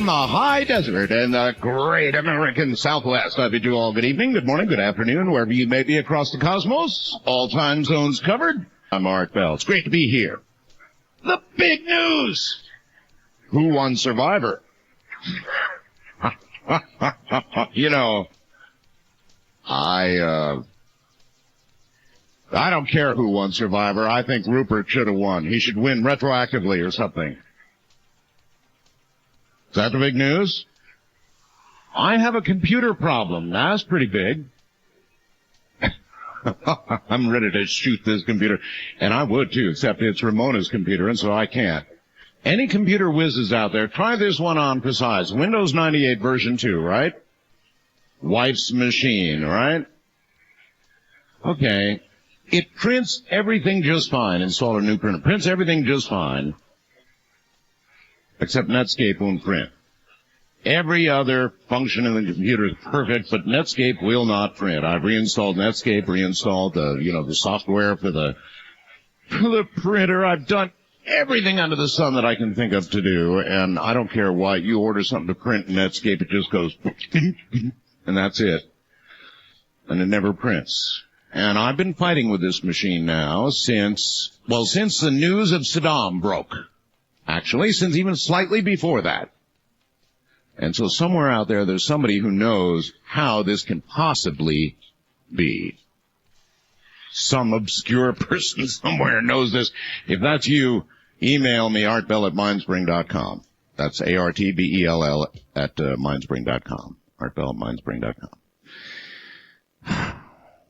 the high desert and the great American Southwest, I bid you all good evening, good morning, good afternoon, wherever you may be across the cosmos. All time zones covered. I'm Art Bell. It's great to be here. The big news! Who won Survivor? You know, I don't care who won Survivor. I think Rupert should have won. He should win retroactively or something. Is that the big news? I have a computer problem. That's pretty big. I'm ready to shoot this computer. And I would, too, except it's Ramona's computer, and so I can't. Any computer whizzes out there, try this one on for size. Windows 98 version 2, right? Wife's machine, right? Okay. It prints everything just fine. Install a new printer. Prints everything just fine. Except Netscape won't print. Every other function in the computer is perfect, but Netscape will not print. I've reinstalled Netscape, reinstalled the software for the printer. I've done everything under the sun that I can think of to do, and I don't care what. You order something to print in Netscape, it just goes, and that's it. And it never prints. And I've been fighting with this machine now since the news of Saddam broke. Actually, since even slightly before that. And so somewhere out there, there's somebody who knows how this can possibly be. Some obscure person somewhere knows this. If that's you, email me, artbell@mindspring.com. That's ARTBELL at mindspring.com. Artbell@mindspring.com.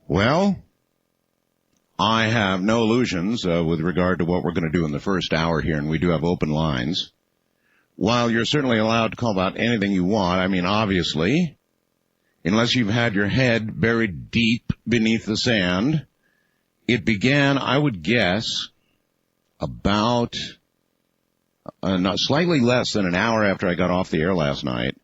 Well, I have no illusions with regard to what we're going to do in the first hour here, and we do have open lines. While you're certainly allowed to call about anything you want, I mean, obviously, unless you've had your head buried deep beneath the sand, it began, I would guess, about slightly less than an hour after I got off the air last night.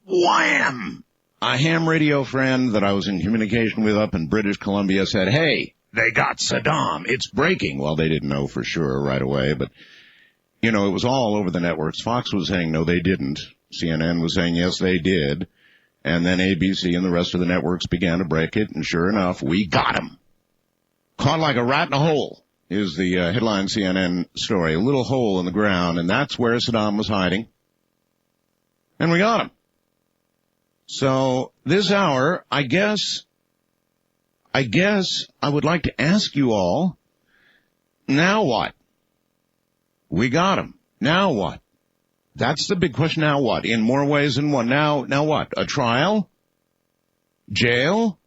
Wham! A ham radio friend that I was in communication with up in British Columbia said, hey, they got Saddam. It's breaking. Well, they didn't know for sure right away, but, it was all over the networks. Fox was saying, no, they didn't. CNN was saying, yes, they did. And then ABC and the rest of the networks began to break it, and sure enough, we got him. Caught like a rat in a hole is the headline CNN story. A little hole in the ground, and that's where Saddam was hiding. And we got him. So this hour, I guess I would like to ask you all, now what? We got him. Now what? That's the big question. Now what? In more ways than one. Now what? A trial? Jail?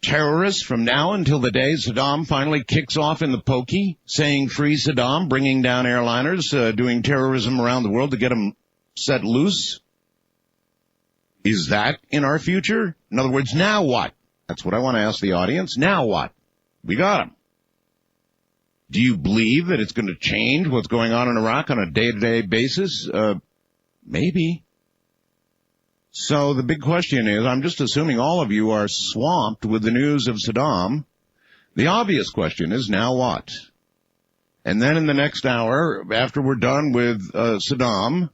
Terrorists from now until the day Saddam finally kicks off in the pokey, saying free Saddam, bringing down airliners, doing terrorism around the world to get them set loose? Is that in our future? In other words, now what? That's what I want to ask the audience. Now what? We got him. Do you believe that it's going to change what's going on in Iraq on a day-to-day basis? Maybe. So the big question is, I'm just assuming all of you are swamped with the news of Saddam. The obvious question is, now what? And then in the next hour, after we're done with Saddam,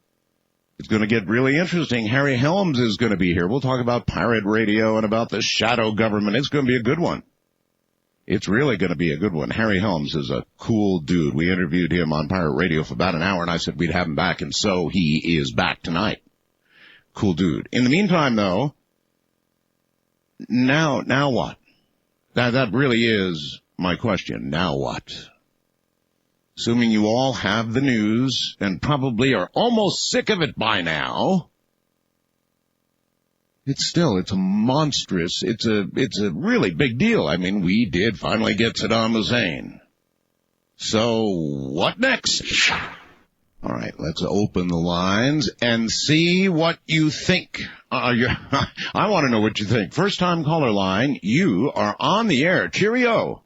it's going to get really interesting. Harry Helms is going to be here. We'll talk about pirate radio and about the shadow government. It's going to be a good one. It's really going to be a good one. Harry Helms is a cool dude. We interviewed him on pirate radio for about an hour, and I said we'd have him back, and so he is back tonight. Cool dude. In the meantime, though, now what? That really is my question. Now what? Assuming you all have the news and probably are almost sick of it by now, it's a monstrous, it's a really big deal. I mean, we did finally get Saddam Hussein. So what next? All right, let's open the lines and see what you think. I want to know what you think. First time caller line, you are on the air. Cheerio.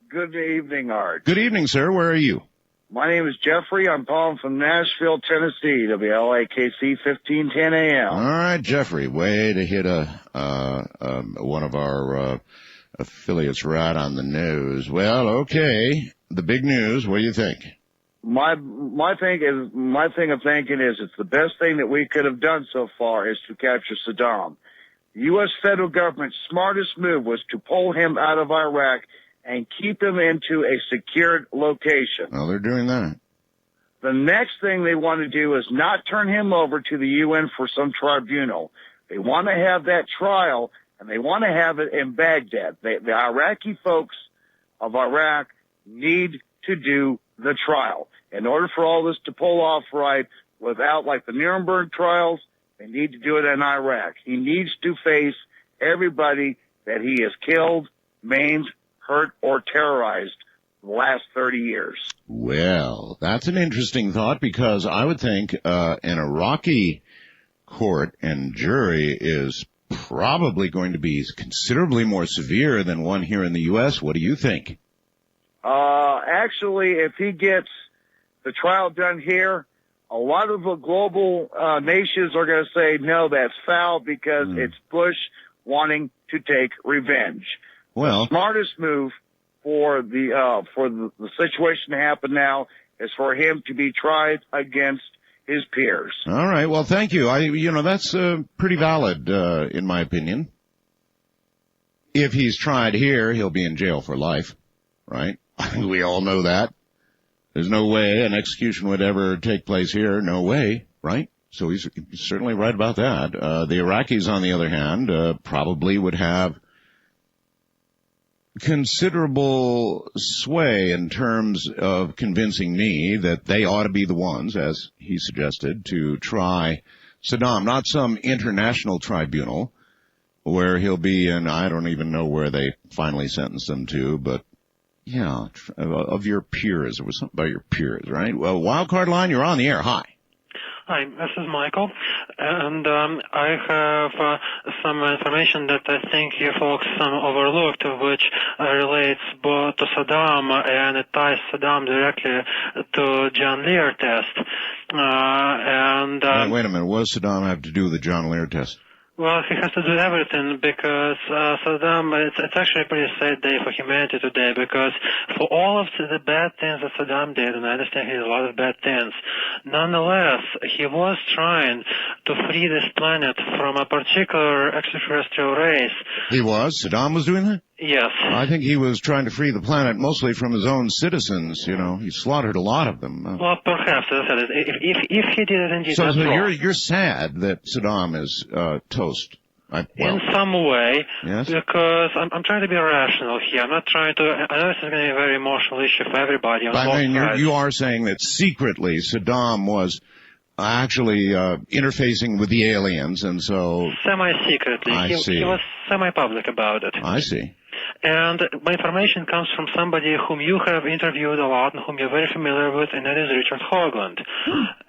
Good evening, Art. Good evening, sir. Where are you? My name is Jeffrey. I'm calling from Nashville, Tennessee, WLAKC 1510 AM. All right, Jeffrey. Way to hit one of our affiliates right on the nose. Well, okay. The big news. What do you think? my thing of thinking is it's the best thing that we could have done so far is to capture Saddam. The U.S. federal government's smartest move was to pull him out of Iraq and keep him into a secured location. Well, they're doing that. The next thing they want to do is not turn him over to the UN for some tribunal. They want to have that trial, and they want to have it in Baghdad. The Iraqi folks of Iraq need to do the trial. In order for all this to pull off right, without like the Nuremberg trials, they need to do it in Iraq. He needs to face everybody that he has killed, maimed, hurt, or terrorized the last 30 years. Well, that's an interesting thought, because I would think an Iraqi court and jury is probably going to be considerably more severe than one here in the U.S. What do you think? Actually, if he gets the trial done here, a lot of the global nations are going to say, no, that's foul, because it's Bush wanting to take revenge. Well, the smartest move for the situation to happen now is for him to be tried against his peers. All right. Well, thank you. That's pretty valid, in my opinion. If he's tried here, he'll be in jail for life, right? We all know that. There's no way an execution would ever take place here. No way, right? So he's certainly right about that. The Iraqis, on the other hand, probably would have considerable sway in terms of convincing me that they ought to be the ones, as he suggested, to try Saddam, not some international tribunal where he'll be in, I don't even know where they finally sentenced him to, but yeah, of your peers. There was something about your peers, right? Well, Wildcard Line, you're on the air. Hi. Hi, this is Michael, and I have some information that I think you folks overlooked, which relates both to Saddam, and it ties Saddam directly to John Lear test. Wait a minute. What does Saddam have to do with the John Lear test? Well, he has to do everything, because Saddam, it's actually a pretty sad day for humanity today, because for all of the bad things that Saddam did, and I understand he did a lot of bad things, nonetheless, he was trying to free this planet from a particular extraterrestrial race. He was? Saddam was doing that? Yes. I think he was trying to free the planet mostly from his own citizens. He slaughtered a lot of them. Well, perhaps, as I said, if he did it indeed, so that's wrong. You're sad that Saddam is toast. In some way, yes? Because I'm trying to be rational here. I'm not trying to. I know this is going to be a very emotional issue for everybody on both sides. You are saying that secretly Saddam was actually interfacing with the aliens, and so semi-secretly. He was semi-public about it. I see. And my information comes from somebody whom you have interviewed a lot and whom you're very familiar with, and that is Richard Hoagland.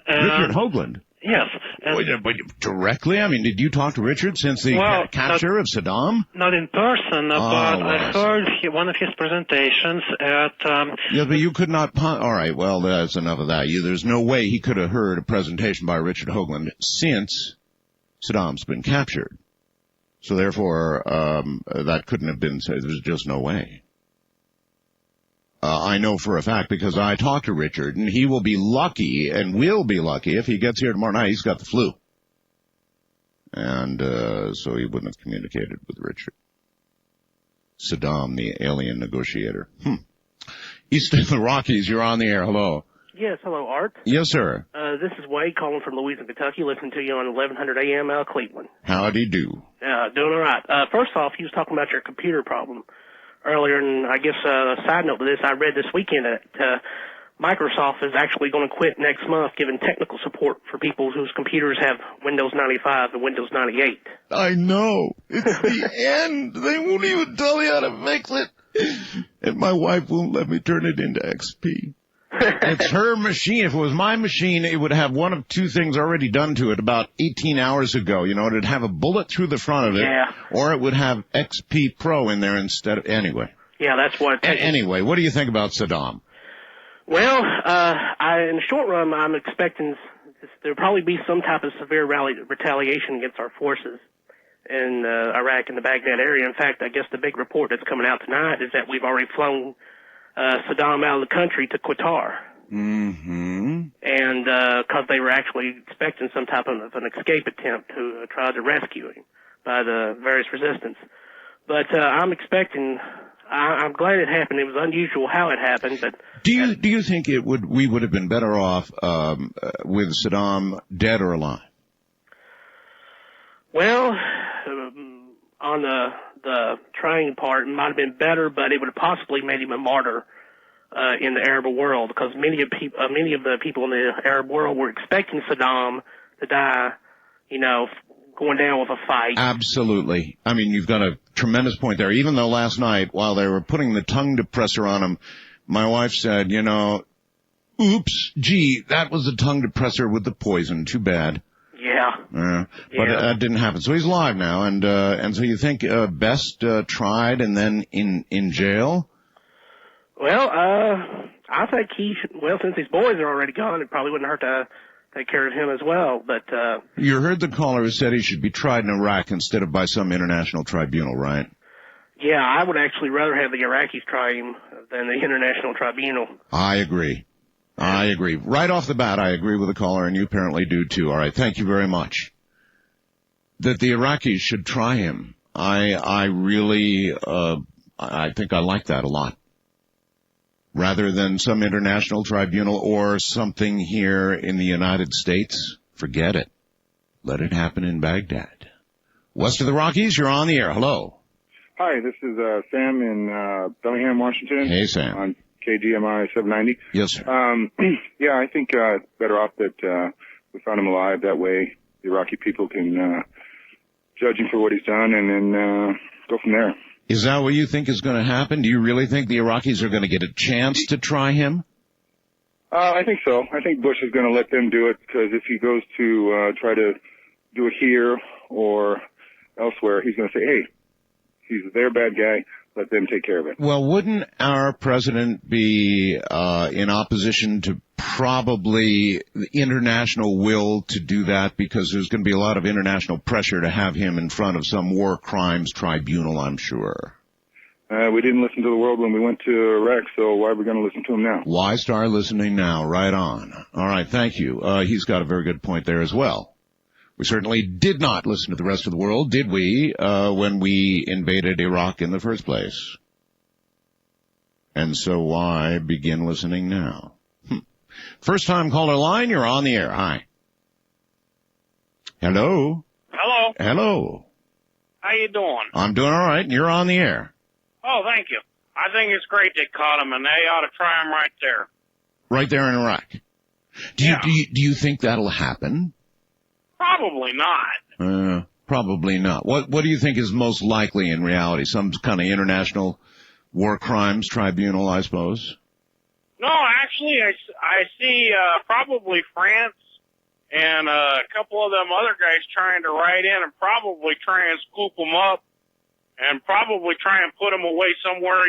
Richard Hoagland? Yes. But directly? I mean, did you talk to Richard since the capture of Saddam? Not in person, but I heard one of his presentations at... Yeah, but you could not... All right, well, that's enough of that. There's no way he could have heard a presentation by Richard Hoagland since Saddam's been captured. So therefore, that couldn't have been said. There's just no way. I know for a fact because I talked to Richard, and he will be lucky, and will be lucky, if he gets here tomorrow night. He's got the flu. And so he wouldn't have communicated with Richard. Saddam, the alien negotiator. East of the Rockies, you're on the air. Hello. Yes, hello, Art. Yes, sir. This is Wade calling from Louisville, Kentucky, listening to you on 1100 AM out of Cleveland. Howdy do. Doing all right. First off, you was talking about your computer problem earlier, and I guess a side note to this, I read this weekend that Microsoft is actually going to quit next month giving technical support for people whose computers have Windows 95 and Windows 98. I know. It's the end. They won't even tell you how to fix it. And my wife won't let me turn it into XP. It's her machine. If it was my machine, it would have one of two things already done to it about 18 hours ago. It'd have a bullet through the front of it, or it would have XP Pro in there instead of... Anyway. Yeah, that's what... Anyway, what do you think about Saddam? Well, in the short run, I'm expecting there'll probably be some type of severe retaliation against our forces in Iraq and the Baghdad area. In fact, I guess the big report that's coming out tonight is that we've already flown Saddam out of the country to Qatar. Mm-hmm. And because they were actually expecting some type of an escape attempt to try to rescue him by the various resistance. But I'm expecting. I'm glad it happened. It was unusual how it happened, but do you think we would have been better off with Saddam dead or alive? Well, on the trying part, it might have been better, but it would have possibly made him a martyr in the Arab world, because many of the people in the Arab world were expecting Saddam to die, going down with a fight. Absolutely. I mean, you've got a tremendous point there. Even though last night, while they were putting the tongue depressor on him, my wife said, oops, gee, that was the tongue depressor with the poison. Too bad. Yeah. But that didn't happen. So he's alive now, and so you think best tried and then in jail? Well, I think since his boys are already gone, it probably wouldn't hurt to take care of him as well. But you heard the caller who said he should be tried in Iraq instead of by some international tribunal, right? Yeah, I would actually rather have the Iraqis try him than the international tribunal. I agree. Right off the bat, I agree with the caller, and you apparently do too. All right, thank you very much. That the Iraqis should try him. I really, I think I like that a lot. Rather than some international tribunal or something here in the United States, forget it. Let it happen in Baghdad. West of the Rockies, you're on the air. Hello. Hi, this is Sam in Bellingham, Washington. Hey, Sam. On KGMI 790. Yes, sir. Yeah, I think better off that we found him alive. That way the Iraqi people can judge him for what he's done and then go from there. Is that what you think is going to happen? Do you really think the Iraqis are going to get a chance to try him? I think so. I think Bush is going to let them do it, because if he goes to try to do it here or elsewhere, he's going to say, hey, he's their bad guy. Let them take care of it. Well, wouldn't our president be in opposition to probably the international will to do that, because there's going to be a lot of international pressure to have him in front of some war crimes tribunal, I'm sure. We didn't listen to the world when we went to Iraq, so why are we going to listen to him now? Why start listening now? Right on. All right, thank you. He's got a very good point there as well. We certainly did not listen to the rest of the world, did we, when we invaded Iraq in the first place? And so why begin listening now? First time caller line, you're on the air. Hi. Hello. Hello. Hello. How you doing? I'm doing all right, and you're on the air. Oh, thank you. I think it's great they caught him, and they ought to try him right there. Right there in Iraq. Do you think that'll happen? Probably not. Probably not. What do you think is most likely in reality? Some kind of international war crimes tribunal, I suppose? No, actually, I see probably France and a couple of them other guys trying to write in and probably try and scoop him up and probably try and put him away somewhere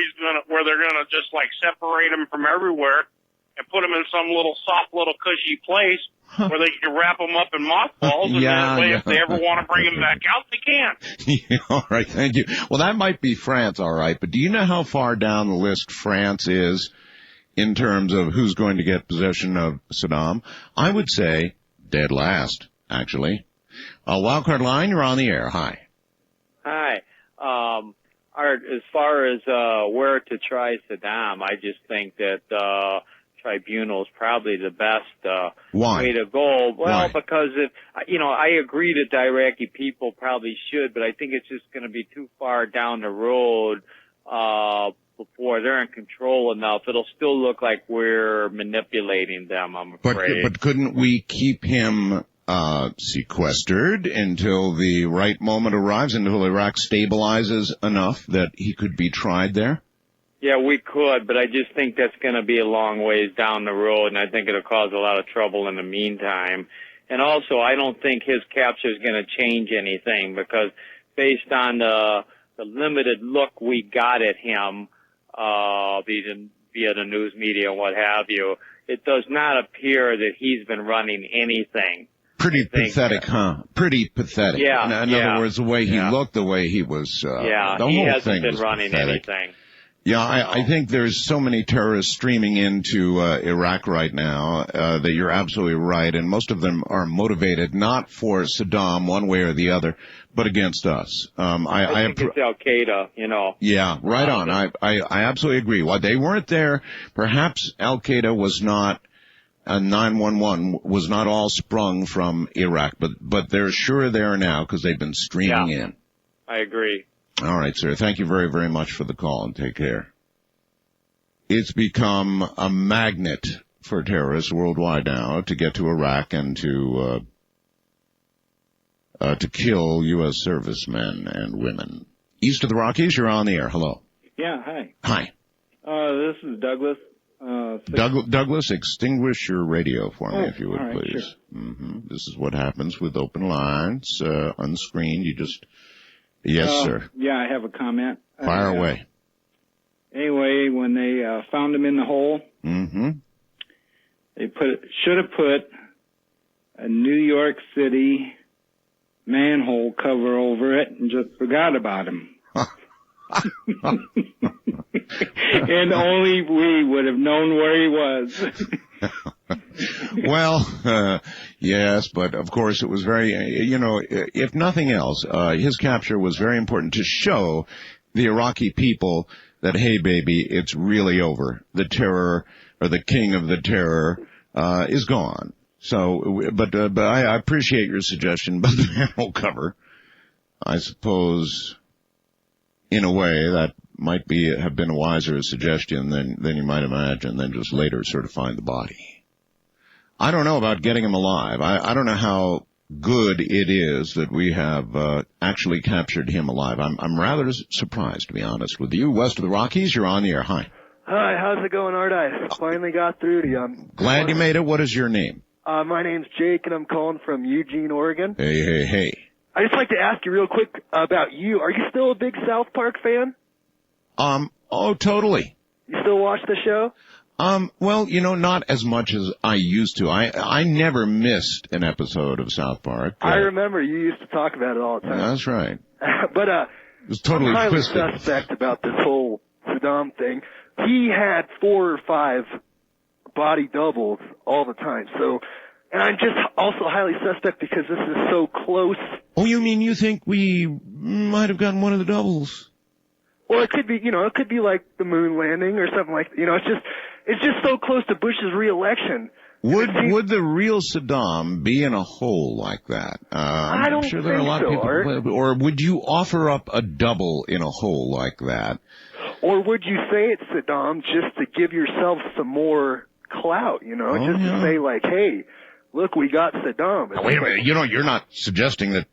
where they're gonna just like separate him from everywhere and put him in some little soft little cushy place where they can wrap him up in mothballs, and that way if they ever want to bring him back out, they can. Yeah, all right, thank you. Well, that might be France, all right, but do you know how far down the list France is in terms of who's going to get possession of Saddam? I would say dead last, actually. Wildcard line, you're on the air. Hi. Hi. Art, as far as where to try Saddam, I just think that tribunal is probably the best way to go. Well, Why? because I agree that the Iraqi people probably should, but I think it's just going to be too far down the road before they're in control enough. It'll still look like we're manipulating them, I'm afraid. But couldn't we keep him sequestered until the right moment arrives, until Iraq stabilizes enough that he could be tried there? Yeah, we could, but I just think that's going to be a long ways down the road, and I think it'll cause a lot of trouble in the meantime. And also, I don't think his capture is going to change anything, because based on the limited look we got at him, via the news media and what have you, it does not appear that he's been running anything. Pretty pathetic, huh? Pretty pathetic. Yeah. In other words, the way he looked, the way he was, the he whole hasn't thing been was running pathetic. anything. Yeah, I think there's so many terrorists streaming into Iraq right now that you're absolutely right, and most of them are motivated not for Saddam one way or the other, but against us. I think it's Al-Qaeda, Yeah, right on. I absolutely agree. While they weren't there, perhaps Al-Qaeda was not, 911 was not all sprung from Iraq, but they're sure there now because they've been streaming in. I agree. All right, sir. Thank you very, very much for the call, and take care. It's become a magnet for terrorists worldwide now to get to Iraq and to kill U.S. servicemen and women. East of the Rockies, you're on the air. Hello. Yeah, hi. Hi. This is Douglas. Douglas, extinguish your radio for me, if you would, please. Sure. Mm-hmm. This is what happens with open lines, unscreened. You just... Yes, sir. Yeah, I have a comment. Fire away. Anyway, when they found him in the hole, they should have put a New York City manhole cover over it and just forgot about him. And only we would have known where he was. Well, yes, but of course it was very, if nothing else, his capture was very important to show the Iraqi people that, hey, baby, it's really over. The terror, or the king of the terror, is gone. So, but I appreciate your suggestion about the manhole cover. I suppose, in a way, that might have been a wiser suggestion than you might imagine, than just later sort of find the body. I don't know about getting him alive. I don't know how good it is that we have actually captured him alive. I'm rather surprised, to be honest with you. West of the Rockies, you're on the air. Hi. Hi, how's it going, Art? I finally got through to you. Glad you made it. What is your name? My name's Jake, and I'm calling from Eugene, Oregon. Hey. I'd just like to ask you real quick about you. Are you still a big South Park fan? Oh, totally. You still watch the show? Well, not as much as I used to. I never missed an episode of South Park. I remember you used to talk about it all the time. That's right. But, it was totally I'm highly twisted. suspect about this whole Saddam thing. He had 4 or 5 body doubles all the time. So, and I'm just also highly suspect because this is so close. Oh, you think we might have gotten one of the doubles? Well, it could be, it could be like the moon landing or something like, it's just so close to Bush's reelection. Would the real Saddam be in a hole like that? I don't sure there are a lot of people. Art. Or would you offer up a double in a hole like that? Or would you say it's Saddam just to give yourself some more clout, to say like, hey, look, we got Saddam. Now, wait a minute, you're not suggesting that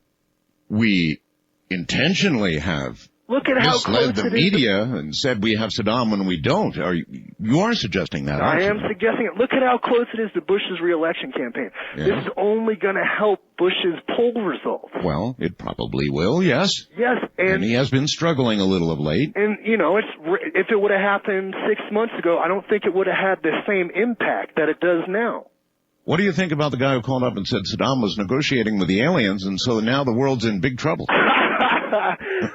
we intentionally have misled the media and said we have Saddam when we don't. You are suggesting that, aren't you? I am suggesting it. Look at how close it is to Bush's reelection campaign. Yeah. This is only going to help Bush's poll results. Well, it probably will, yes. Yes, and he has been struggling a little of late. And, if it would have happened 6 months ago, I don't think it would have had the same impact that it does now. What do you think about the guy who called up and said Saddam was negotiating with the aliens, and so now the world's in big trouble?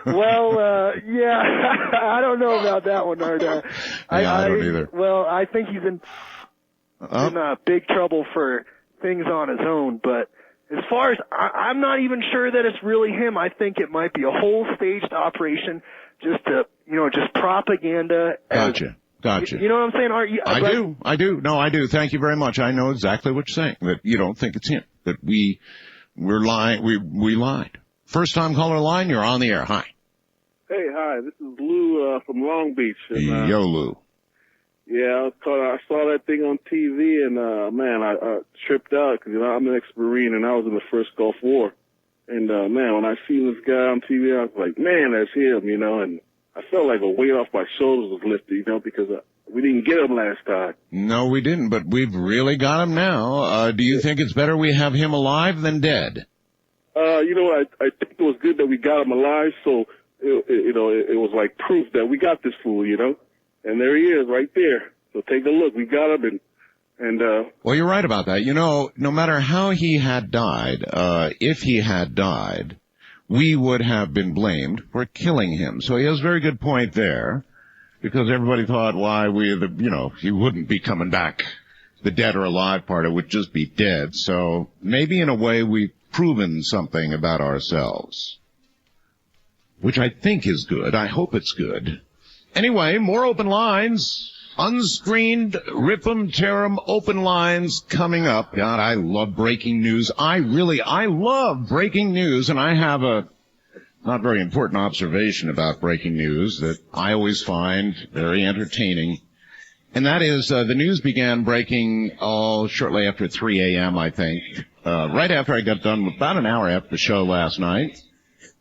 Well, yeah, I don't know about that one, Art. I don't either. Well, I think he's in big trouble for things on his own, but as far as, I'm not even sure that it's really him. I think it might be a whole staged operation just to, just propaganda. Gotcha. You know what I'm saying, Art? I do. No, I do. Thank you very much. I know exactly what you're saying, that you don't think it's him, that we're lying, we lied. First time caller line, you're on the air. Hi. Hey, hi. This is Lou from Long Beach. And, Yo, Lou. Yeah, I saw that thing on TV, and man, I tripped out because I'm an ex-Marine and I was in the first Gulf War. And man, when I seen this guy on TV, I was like, man, that's him, and I felt like a weight off my shoulders was lifted, because we didn't get him last time. No, we didn't, but we've really got him now. Do you think it's better we have him alive than dead? I think it was good that we got him alive, so, it was like proof that we got this fool, and there he is right there. So take a look. We got him, and well, you're right about that. No matter how he had died, if he had died, we would have been blamed for killing him. So he has a very good point there. because everybody thought, he wouldn't be coming back. The dead or alive part, it would just be dead. So maybe in a way we've proven something about ourselves, which I think is good. I hope it's good. Anyway, more open lines. Unscreened, rip 'em, tear 'em, open lines coming up. God, I love breaking news. I love breaking news, and I have a not very important observation about breaking news that I always find very entertaining. And that is, the news began breaking, shortly after 3 a.m., I think, right after I got done, about an hour after the show last night.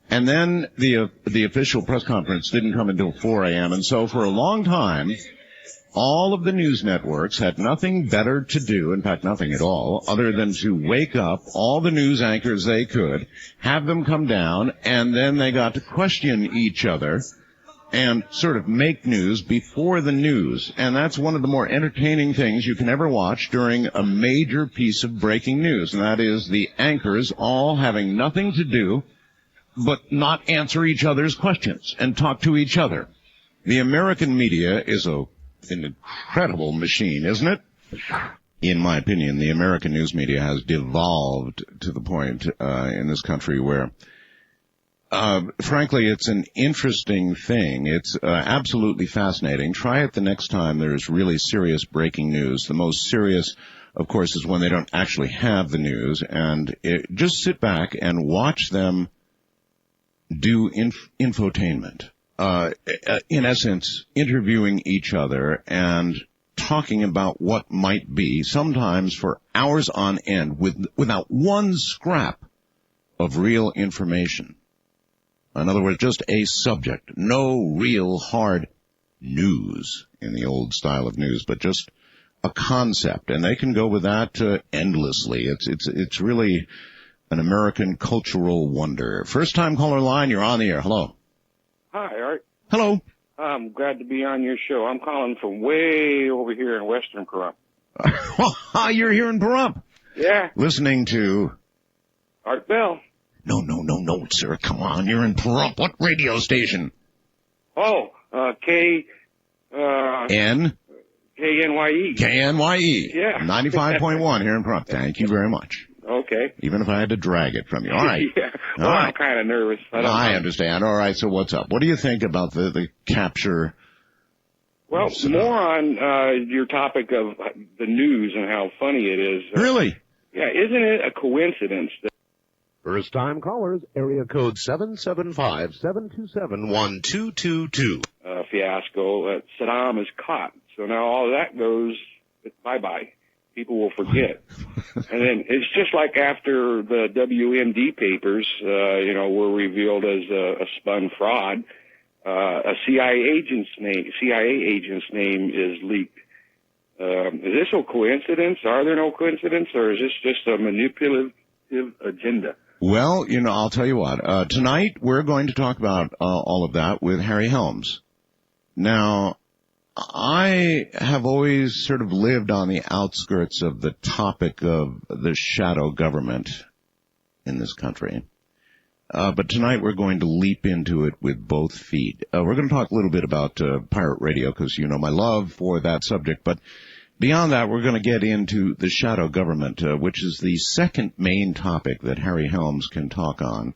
And then the official press conference didn't come until 4 a.m., and so for a long time, all of the news networks had nothing better to do, in fact, nothing at all, other than to wake up all the news anchors they could, have them come down, and then they got to question each other and sort of make news before the news. And that's one of the more entertaining things you can ever watch during a major piece of breaking news, and that is the anchors all having nothing to do but not answer each other's questions and talk to each other. The American media is an incredible machine, isn't it? In my opinion, the American news media has devolved to the point in this country where, frankly, it's an interesting thing. It's absolutely fascinating. Try it the next time there's really serious breaking news. The most serious, of course, is when they don't actually have the news. And just sit back and watch them do infotainment. In essence, interviewing each other and talking about what might be, sometimes for hours on end, without one scrap of real information. In other words, just a subject. No real hard news in the old style of news, but just a concept. And they can go with that endlessly. It's really an American cultural wonder. First time caller line, you're on the air. Hello. Hi, Art. Hello. I'm glad to be on your show. I'm calling from way over here in Western Pahrump. You're here in Pahrump? Yeah. Listening to Art Bell. No, sir. Come on. You're in Pahrump. What radio station? KNYE. KNYE. Yeah. 95.1 here in Pahrump. Thank you very much. Okay. Even if I had to drag it from you. All right. Yeah. Well, all right. I'm kind of nervous. I understand. All right. So what's up? What do you think about the capture? Well, more on your topic of the news and how funny it is. Really? Yeah. Isn't it a coincidence that first time callers, area code 775-727-1222. Fiasco. Saddam is caught. So now all that goes bye-bye. People will forget. And then it's just like after the WMD papers, were revealed as a spun fraud, a CIA agent's name is leaked. Is this a coincidence? Are there no coincidence? Or is this just a manipulative agenda? Well, I'll tell you what. Tonight we're going to talk about all of that with Harry Helms. Now, I have always sort of lived on the outskirts of the topic of the shadow government in this country. But tonight we're going to leap into it with both feet. We're going to talk a little bit about pirate radio because you know my love for that subject. But beyond that, we're going to get into the shadow government, which is the second main topic that Harry Helms can talk on.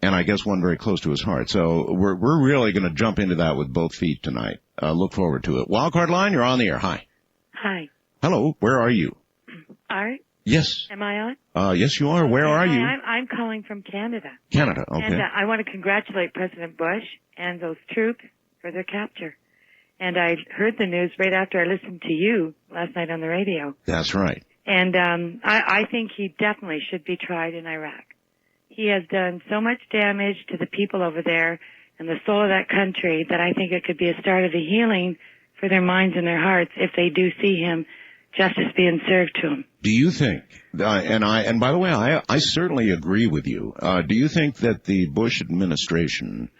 And I guess one very close to his heart. So we're really going to jump into that with both feet tonight. Look forward to it. Wildcard line, you're on the air. Hi. Hi. Hello. Where are you? Art? Yes. Am I on? Yes, you are. Where are you? I'm calling from Canada. Canada, okay. And I want to congratulate President Bush and those troops for their capture. And I heard the news right after I listened to you last night on the radio. That's right. And I think he definitely should be tried in Iraq. He has done so much damage to the people over there and the soul of that country that I think it could be a start of a healing for their minds and their hearts if they do see him, justice being served to him. Do you think, and by the way, I certainly agree with you. Do you think that the Bush administration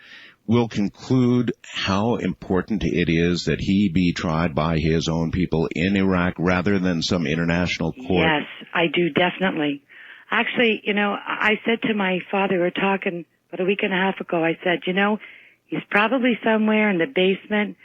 will conclude how important it is that he be tried by his own people in Iraq rather than some international court? Yes, I do, definitely. Actually, I said to my father, we were talking about a week and a half ago, I said, he's probably somewhere in the basement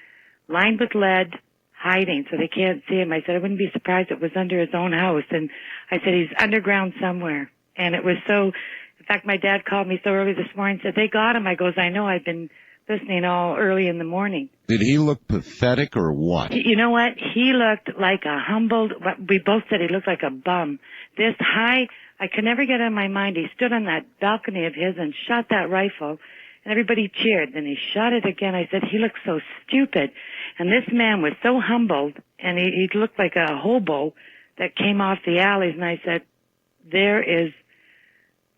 lined with lead, hiding so they can't see him. I said I wouldn't be surprised if it was under his own house. And I said he's underground somewhere. And it was so, in fact, my dad called me so early this morning and said, they got him. I goes, I know, I've been listening all early in the morning. Did he look pathetic or what? You know what? He looked like a humbled, we both said he looked like a bum. This high, I could never get in my mind. He stood on that balcony of his and shot that rifle, and everybody cheered. Then he shot it again. I said, he looked so stupid. And this man was so humbled, and he looked like a hobo that came off the alleys. And I said, there is,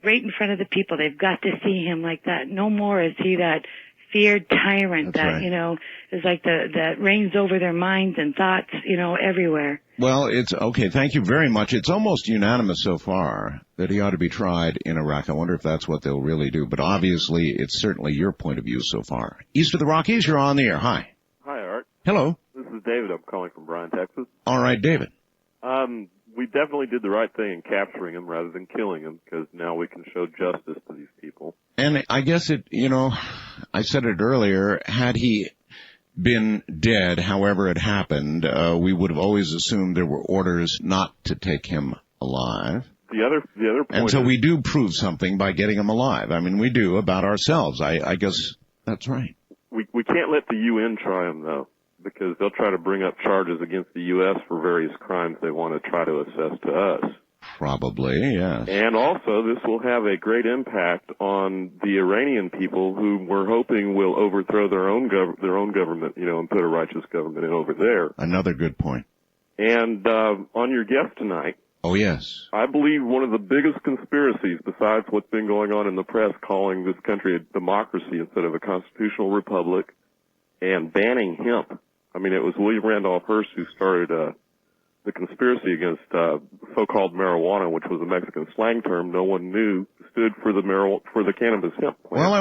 right in front of the people, they've got to see him like that. No more is he that feared tyrant that, you know, is like that reigns over their minds and thoughts, you know, everywhere. Well, it's okay. Thank you very much. It's almost unanimous so far that he ought to be tried in Iraq. I wonder if that's what they'll really do. But obviously, it's certainly your point of view so far. East of the Rockies, you're on the air. Hi. Hi, Art. Hello. This is David. I'm calling from Bryan, Texas. All right, David. We definitely did the right thing in capturing him rather than killing him, because now we can show justice to these people. And I guess it, you know, I said it earlier, had he been dead, however it happened, we would have always assumed there were orders not to take him alive. The other point. And so we do prove something by getting him alive. I mean, we do about ourselves. I guess that's right. We can't let the UN try him, though, because they'll try to bring up charges against the U.S. for various crimes they want to try to assess to us. Probably, yes. And also, this will have a great impact on the Iranian people who we're hoping will overthrow their own government, you know, and put a righteous government in over there. Another good point. And on your guest tonight, oh, yes, I believe one of the biggest conspiracies, besides what's been going on in the press calling this country a democracy instead of a constitutional republic, and banning hemp. I mean, it was William Randolph Hearst who started the conspiracy against so-called marijuana, which was a Mexican slang term no one knew stood for the cannabis hemp plant. Well, I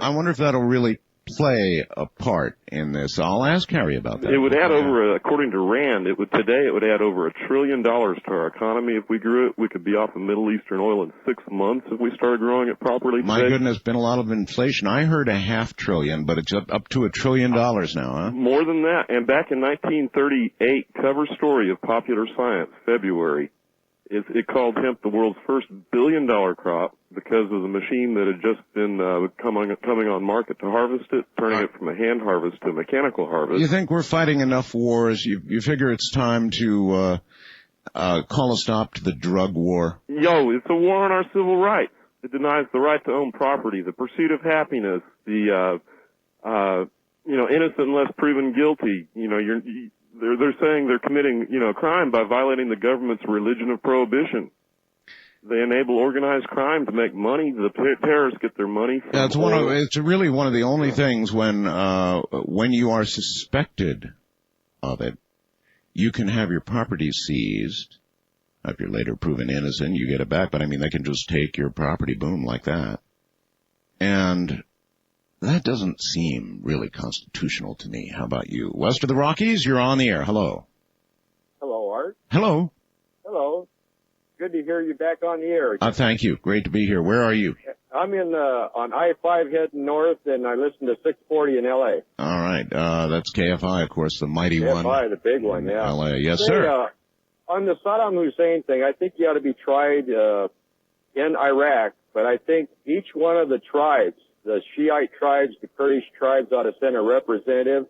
wonder if that'll really play a part in this. I'll ask Harry about that. It would add according to Rand, it would add over $1 trillion to our economy if we grew it. We could be off of Middle Eastern oil in 6 months if we started growing it properly. My goodness, been a lot of inflation. I heard $500 billion, but it's up to $1 trillion now, huh? More than that. And back in 1938, cover story of Popular Science, February, it called hemp the world's first billion-dollar crop because of the machine that had just been coming on market to harvest it, turning it from a hand harvest to a mechanical harvest. You think we're fighting enough wars? You figure it's time to call a stop to the drug war? It's a war on our civil rights. It denies the right to own property, the pursuit of happiness, the innocent unless proven guilty. They're saying they're committing, a crime by violating the government's religion of prohibition. They enable organized crime to make money. The terrorists get their money from it's really one of the only things when you are suspected of it, you can have your property seized. If you're later proven innocent, you get it back. But I mean, they can just take your property, boom, like that. And that doesn't seem really constitutional to me. How about you? West of the Rockies, you're on the air. Hello. Hello, Art. Hello. Hello. Good to hear you back on the air. Thank you. Great to be here. Where are you? I'm on I-5 heading north, and I listen to 640 in L.A. All right. That's KFI, of course, the mighty one. KFI, the big one, yeah. L.A. Yes, sir. On the Saddam Hussein thing, I think he ought to be tried in Iraq, but I think each one of the tribes, the Shiite tribes, the Kurdish tribes, ought to send a representative,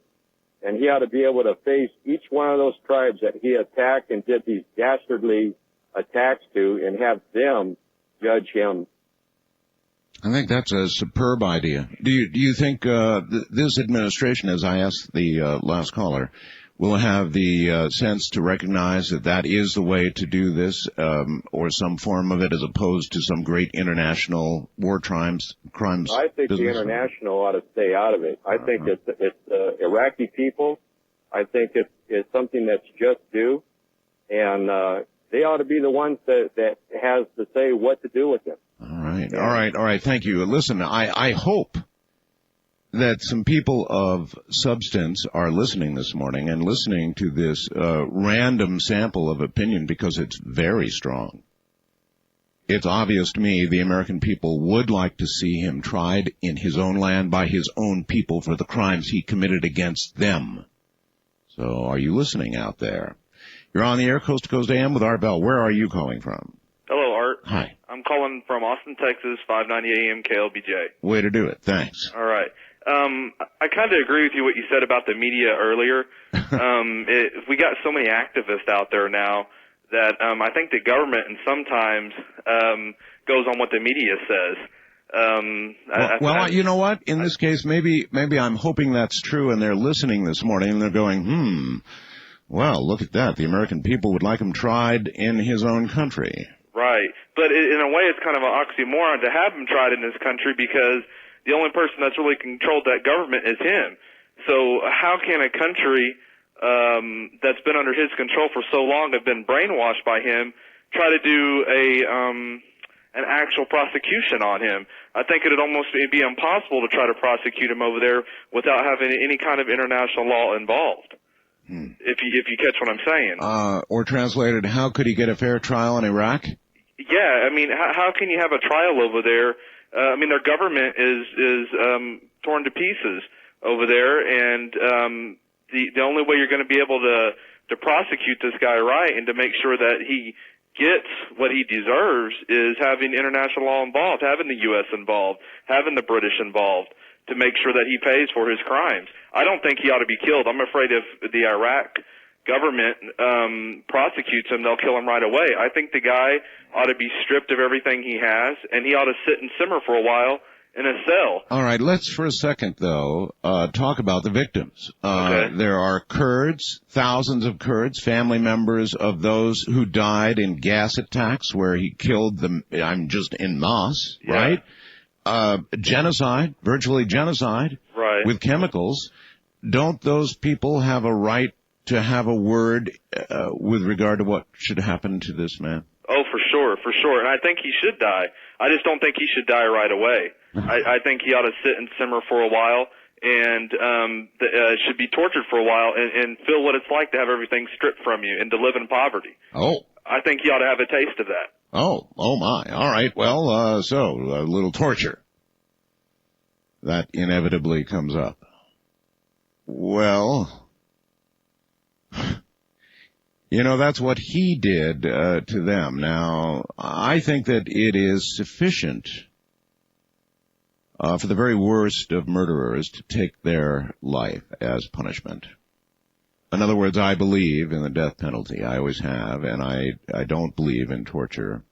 and he ought to be able to face each one of those tribes that he attacked and did these dastardly attacks to, and have them judge him. I think that's a superb idea. Do you think this administration, as I asked the last caller, will have the sense to recognize that is the way to do this, or some form of it, as opposed to some great international war crimes? I think the international ought to stay out of it. I think it's Iraqi people. I think it's something that's just due, and they ought to be the ones that has to say what to do with them. All right. Thank you. Listen, I hope that some people of substance are listening this morning and listening to this random sample of opinion, because it's very strong. it's obvious to me the American people would like to see him tried in his own land by his own people for the crimes he committed against them. So are you listening out there? You're on the air, Coast to Coast AM with Art Bell. Where are you calling from? Hello, Art. Hi. I'm calling from Austin, Texas, 590 AM KLBJ. Way to do it. Thanks. All right. I kind of agree with you what you said about the media earlier. We got so many activists out there now that I think the government and sometimes goes on what the media says. Well, you know what? In this case, maybe I'm hoping that's true, and they're listening this morning, and they're going, well, look at that. The American people would like him tried in his own country. Right. But in a way, it's kind of an oxymoron to have him tried in this country because the only person that's really controlled that government is him. So how can a country that's been under his control for so long, have been brainwashed by him, try to do an actual prosecution on him? I think it'd almost be impossible to try to prosecute him over there without having any kind of international law involved. If you catch what I'm saying. Or translated, how could he get a fair trial in Iraq? Yeah, I mean, how can you have a trial over there? I mean, their government is torn to pieces over there, and the only way you're going to be able to prosecute this guy right and to make sure that he gets what he deserves is having international law involved, having the U.S. involved, having the British involved to make sure that he pays for his crimes. I don't think he ought to be killed. I'm afraid if the Iraq government prosecutes him, they'll kill him right away. I think the guy ought to be stripped of everything he has, and he ought to sit and simmer for a while in a cell. All right, let's for a second, though, talk about the victims. Okay. There are Kurds, thousands of Kurds, family members of those who died in gas attacks where he killed them, just en masse, right? Genocide, virtually genocide, right, with chemicals. Don't those people have a right to have a word with regard to what should happen to this man? Oh, for sure. And I think he should die. I just don't think he should die right away. I think he ought to sit and simmer for a while and should be tortured for a while and feel what it's like to have everything stripped from you and to live in poverty. Oh. I think he ought to have a taste of that. Oh my. All right. Well, so a little torture. That inevitably comes up. Well, that's what he did to them. Now, I think that it is sufficient for the very worst of murderers to take their life as punishment. In other words, I believe in the death penalty. I always have, and I don't believe in torture.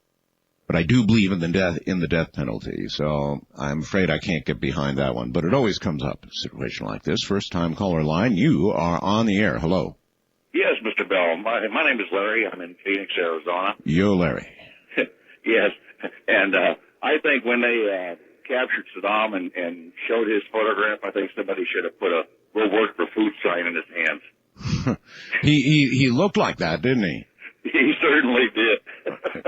But I do believe in the death penalty, so I'm afraid I can't get behind that one. But it always comes up in a situation like this. First time caller line, you are on the air. Hello. Yes, Mr. Bell. My name is Larry. I'm in Phoenix, Arizona. Yo, Larry. Yes, and I think when they captured Saddam and showed his photograph, I think somebody should have put a "We'll work for food" sign in his hands. He looked like that, didn't he? He certainly did.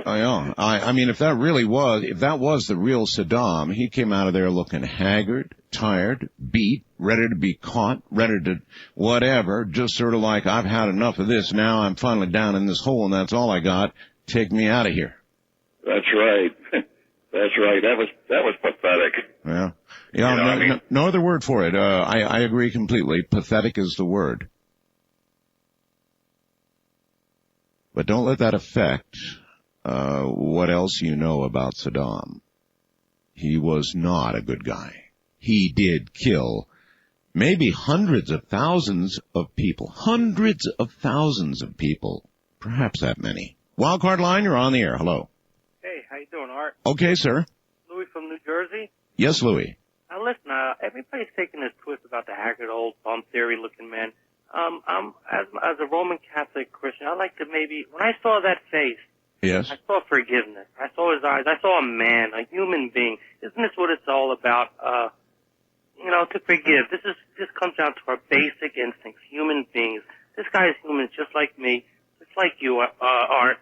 I mean, if that was the real Saddam, he came out of there looking haggard, tired, beat, ready to be caught, ready to whatever, just sort of like, I've had enough of this, now I'm finally down in this hole and that's all I got, take me out of here. That's right. That's right. That was pathetic. Yeah. No other word for it. I agree completely. Pathetic is the word. But don't let that affect what else you know about Saddam. He was not a good guy. He did kill maybe hundreds of thousands of people. Hundreds of thousands of people. Perhaps that many. Wildcard line, you're on the air. Hello. Hey, how you doing, Art? Okay, sir. Louis from New Jersey. Yes, Louis. Now listen, everybody's taking this twist about the haggard old bum theory looking man. As a Roman Catholic Christian, I like to when I saw that face, yes, I saw forgiveness. I saw his eyes. I saw a man, a human being. Isn't this what it's all about? To forgive. This comes down to our basic instincts, human beings. This guy is human just like me, just like you are.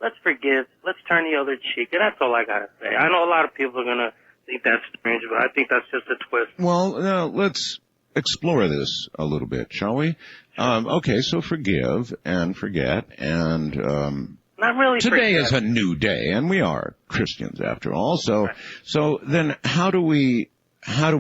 Let's forgive. Let's turn the other cheek. And that's all I gotta say. I know a lot of people are gonna think that's strange, but I think that's just a twist. Well, let's explore this a little bit, shall we? Okay, so forgive and forget and not Not really. Today is a new day, and we are Christians after all. So then how do we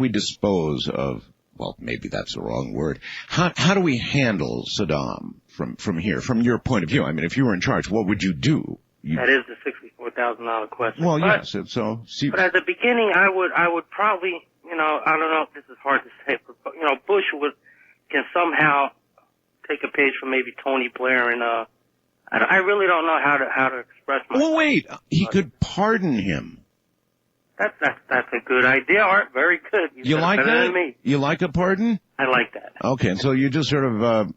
dispose of, well, maybe that's the wrong word. How do we handle Saddam from here, from your point of view? I mean, if you were in charge, what would you do? That is the $64,000 question. Well, but, yes. But at the beginning, I would probably, I don't know if this is hard to say, but, Bush can somehow take a page from maybe Tony Blair, and I really don't know how to express myself. Well, wait, he could pardon him. That's a good idea, Art. Very good. You like better that? Than me. You like a pardon? I like that. Okay, and so you just sort of,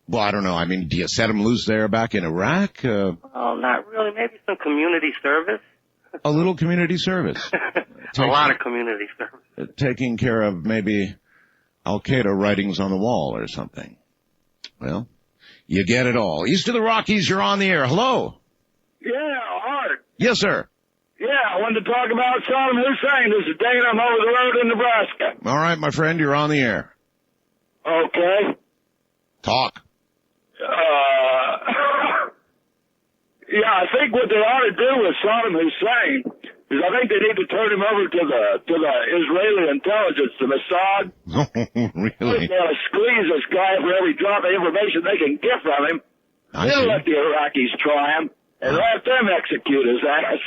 well, I don't know. I mean, do you set him loose there back in Iraq? Well, not really. Maybe some community service. A little community service. A lot of community service. Taking care of maybe Al-Qaeda writings on the wall or something. Well, you get it all. East of the Rockies, you're on the air. Hello. Yeah, Art. Yes, sir. Yeah, I wanted to talk about Saddam Hussein. This is Dane. I'm over the road in Nebraska. All right, my friend, you're on the air. Okay. Talk. Yeah, I think what they ought to do with Saddam Hussein is I think they need to turn him over to the Israeli intelligence, the Mossad. Really? They ought to squeeze this guy for every drop of information they can get from him. Then let the Iraqis try him and let them execute his ass.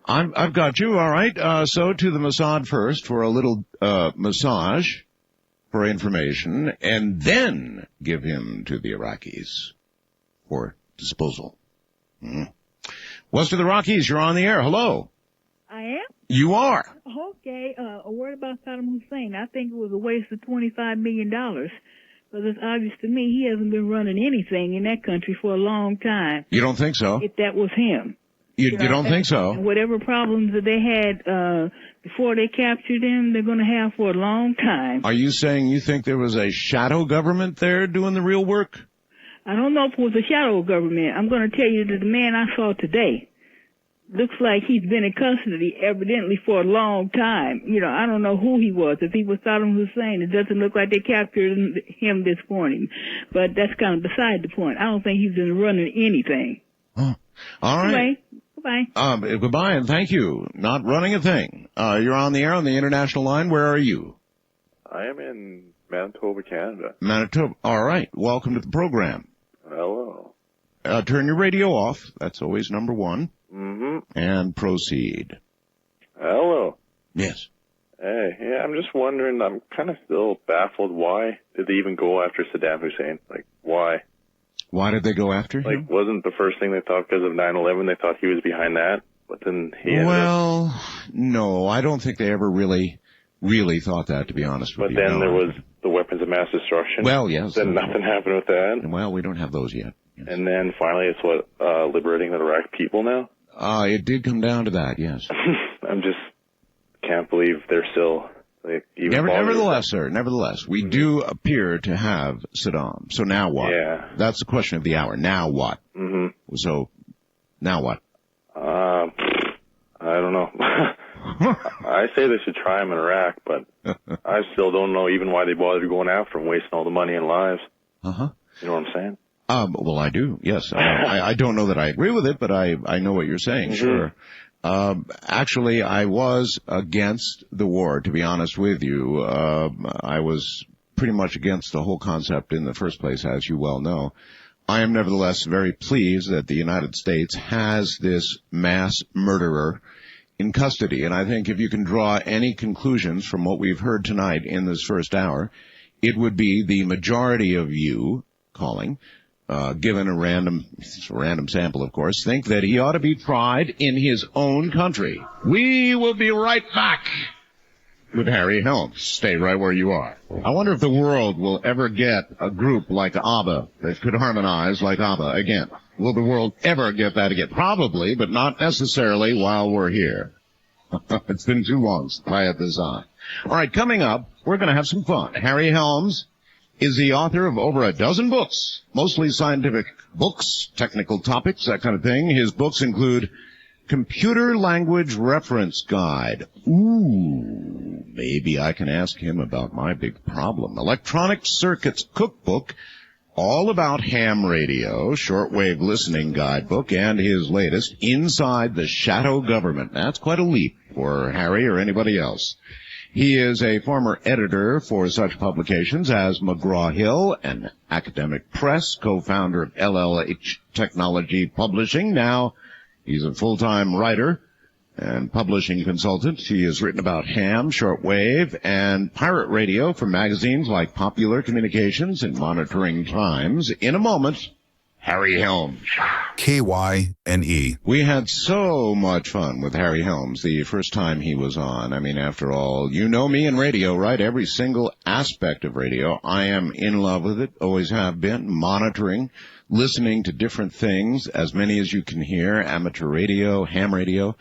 I've got you. All right. So to the Mossad first for a little massage for information, and then give him to the Iraqis for disposal. West of the Rockies, you're on the air. Hello. I am? You are. Okay, a word about Saddam Hussein. I think it was a waste of $25 million. Because it's obvious to me he hasn't been running anything in that country for a long time. You don't think so? If that was him. You don't think so? And whatever problems that they had before they captured him, they're going to have for a long time. Are you saying you think there was a shadow government there doing the real work? I don't know if it was a shadow government. I'm going to tell you that the man I saw today looks like he's been in custody evidently for a long time. I don't know who he was. If he was Saddam Hussein, it doesn't look like they captured him this morning. But that's kind of beside the point. I don't think he's been running anything. Oh. All right. Anyway, goodbye. Goodbye and thank you. Not running a thing. You're on the air on the international line. Where are you? I am in Manitoba, Canada. Manitoba. All right. Welcome to the program. Hello. Turn your radio off. That's always number one. Mm-hmm. And proceed. Hello. Yes. Hey, yeah, I'm just wondering, I'm kind of still baffled. Why did they even go after Saddam Hussein? Like, why? Why did they go after him? Like, wasn't the first thing they thought because of 9/11, they thought he was behind that? But then he ended up... no, I don't think they ever really thought that, to be honest with you. But then there was the weapons of mass destruction. Well, yes. Then nothing happened with that. Well, we don't have those yet. Yes. And then finally it's liberating the Iraq people now? It did come down to that, yes. I'm just can't believe they're still even nevertheless, sir, we do appear to have Saddam. So now what? Yeah. That's the question of the hour. Now what? Mm-hmm. So, now what? I don't know. I say they should try him in Iraq, but I still don't know even why they bothered going after him, wasting all the money and lives. Uh-huh. You know what I'm saying? Well, I do, yes. I don't know that I agree with it, but I know what you're saying, sure. Actually, I was against the war, to be honest with you. I was pretty much against the whole concept in the first place, as you well know. I am nevertheless very pleased that the United States has this mass murderer in custody. And I think if you can draw any conclusions from what we've heard tonight in this first hour, it would be the majority of you calling, given a random sample, of course, think that he ought to be tried in his own country. We will be right back with Harry Helms. Stay right where you are. I wonder if the world will ever get a group like ABBA that could harmonize like ABBA again. Will the world ever get that again? Probably, but not necessarily while we're here. It's been too long since I had this on. All right, coming up, we're going to have some fun. Harry Helms is the author of over a dozen books, mostly scientific books, technical topics, that kind of thing. His books include Computer Language Reference Guide. Ooh, maybe I can ask him about my big problem. Electronic Circuits Cookbook, all about ham radio, shortwave listening guidebook, and his latest, Inside the Shadow Government. That's quite a leap for Harry or anybody else. He is a former editor for such publications as McGraw-Hill and Academic Press, co-founder of LLH Technology Publishing. Now he's a full-time writer and publishing consultant. He has written about ham, shortwave, and pirate radio for magazines like Popular Communications and Monitoring Times. In a moment, Harry Helms. KYNE. We had so much fun with Harry Helms the first time he was on. I mean, after all, you know me in radio, right? Every single aspect of radio. I am in love with it, always have been, monitoring, listening to different things, as many as you can hear, amateur radio, ham radio.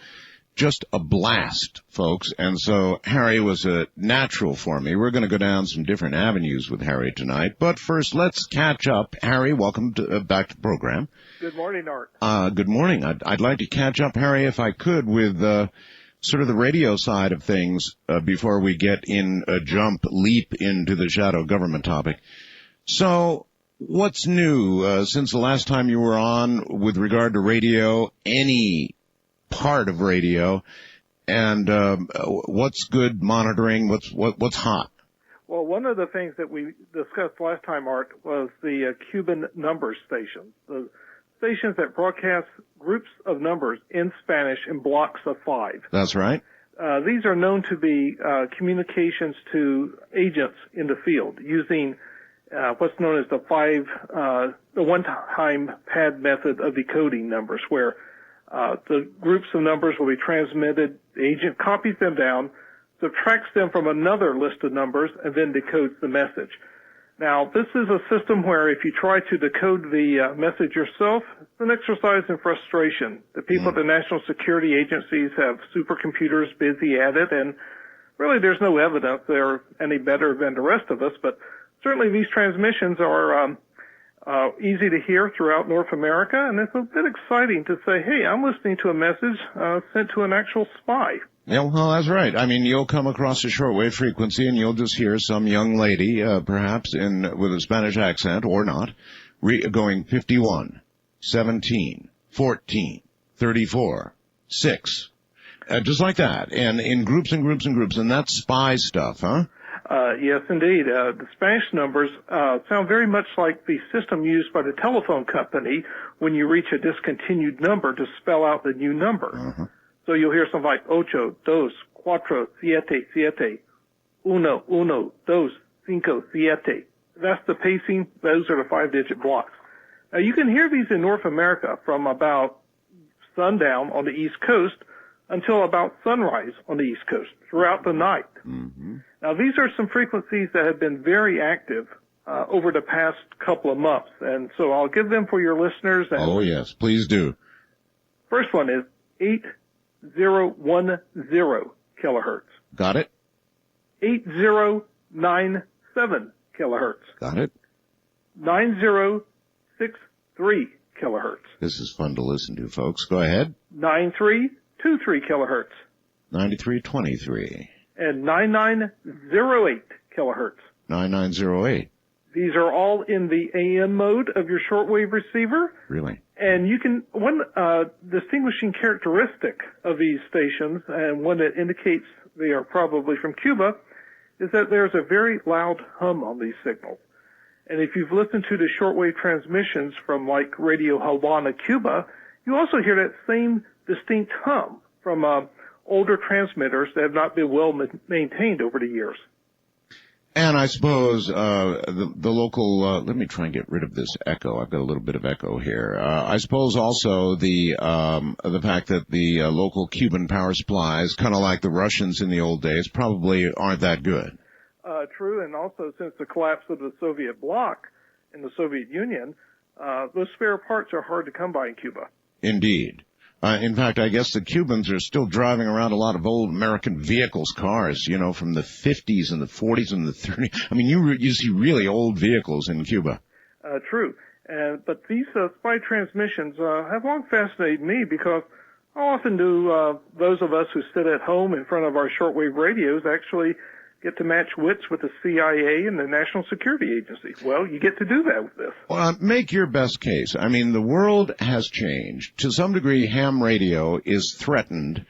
Just a blast, folks. And so Harry was a natural for me. We're going to go down some different avenues with Harry tonight. But first, let's catch up. Harry, welcome back to the program. Good morning, Art. Good morning. I'd like to catch up, Harry, if I could, with sort of the radio side of things before we get in a leap into the shadow government topic. So what's new since the last time you were on with regard to radio, any part of radio, and what's good monitoring, what's hot? Well, one of the things that we discussed last time, Art, was the Cuban number stations, the stations that broadcast groups of numbers in Spanish in blocks of 5. That's right. These are known to be communications to agents in the field using what's known as the one-time pad method of decoding numbers, where the groups of numbers will be transmitted, the agent copies them down, subtracts them from another list of numbers, and then decodes the message. Now, this is a system where if you try to decode the message yourself, it's an exercise in frustration. The people at the national security agencies have supercomputers busy at it, and really there's no evidence they're any better than the rest of us, but certainly these transmissions are easy to hear throughout North America, and it's a bit exciting to say, hey, I'm listening to a message sent to an actual spy. Yeah, well, that's right. I mean, you'll come across a shortwave frequency and you'll just hear some young lady, perhaps with a Spanish accent or not, going 51, 17, 14, 34, 6, just like that, and in groups and groups and groups, and that's spy stuff, huh? Yes, indeed. The Spanish numbers sound very much like the system used by the telephone company when you reach a discontinued number to spell out the new number. Uh-huh. So you'll hear something like ocho, dos, cuatro, siete, siete, uno, uno, dos, cinco, siete. That's the pacing. Those are the 5-digit blocks. Now, you can hear these in North America from about sundown on the East Coast until about sunrise on the East Coast throughout the night. Mm-hmm. Now, these are some frequencies that have been very active over the past couple of months, and so I'll give them for your listeners. And oh, yes, please do. First one is 8010 kilohertz. Got it. 8097 kilohertz. Got it. 9063 kilohertz. This is fun to listen to, folks. Go ahead. 9323 kilohertz. 9323. And 9908 kilohertz. 9908. These are all in the AM mode of your shortwave receiver. Really? And you can, one distinguishing characteristic of these stations, and one that indicates they are probably from Cuba, is that there's a very loud hum on these signals. And if you've listened to the shortwave transmissions from like Radio Havana, Cuba, you also hear that same distinct hum from older transmitters that have not been well maintained over the years. And I suppose the local, let me try and get rid of this echo. I've got a little bit of echo here. I suppose also the fact that the local Cuban power supplies, kind of like the Russians in the old days, probably aren't that good. True, and also since the collapse of the Soviet bloc in the Soviet Union, those spare parts are hard to come by in Cuba. Indeed. In fact, I guess the Cubans are still driving around a lot of old American vehicles, cars, from the 50s and the 40s and the 30s. I mean, you see really old vehicles in Cuba. True. But these spy transmissions have long fascinated me because how often do those of us who sit at home in front of our shortwave radios actually get to match wits with the CIA and the National Security Agency. Well, you get to do that with this. Well, make your best case. I mean, the world has changed. To some degree, ham radio is threatened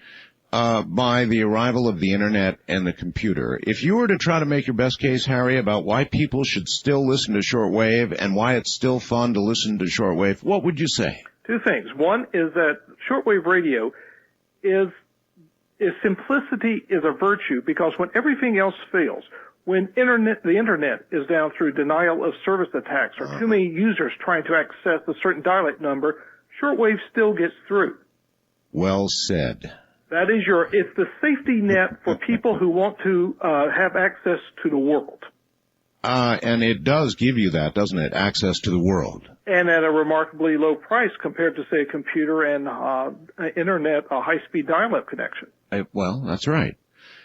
by the arrival of the Internet and the computer. If you were to try to make your best case, Harry, about why people should still listen to shortwave and why it's still fun to listen to shortwave, what would you say? Two things. One is that shortwave radio is simplicity is a virtue, because when everything else fails, when the internet is down through denial of service attacks or too many users trying to access a certain dial-up number, shortwave still gets through. Well said. That is it's the safety net for people who want to have access to the world. And it does give you that, doesn't it? Access to the world. And at a remarkably low price compared to, say, a computer and internet, a high-speed dial-up connection. Well, that's right.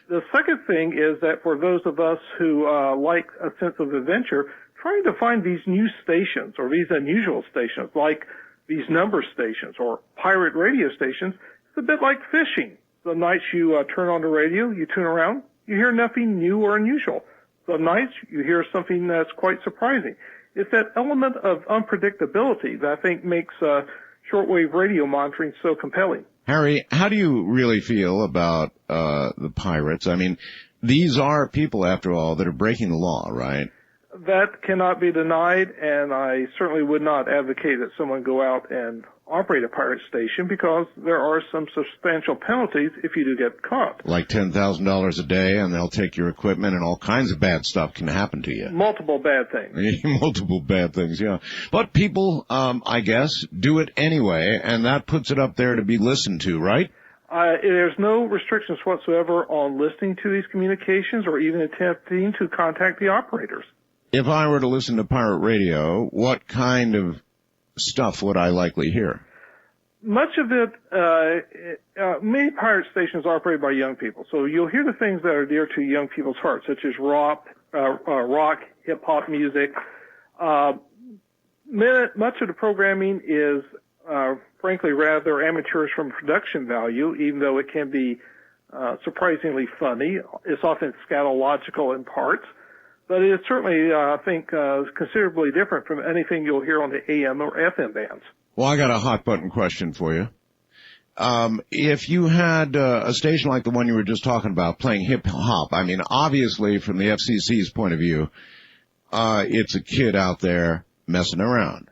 The second thing is that for those of us who like a sense of adventure, trying to find these new stations or these unusual stations, like these number stations or pirate radio stations, it's a bit like fishing. Some nights you turn on the radio, you tune around, you hear nothing new or unusual. Some nights you hear something that's quite surprising. It's that element of unpredictability that I think makes shortwave radio monitoring so compelling. Harry, how do you really feel about the pirates? I mean, these are people, after all, that are breaking the law, right? That cannot be denied, and I certainly would not advocate that someone go out and operate a pirate station, because there are some substantial penalties if you do get caught. Like $10,000 a day, and they'll take your equipment, and all kinds of bad stuff can happen to you. Multiple bad things. Multiple bad things, yeah. But people, I guess, do it anyway, and that puts it up there to be listened to, right? There's no restrictions whatsoever on listening to these communications or even attempting to contact the operators. If I were to listen to pirate radio, what kind of stuff would I likely hear? Much of it, many pirate stations are operated by young people, so you'll hear the things that are dear to young people's hearts, such as rock, hip-hop music. Much of the programming is, frankly, rather amateurish from production value, even though it can be surprisingly funny. It's often scatological in parts. But it is certainly, I think, considerably different from anything you'll hear on the AM or FM bands. Well, I got a hot button question for you. If you had a station like the one you were just talking about playing hip hop, I mean, obviously from the FCC's point of view, it's a kid out there messing around.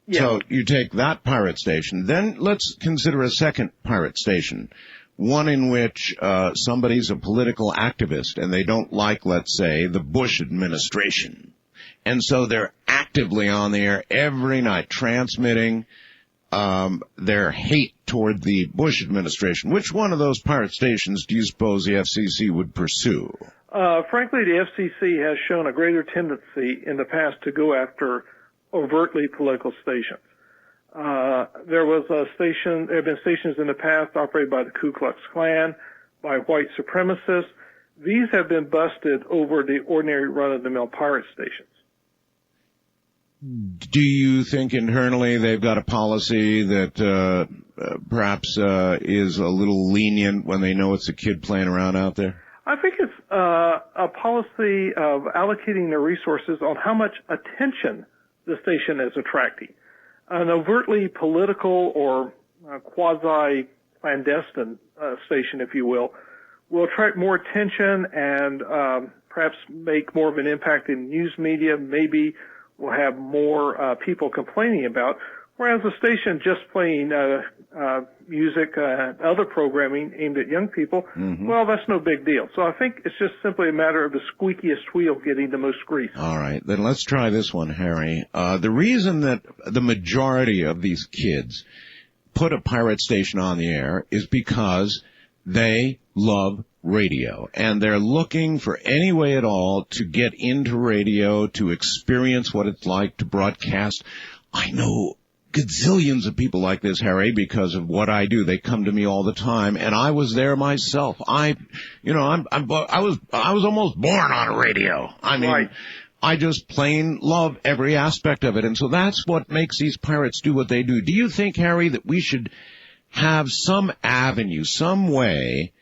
Yeah. So you take that pirate station, then let's consider a second pirate station. One in which somebody's a political activist and they don't like, let's say, the Bush administration. And so they're actively on the air every night transmitting their hate toward the Bush administration. Which one of those pirate stations do you suppose the FCC would pursue? Frankly, the FCC has shown a greater tendency in the past to go after overtly political stations. There have been stations in the past operated by the Ku Klux Klan, by white supremacists. These have been busted over the ordinary run-of-the-mill pirate stations. Do you think internally they've got a policy that perhaps is a little lenient when they know it's a kid playing around out there? I think it's a policy of allocating their resources on how much attention the station is attracting. An overtly political or quasi-clandestine station, if you will attract more attention and perhaps make more of an impact in news media, maybe will have more people complaining about, whereas a station just playing music and other programming aimed at young people, well, that's no big deal. So I think it's just simply a matter of the squeakiest wheel getting the most grease. All right, then let's try this one, Harry. The reason that the majority of these kids put a pirate station on the air is because they love radio, and they're looking for any way at all to get into radio, to experience what it's like to broadcast. I know gazillions of people like this, Harry, because of what I do. They come to me all the time, and I was there myself. I was almost born on a radio. I mean, right. I just plain love every aspect of it, and so that's what makes these pirates do what they do. Do you think, Harry, that we should have some avenue, some way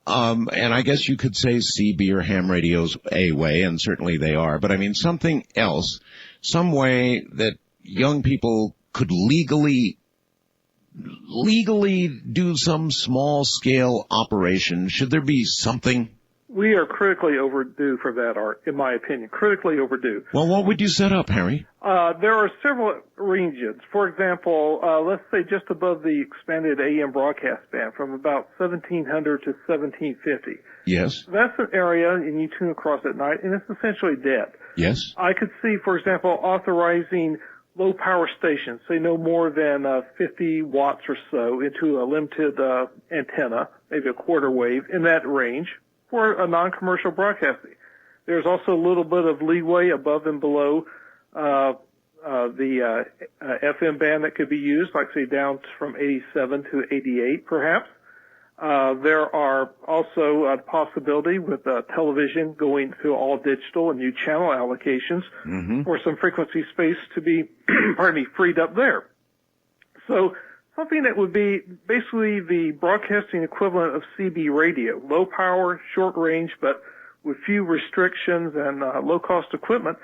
and I guess you could say CB or ham radio's a way, and certainly they are, but I mean something else, some way that young people could legally do some small-scale operation. Should there be something? We are critically overdue for that, Art, in my opinion. Critically overdue. Well, what would you set up, Harry? There are several regions. For example, let's say just above the expanded AM broadcast band from about 1700 to 1750. Yes. That's an area, and you tune across at night, and it's essentially dead. Yes. I could see, for example, authorizing low-power stations, say no more than 50 watts or so, into a limited antenna, maybe a quarter wave, in that range, for a non-commercial broadcasting. There's also a little bit of leeway above and below the FM band that could be used, like say down from 87 to 88 perhaps. There are also a possibility with television going to all digital and new channel allocations for some frequency space to be, freed up there. So something that would be basically the broadcasting equivalent of CB radio, low power, short range, but with few restrictions and low cost equipment.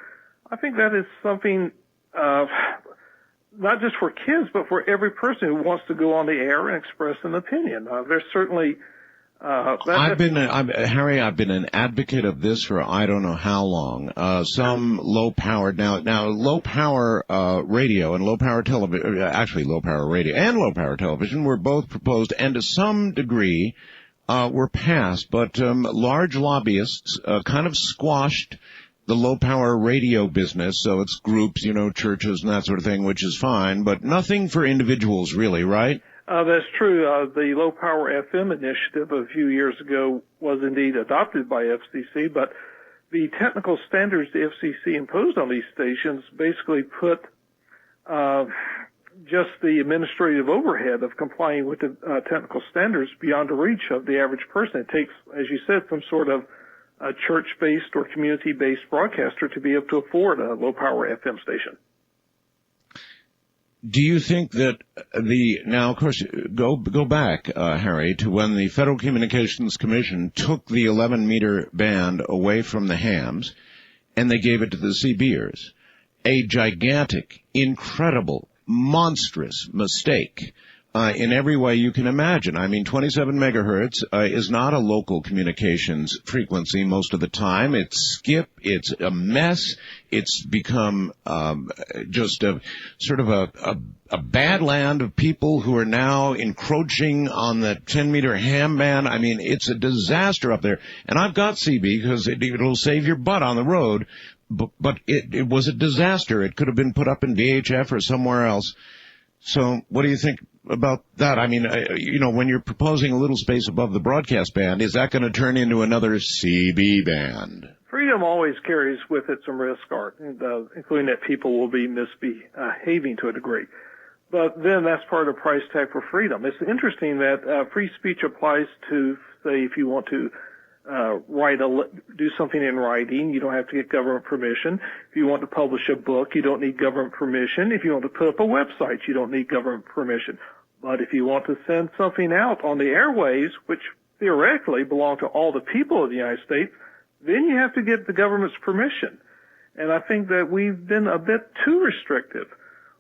I think that is something not just for kids, but for every person who wants to go on the air and express an opinion. There's certainly Harry, I've been an advocate of this for I don't know how long. Some low-powered, now low-power radio and low-power television, actually low-power radio and low-power television were both proposed and to some degree were passed, but large lobbyists kind of squashed the low-power radio business, so it's groups, churches and that sort of thing, which is fine, but nothing for individuals really, right? That's true. The Low Power FM initiative a few years ago was indeed adopted by FCC, but the technical standards the FCC imposed on these stations basically put just the administrative overhead of complying with the technical standards beyond the reach of the average person. It takes, as you said, some sort of a church-based or community-based broadcaster to be able to afford a low-power FM station. Do you think that now of course, go back, Harry, to when the Federal Communications Commission took the 11-meter band away from the hams and they gave it to the CBers. A gigantic, incredible, monstrous mistake. In every way you can imagine. I mean, 27 megahertz is not a local communications frequency most of the time. It's skip. It's a mess. It's become just a sort of a bad land of people who are now encroaching on the 10-meter ham band. I mean, it's a disaster up there. And I've got CB because it'll save your butt on the road. But it was a disaster. It could have been put up in VHF or somewhere else. So what do you think about that? I mean, when you're proposing a little space above the broadcast band, is that going to turn into another CB band? Freedom always carries with it some risk, Art, including that people will be misbehaving to a degree. But then that's part of the price tag for freedom. It's interesting that free speech applies to, say, if you want to do something in writing, you don't have to get government permission. If you want to publish a book, you don't need government permission. If you want to put up a website, you don't need government permission. But if you want to send something out on the airways, which theoretically belong to all the people of the United States, then you have to get the government's permission. And I think that we've been a bit too restrictive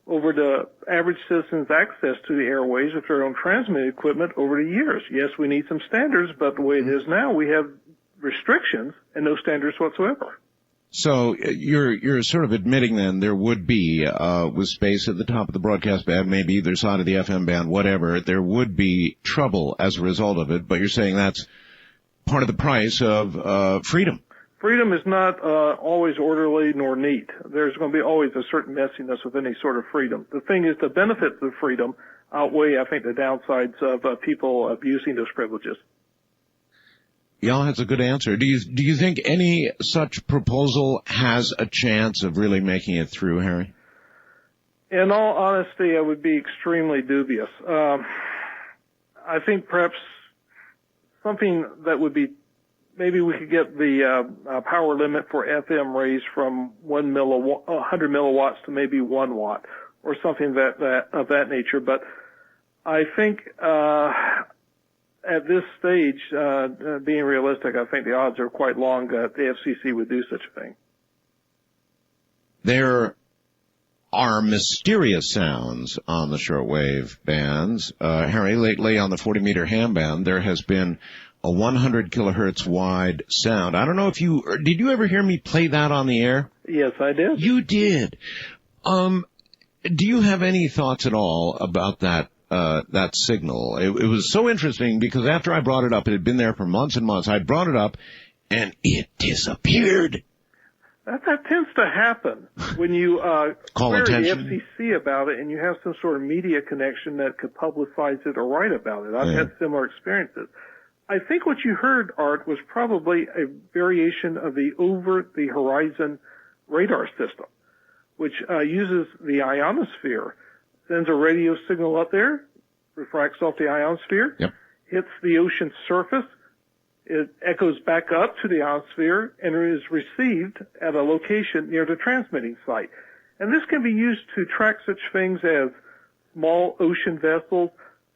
over the average citizen's access to the airways with their own transmitting equipment over the years. Yes, we need some standards, but the way it is now, we have restrictions and no standards whatsoever. So you're sort of admitting then there would be, with space at the top of the broadcast band, maybe either side of the FM band, whatever, there would be trouble as a result of it, but you're saying that's part of the price of freedom. Freedom is not always orderly nor neat. There's going to be always a certain messiness with any sort of freedom. The thing is, the benefits of freedom outweigh, I think, the downsides of people abusing those privileges. Yeah, that's a good answer. Do you think any such proposal has a chance of really making it through, Harry? In all honesty, I would be extremely dubious. I think perhaps something that would be, maybe we could get the power limit for FM raised from 100 milliwatts to maybe 1 watt or something of that nature. But I think at this stage, being realistic, I think the odds are quite long that the FCC would do such a thing. There are mysterious sounds on the shortwave bands. Harry, lately on the 40-meter ham band, there has been a 100 kilohertz wide sound. I don't know if did you ever hear me play that on the air? Yes, I did. You did. Do you have any thoughts at all about that signal? It was so interesting because after I brought it up, it had been there for months and months. I brought it up and it disappeared. That tends to happen when you query the FCC about it and you have some sort of media connection that could publicize it or write about it. I've had similar experiences. I think what you heard, Art, was probably a variation of the over-the-horizon radar system, which uses the ionosphere, sends a radio signal up there, refracts off the ionosphere, hits the ocean surface, it echoes back up to the ionosphere, and is received at a location near the transmitting site. And this can be used to track such things as small ocean vessels,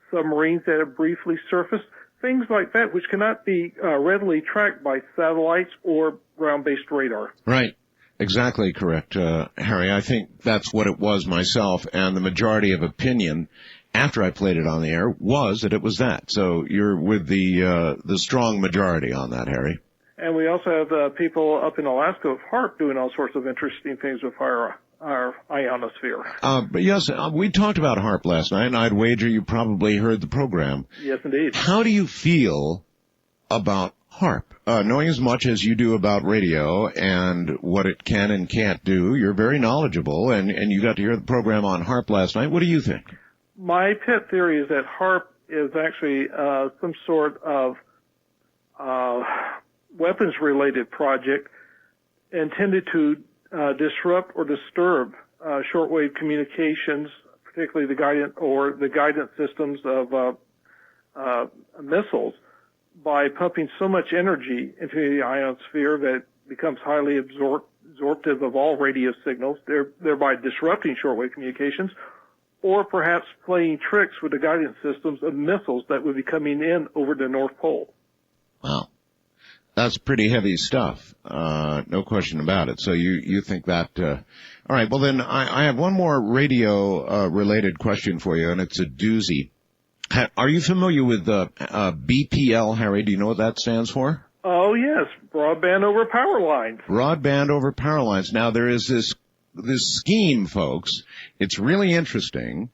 submarines that have briefly surfaced, things like that, which cannot be readily tracked by satellites or ground-based radar. Right. Exactly correct, Harry. I think that's what it was myself, and the majority of opinion after I played it on the air was that it was that. So you're with the strong majority on that, Harry. And we also have people up in Alaska with HAARP doing all sorts of interesting things with our ionosphere. But yes, we talked about HAARP last night, and I'd wager you probably heard the program. Yes, indeed. How do you feel about HAARP? Knowing as much as you do about radio and what it can and can't do, you're very knowledgeable, and you got to hear the program on HAARP last night. What do you think? My pet theory is that HAARP is actually some sort of weapons-related project intended to disrupt or disturb shortwave communications, particularly the guidance systems of missiles, by pumping so much energy into the ionosphere that it becomes highly absorptive of all radio signals, thereby disrupting shortwave communications, or perhaps playing tricks with the guidance systems of missiles that would be coming in over the North Pole. Wow. That's pretty heavy stuff. No question about it. So you think that, all right. Well, then I have one more radio, related question for you, and it's a doozy. Are you familiar with, BPL, Harry? Do you know what that stands for? Oh, yes. Broadband over power lines. Broadband over power lines. Now, there is this scheme, folks. It's really interesting,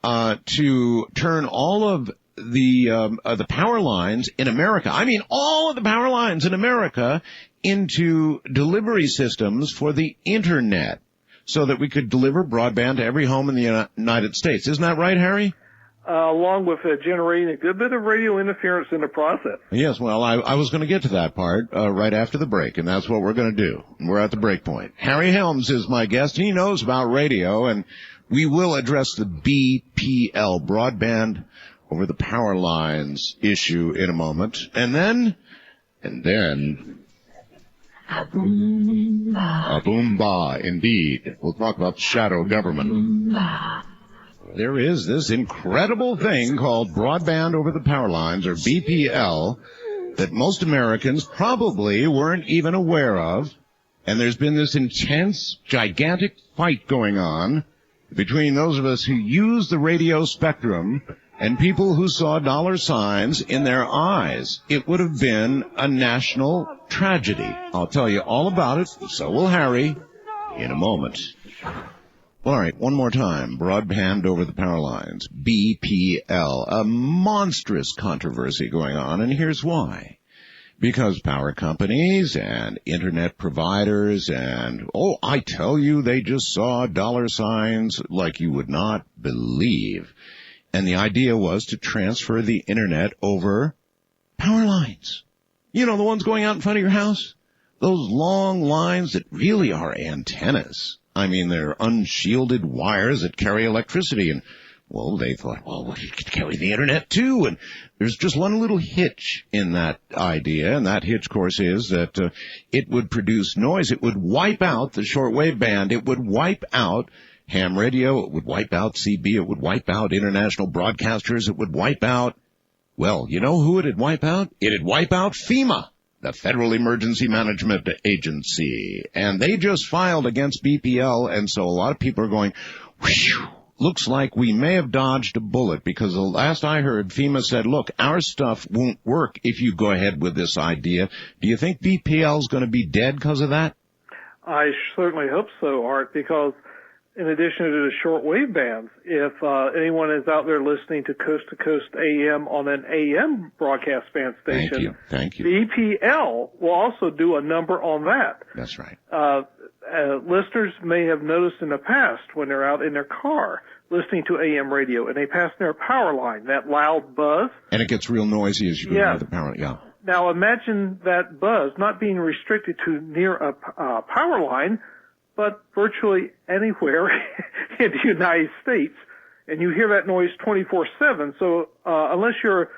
to turn all of the power lines in America, I mean all of the power lines in America, into delivery systems for the Internet so that we could deliver broadband to every home in the United States. Isn't that right, Harry? Along with generating a good bit of radio interference in the process. Yes, well, I was going to get to that part right after the break, and that's what we're going to do. We're at the break point. Harry Helms is my guest. He knows about radio, and we will address the BPL, broadband over the power lines issue, in a moment. And then a boom ba, indeed. We'll talk about shadow government. There is this incredible thing called broadband over the power lines, or BPL, that most Americans probably weren't even aware of. And there's been this intense, gigantic fight going on between those of us who use the radio spectrum and people who saw dollar signs in their eyes. It would have been a national tragedy. I'll tell you all about it, so will Harry, in a moment. All right, one more time. Broadband over the power lines, BPL, a monstrous controversy going on, and here's why. Because power companies and Internet providers and, I tell you, they just saw dollar signs like you would not believe. And the idea was to transfer the Internet over power lines. You know, the ones going out in front of your house? Those long lines that really are antennas. I mean, they're unshielded wires that carry electricity. And, they thought, we could carry the Internet too. And there's just one little hitch in that idea. And that hitch, of course, is that it would produce noise. It would wipe out the shortwave band. It would wipe out ham radio. It would wipe out CB. It would wipe out international broadcasters. It would wipe out Well, you know who it'd wipe out? It'd wipe out FEMA, the Federal Emergency Management Agency. And they just filed against BPL, and so a lot of people are going, whew, looks like we may have dodged a bullet, because the last I heard, FEMA said, look, our stuff won't work if you go ahead with this idea. Do you think BPL's going to be dead because of that? I certainly hope so, Art, because in addition to the shortwave bands, if anyone is out there listening to Coast AM on an AM broadcast band station, Thank you. BPL will also do a number on that. That's right. Listeners may have noticed in the past when they're out in their car listening to AM radio and they pass their power line, that loud buzz. And it gets real noisy as you go near the power. Yeah. Now imagine that buzz not being restricted to near a power line, but virtually anywhere in the United States. And you hear that noise 24/7. So unless you're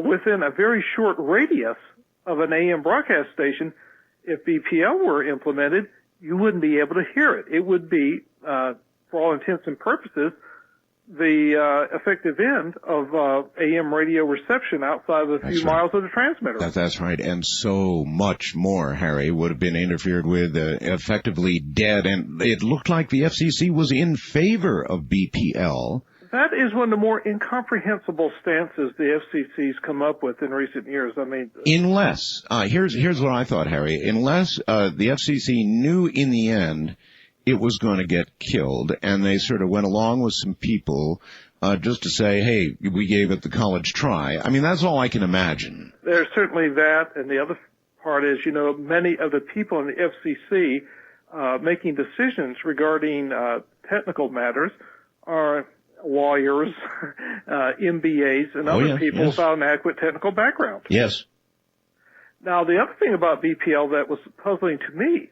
within a very short radius of an AM broadcast station, if BPL were implemented, you wouldn't be able to hear it. It would be, for all intents and purposes, the effective end of AM radio reception outside of a few miles of the transmitter. That's right. And so much more, Harry, would have been interfered with, effectively dead. And it looked like the FCC was in favor of BPL. That is one of the more incomprehensible stances the FCC's come up with in recent years. I mean, unless, here's what I thought, Harry. Unless the FCC knew in the end it was going to get killed, and they sort of went along with some people just to say, hey, we gave it the college try. I mean, that's all I can imagine. There's certainly that, and the other part is, you know, many of the people in the FCC making decisions regarding technical matters are lawyers, MBAs, and other people without an adequate technical background. Yes. Now, the other thing about BPL that was puzzling to me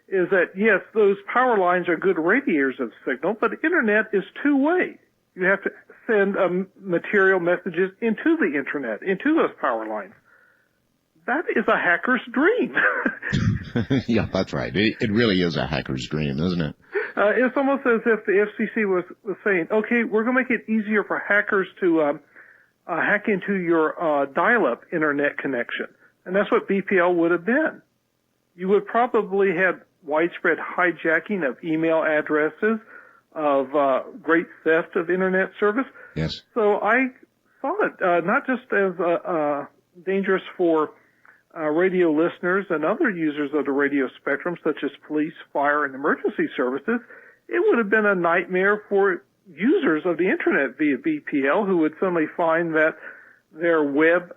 is that, yes, those power lines are good radiators of signal, but the Internet is two-way. You have to send material messages into the Internet, into those power lines. That is a hacker's dream. Yeah, that's right. It really is a hacker's dream, isn't it? It's almost as if the FCC was saying, okay, we're going to make it easier for hackers to hack into your dial-up Internet connection. And that's what BPL would have been. You would probably have widespread hijacking of email addresses, of great theft of Internet service. Yes. So I saw it not just as dangerous for radio listeners and other users of the radio spectrum, such as police, fire, and emergency services. It would have been a nightmare for users of the Internet via BPL, who would suddenly find that their web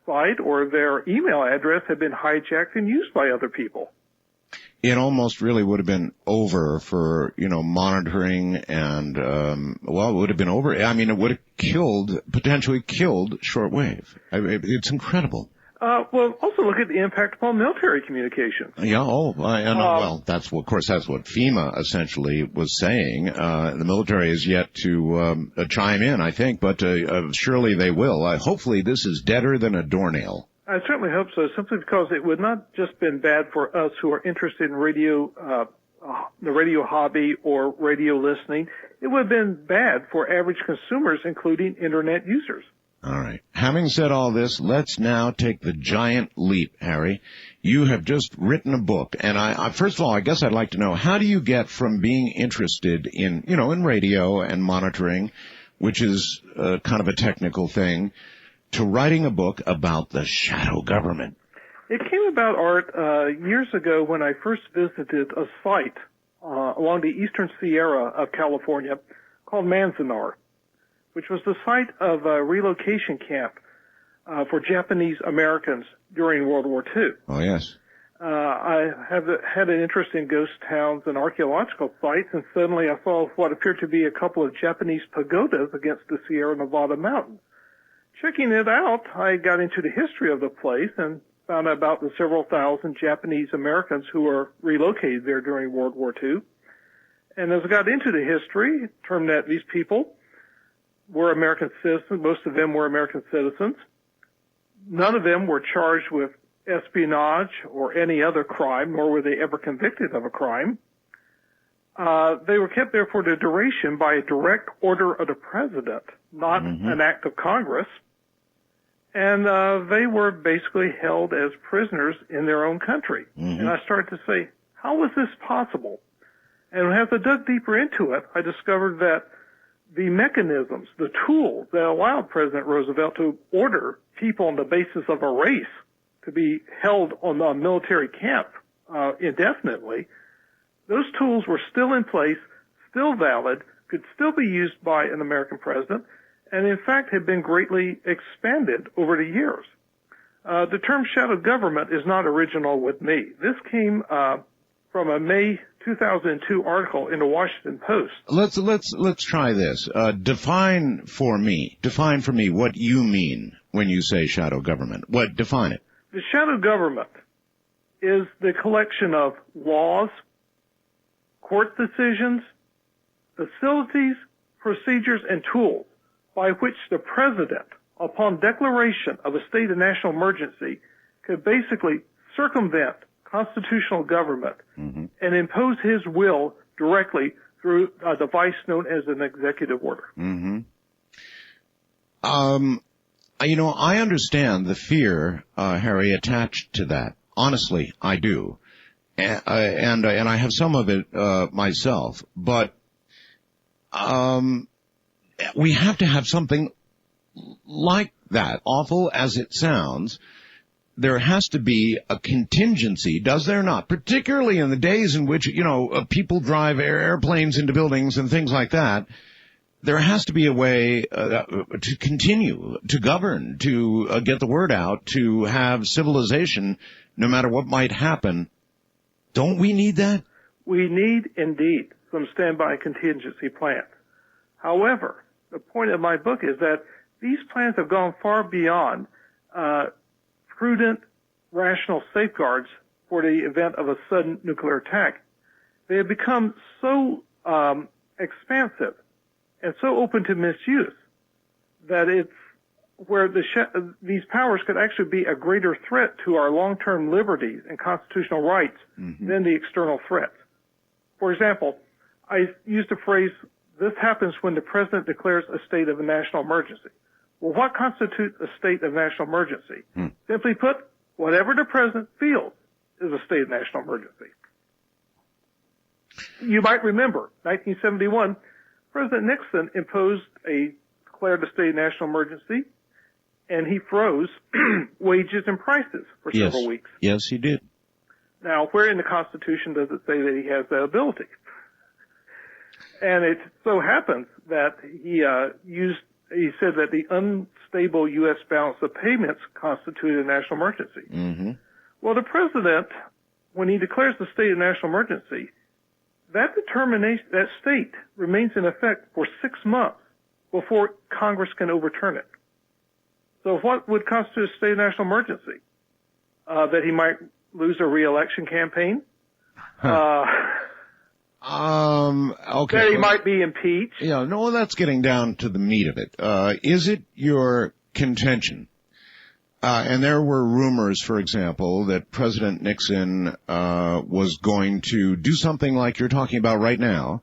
site or their email address had been hijacked and used by other people. It almost really would have been over for, you know, monitoring and, it would have been over. I mean, it would have potentially killed shortwave. It's incredible. Well, also look at the impact upon military communications. Yeah, I know. Well, that's what FEMA essentially was saying. The military is yet to chime in, I think, but surely they will. Hopefully this is deader than a doornail. I certainly hope so, simply because it would not just been bad for us who are interested in radio, the radio hobby or radio listening. It would have been bad for average consumers, including Internet users. All right. Having said all this, let's now take the giant leap, Harry. You have just written a book, and I first of all, I guess I'd like to know, how do you get from being interested in, you know, in radio and monitoring, which is kind of a technical thing, to writing a book about the shadow government? It came about, Art, years ago when I first visited a site along the eastern Sierra of California called Manzanar, which was the site of a relocation camp for Japanese Americans during World War II. Oh, yes. I had an interest in ghost towns and archaeological sites, and suddenly I saw what appeared to be a couple of Japanese pagodas against the Sierra Nevada mountains. Checking it out, I got into the history of the place and found out about the several thousand Japanese Americans who were relocated there during World War II. And as I got into the history, it turned out these people were American citizens. Most of them were American citizens. None of them were charged with espionage or any other crime, nor were they ever convicted of a crime. They were kept there for the duration by a direct order of the president, not an act of Congress. And they were basically held as prisoners in their own country. Mm-hmm. And I started to say, how was this possible? And as I dug deeper into it, I discovered that the mechanisms, the tools that allowed President Roosevelt to order people on the basis of a race to be held on a military camp indefinitely, those tools were still in place, still valid, could still be used by an American president, and in fact had been greatly expanded over the years. The term shadow government is not original with me. This came from a May 2002 article in the Washington Post. Let's try this. Define for me what you mean when you say shadow government. Define it. The shadow government is the collection of laws, court decisions, facilities, procedures, and tools by which the president, upon declaration of a state of national emergency, could basically circumvent constitutional government and impose his will directly through a device known as an executive order. I understand the fear, Harry, attached to that. Honestly, I do. And I have some of it myself. But we have to have something like that. Awful as it sounds, there has to be a contingency, does there not? Particularly in the days in which, people drive airplanes into buildings and things like that. There has to be a way to continue, to govern, to get the word out, to have civilization, no matter what might happen. Don't we need that? We need, indeed, some standby contingency plans. However, the point of my book is that these plans have gone far beyond prudent, rational safeguards for the event of a sudden nuclear attack. They have become so expansive and so open to misuse that it's where these powers could actually be a greater threat to our long-term liberties and constitutional rights than the external threats. For example, I used the phrase, this happens when the president declares a state of a national emergency. Well, what constitutes a state of national emergency? Simply put, whatever the president feels is a state of national emergency. You might remember, 1971, President Nixon declared a state of national emergency, and he froze wages and prices for several weeks. Yes, he did. Now, where in the Constitution does it say that he has that ability? And it so happens that he said that the unstable U.S. balance of payments constituted a national emergency. Well, the president, when he declares the state of national emergency, that determination, that state remains in effect for 6 months before Congress can overturn it. So what would constitute a state of national emergency? That he might lose a re-election campaign? Okay. That he might be impeached? Yeah, no, that's getting down to the meat of it. Is it your contention? And there were rumors, for example, that President Nixon was going to do something like you're talking about right now,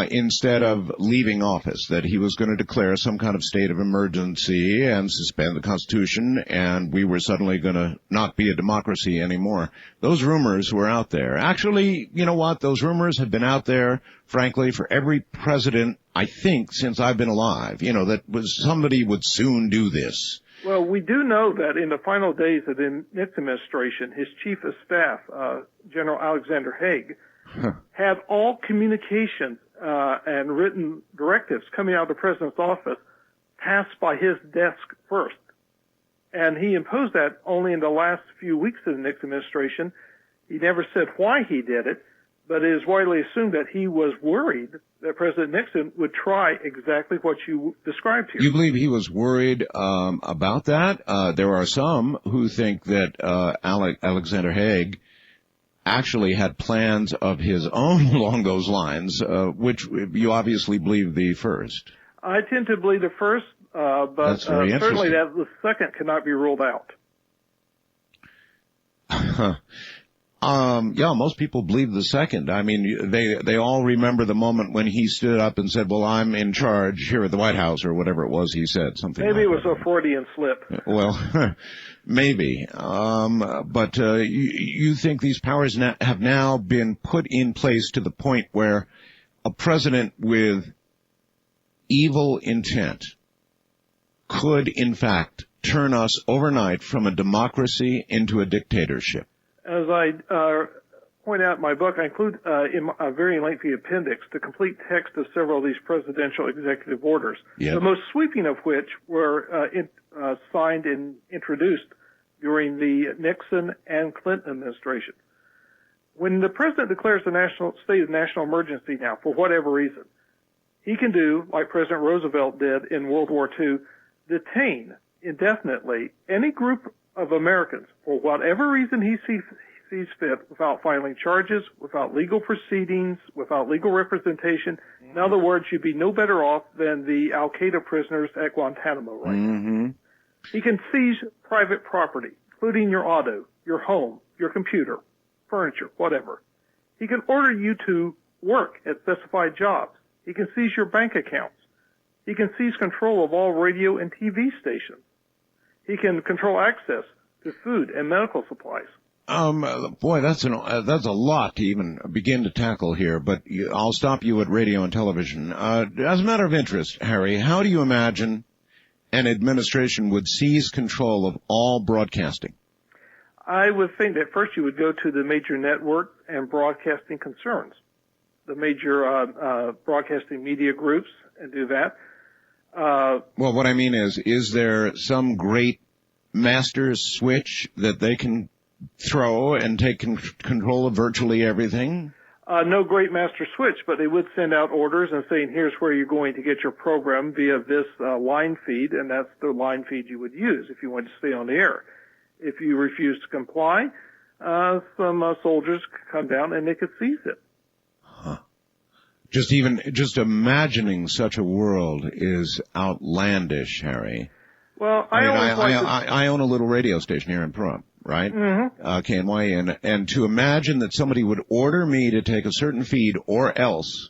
instead of leaving office, that he was going to declare some kind of state of emergency and suspend the Constitution, and we were suddenly going to not be a democracy anymore. Those rumors were out there. Actually, you know what? Those rumors have been out there, frankly, for every president, I think, since I've been alive. That somebody would soon do this. Well, we do know that in the final days of the Nixon administration, his chief of staff, General Alexander Haig, had all communications and written directives coming out of the president's office passed by his desk first. And he imposed that only in the last few weeks of the Nixon administration. He never said why he did it, but it is widely assumed that he was worried that President Nixon would try exactly what you described here. You believe he was worried about that? There are some who think that Alexander Haig actually had plans of his own along those lines, which you obviously believe the first. I tend to believe the first, but certainly that the second cannot be ruled out. Yeah, most people believe the second. I mean, they all remember the moment when he stood up and said, well, I'm in charge here at the White House, or whatever it was he said, something Maybe like it was a Freudian slip. Well, maybe. But you think these powers have now been put in place to the point where a president with evil intent could, in fact, turn us overnight from a democracy into a dictatorship? As I point out in my book, I include in a very lengthy appendix the complete text of several of these presidential executive orders, the most sweeping of which were signed and introduced during the Nixon and Clinton administration. When the president declares a state of national emergency now, for whatever reason, he can do, like President Roosevelt did in World War II, detain indefinitely any group of Americans for whatever reason he sees fit, without filing charges, without legal proceedings, without legal representation. In other words, you'd be no better off than the Al-Qaeda prisoners at Guantanamo right now. He can seize private property, including your auto, your home, your computer, furniture, whatever. He can order you to work at specified jobs. He can seize your bank accounts. He can seize control of all radio and TV stations. He can control access to food and medical supplies. Boy, that's a lot to even begin to tackle here, but I'll stop you at radio and television. As a matter of interest, Harry, how do you imagine an administration would seize control of all broadcasting? I would think that first you would go to the major network and broadcasting concerns, the major broadcasting media groups, and do that. Well, what I mean is there some great master switch that they can throw and take control of virtually everything? No great master switch, but they would send out orders and saying, here's where you're going to get your program via this line feed, and that's the line feed you would use if you want to stay on the air. If you refuse to comply, some soldiers could come down and they could seize it. Just imagining such a world is outlandish, Harry. Well, I own a little radio station here in Pahrump, right? KNY, and to imagine that somebody would order me to take a certain feed or else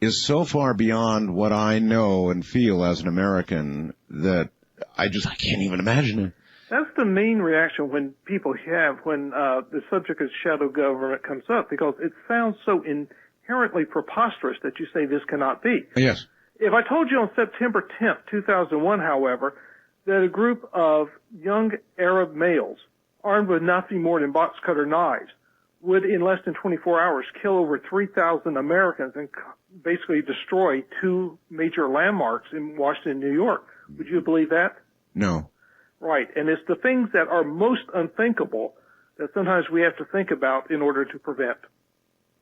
is so far beyond what I know and feel as an American that I can't even imagine it. That's the main reaction when people have when the subject of shadow government comes up, because it sounds so inherently preposterous that you say this cannot be. Yes. If I told you on September 10th, 2001, however, that a group of young Arab males armed with nothing more than box cutter knives would in less than 24 hours kill over 3,000 Americans and basically destroy two major landmarks in Washington, New York, would you believe that? No. Right. And it's the things that are most unthinkable that sometimes we have to think about in order to prevent.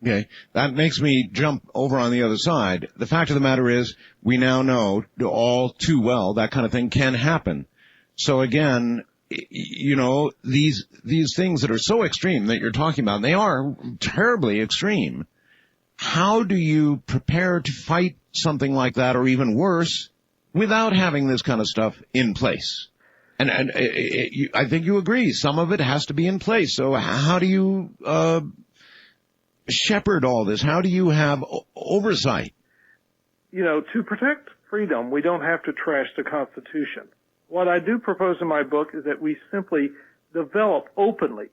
Okay. That makes me jump over on the other side. The fact of the matter is, we now know all too well that kind of thing can happen. So again, you know, these things that are so extreme that you're talking about, they are terribly extreme. How do you prepare to fight something like that, or even worse, without having this kind of stuff in place? And I think you agree, some of it has to be in place. So how do you shepherd all this? How do you have oversight? You know, to protect freedom, we don't have to trash the Constitution. What I do propose in my book is that we simply develop openly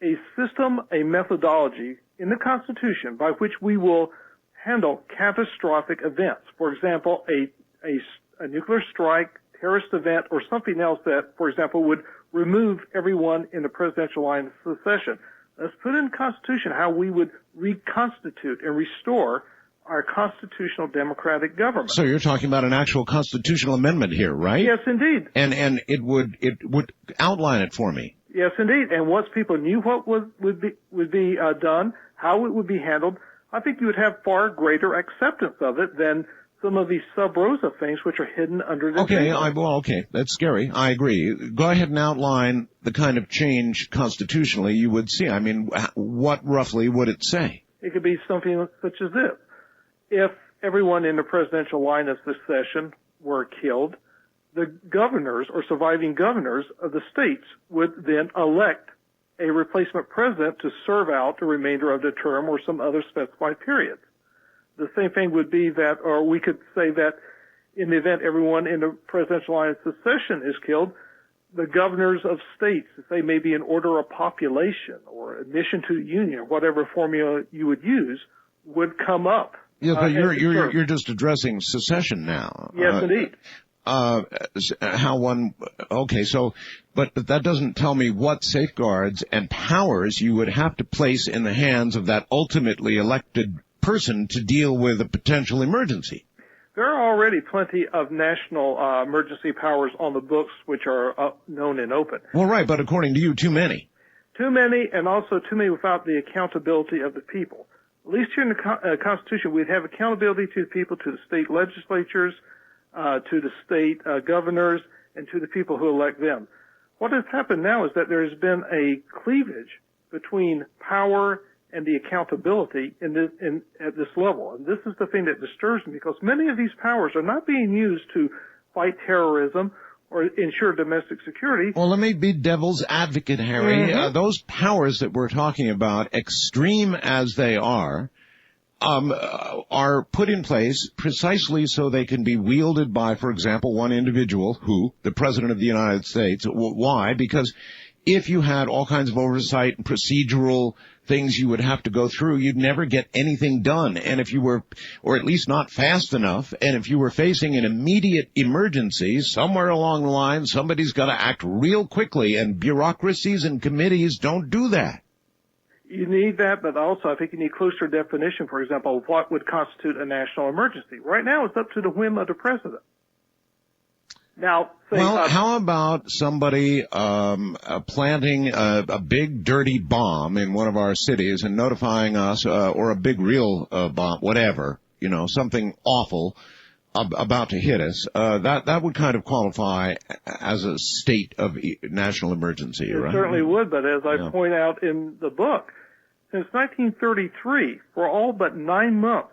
a system, a methodology in the Constitution by which we will handle catastrophic events. For example, a nuclear strike, terrorist event, or something else that, for example, would remove everyone in the presidential line of succession. Let's put in the Constitution how we would reconstitute and restore our constitutional democratic government. So you're talking about an actual constitutional amendment here, right? Yes, indeed. And it would outline it for me. Yes, indeed. And once people knew what would be done, how it would be handled, I think you would have far greater acceptance of it than some of these sub rosa things which are hidden under the table. Okay, that's scary. I agree. Go ahead and outline the kind of change constitutionally you would see. I mean, what roughly would it say? It could be something such as this. If everyone in the presidential line of succession were killed, the governors or surviving governors of the states would then elect a replacement president to serve out the remainder of the term or some other specified period. The same thing would be that, or we could say that in the event everyone in the presidential line of succession is killed, the governors of states, say maybe an order of population or admission to the union, or whatever formula you would use, would come up. Yeah, but you're just addressing secession now. Yes, indeed. But that doesn't tell me what safeguards and powers you would have to place in the hands of that ultimately elected person to deal with a potential emergency. There are already plenty of national emergency powers on the books which are known and open. Well, right, but according to you, too many. Too many, and also too many without the accountability of the people. At least here in the Constitution, we'd have accountability to the people, to the state legislatures, to the state governors, and to the people who elect them. What has happened now is that there has been a cleavage between power and the accountability at this level. And this is the thing that disturbs me, because many of these powers are not being used to fight terrorism or ensure domestic security. Well, let me be devil's advocate, Harry. Mm-hmm. Those powers that we're talking about, extreme as they are put in place precisely so they can be wielded by, for example, one individual, the President of the United States. Why? Because if you had all kinds of oversight and procedural things you would have to go through, you'd never get anything done. And if you were, or at least not fast enough, and if you were facing an immediate emergency, somewhere along the line, somebody's got to act real quickly, and bureaucracies and committees don't do that. You need that, but also I think you need closer definition, for example, of what would constitute a national emergency. Right now, it's up to the whim of the president. Now, how about somebody planting a big dirty bomb in one of our cities and notifying us, or a big real bomb, whatever, something awful about to hit us? That would kind of qualify as a state of national emergency, right? It certainly would, but as I point out in the book, since 1933, for all but 9 months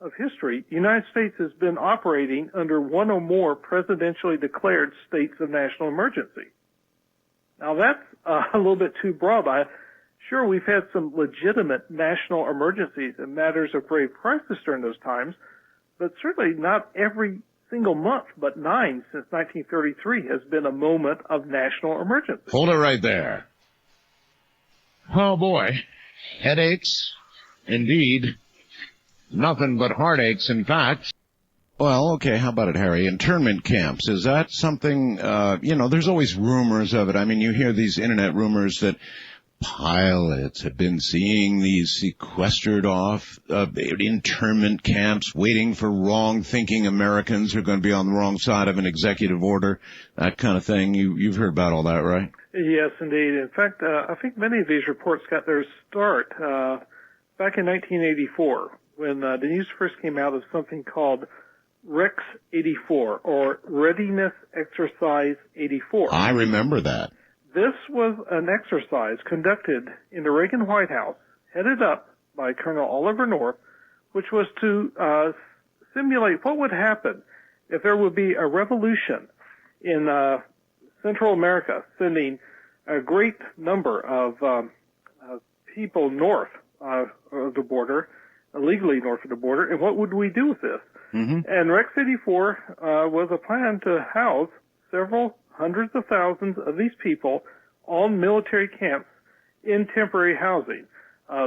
of history, the United States has been operating under one or more presidentially declared states of national emergency. Now that's a little bit too broad. Sure, we've had some legitimate national emergencies and matters of grave crisis during those times, but certainly not every single month, but 9 since 1933 has been a moment of national emergency. Hold it right there. Oh boy, headaches, indeed. Nothing but heartaches, in fact. Well, okay, how about it, Harry? Internment camps, is that something, there's always rumors of it. I mean, you hear these internet rumors that pilots have been seeing these sequestered off internment camps, waiting for wrong-thinking Americans who are going to be on the wrong side of an executive order, that kind of thing. You've heard about all that, right? Yes, indeed. In fact, I think many of these reports got their start back in 1984. When the news first came out of something called Rex 84, or Readiness Exercise 84. I remember that. This was an exercise conducted in the Reagan White House, headed up by Colonel Oliver North, which was to simulate what would happen if there would be a revolution in Central America, sending a great number of people north of the border, illegally north of the border, and what would we do with this? Mm-hmm. And Rex 84 was a plan to house several hundreds of thousands of these people on military camps in temporary housing.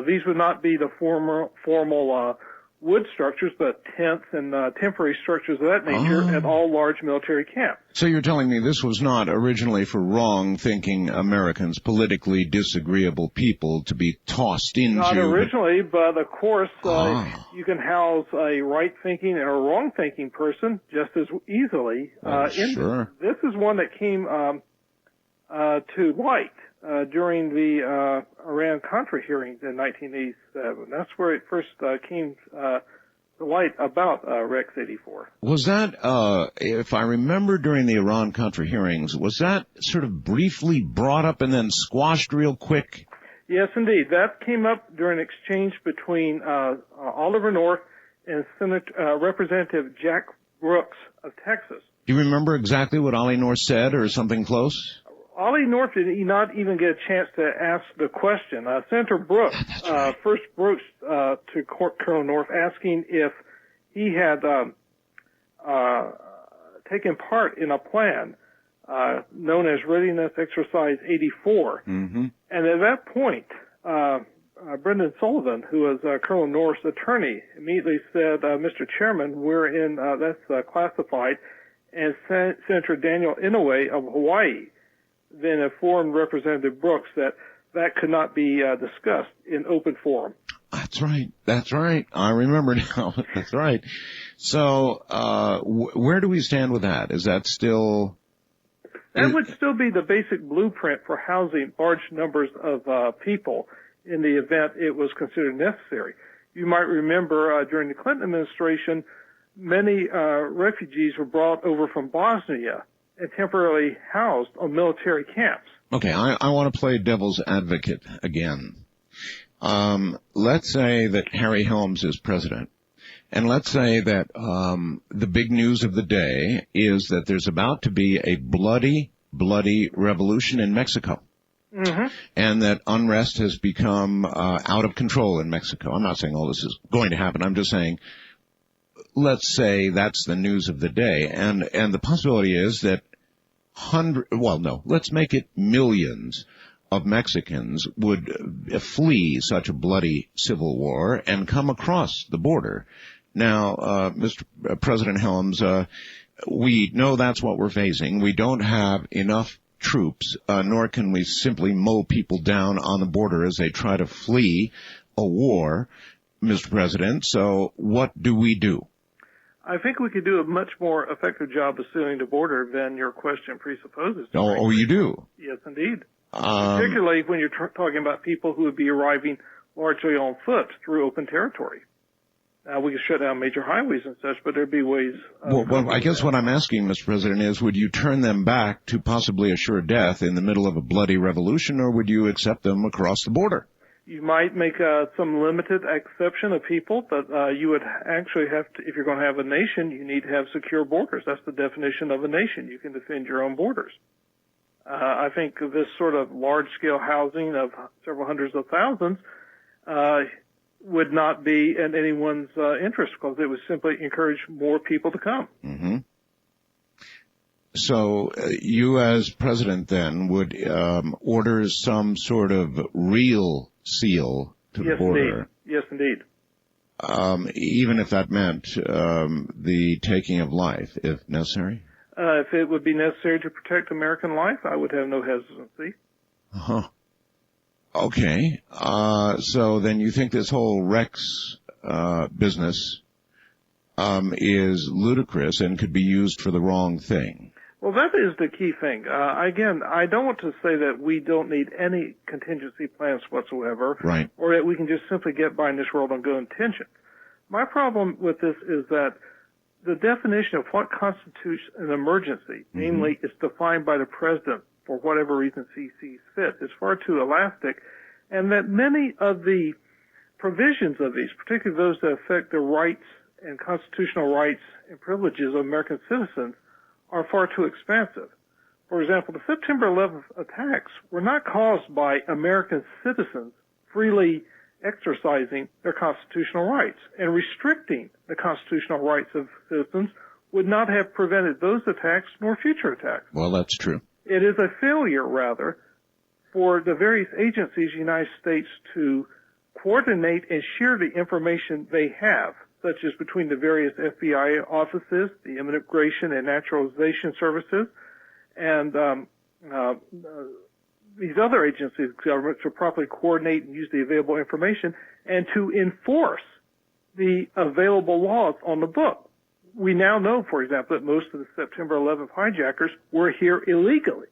These would not be the formal wood structures, but tents and temporary structures of that nature at all large military camps. So you're telling me this was not originally for wrong-thinking Americans, politically disagreeable people, to be tossed into... Not originally, but of course you can house a right-thinking and a wrong-thinking person just as easily. Sure. This is one that came to light during the Iran-Contra hearings in 1987. That's where it first came to light about Rex 84. Was that, if I remember during the Iran-Contra hearings, was that sort of briefly brought up and then squashed real quick? Yes, indeed. That came up during an exchange between Oliver North and Representative Jack Brooks of Texas. Do you remember exactly what Ollie North said, or something close? Ollie North did not even get a chance to ask the question. Senator Brooks first broached to Colonel North asking if he had taken part in a plan known as Readiness Exercise 84. Mm-hmm. And at that point, Brendan Sullivan, who was Colonel North's attorney, immediately said, Mr. Chairman, we're in, that's classified, and Senator Daniel Inouye of Hawaii then informed Representative Brooks that that could not be discussed in open forum. That's right. That's right. I remember now. That's right. So, where do we stand with that? Is that still... That would still be the basic blueprint for housing large numbers of people in the event it was considered necessary. You might remember during the Clinton administration, many refugees were brought over from Bosnia and temporarily housed on military camps. Okay, I want to play devil's advocate again. Let's say that Harry Helms is president. And let's say that the big news of the day is that there's about to be a bloody revolution in Mexico. Mm-hmm. And that unrest has become out of control in Mexico. I'm not saying all this is going to happen. I'm just saying, let's say that's the news of the day. And the possibility is that let's make it millions of Mexicans would flee such a bloody civil war and come across the border. Now, Mr. President Helms, we know that's what we're facing. We don't have enough troops, nor can we simply mow people down on the border as they try to flee a war, Mr. President. So what do we do? I think we could do a much more effective job of sealing the border than your question presupposes. Oh, you do? Yes, indeed. Particularly when you're talking about people who would be arriving largely on foot through open territory. We could shut down major highways and such, but there'd be ways. Well, I guess what I'm asking, Mr. President, is would you turn them back to possibly a sure death in the middle of a bloody revolution, or would you accept them across the border? You might make some limited exception of people, but you would actually have to, if you're going to have a nation, you need to have secure borders. That's the definition of a nation. You can defend your own borders. I think this sort of large-scale housing of several hundreds of thousands would not be in anyone's interest because it would simply encourage more people to come. Mm-hmm. So you as president then would order some sort of real seal to the border. Yes, indeed. Even if that meant the taking of life, if necessary? If it would be necessary to protect American life, I would have no hesitancy. Uh-huh. Okay. So then you think this whole Rex business is ludicrous and could be used for the wrong thing? Well, that is the key thing. Again, I don't want to say that we don't need any contingency plans whatsoever, right, or that we can just simply get by in this world on good intentions. My problem with this is that the definition of what constitutes an emergency, namely, is defined by the president for whatever reason he sees fit, is far too elastic, and that many of the provisions of these, particularly those that affect the rights and constitutional rights and privileges of American citizens, are far too expansive. For example, the September 11th attacks were not caused by American citizens freely exercising their constitutional rights, and restricting the constitutional rights of citizens would not have prevented those attacks nor future attacks. Well, that's true. It is a failure, rather, for the various agencies of the United States to coordinate and share the information they have, such as between the various FBI offices, the Immigration and Naturalization Services, and these other agencies of government to properly coordinate and use the available information and to enforce the available laws on the book. We now know, for example, that most of the September 11th hijackers were here illegally.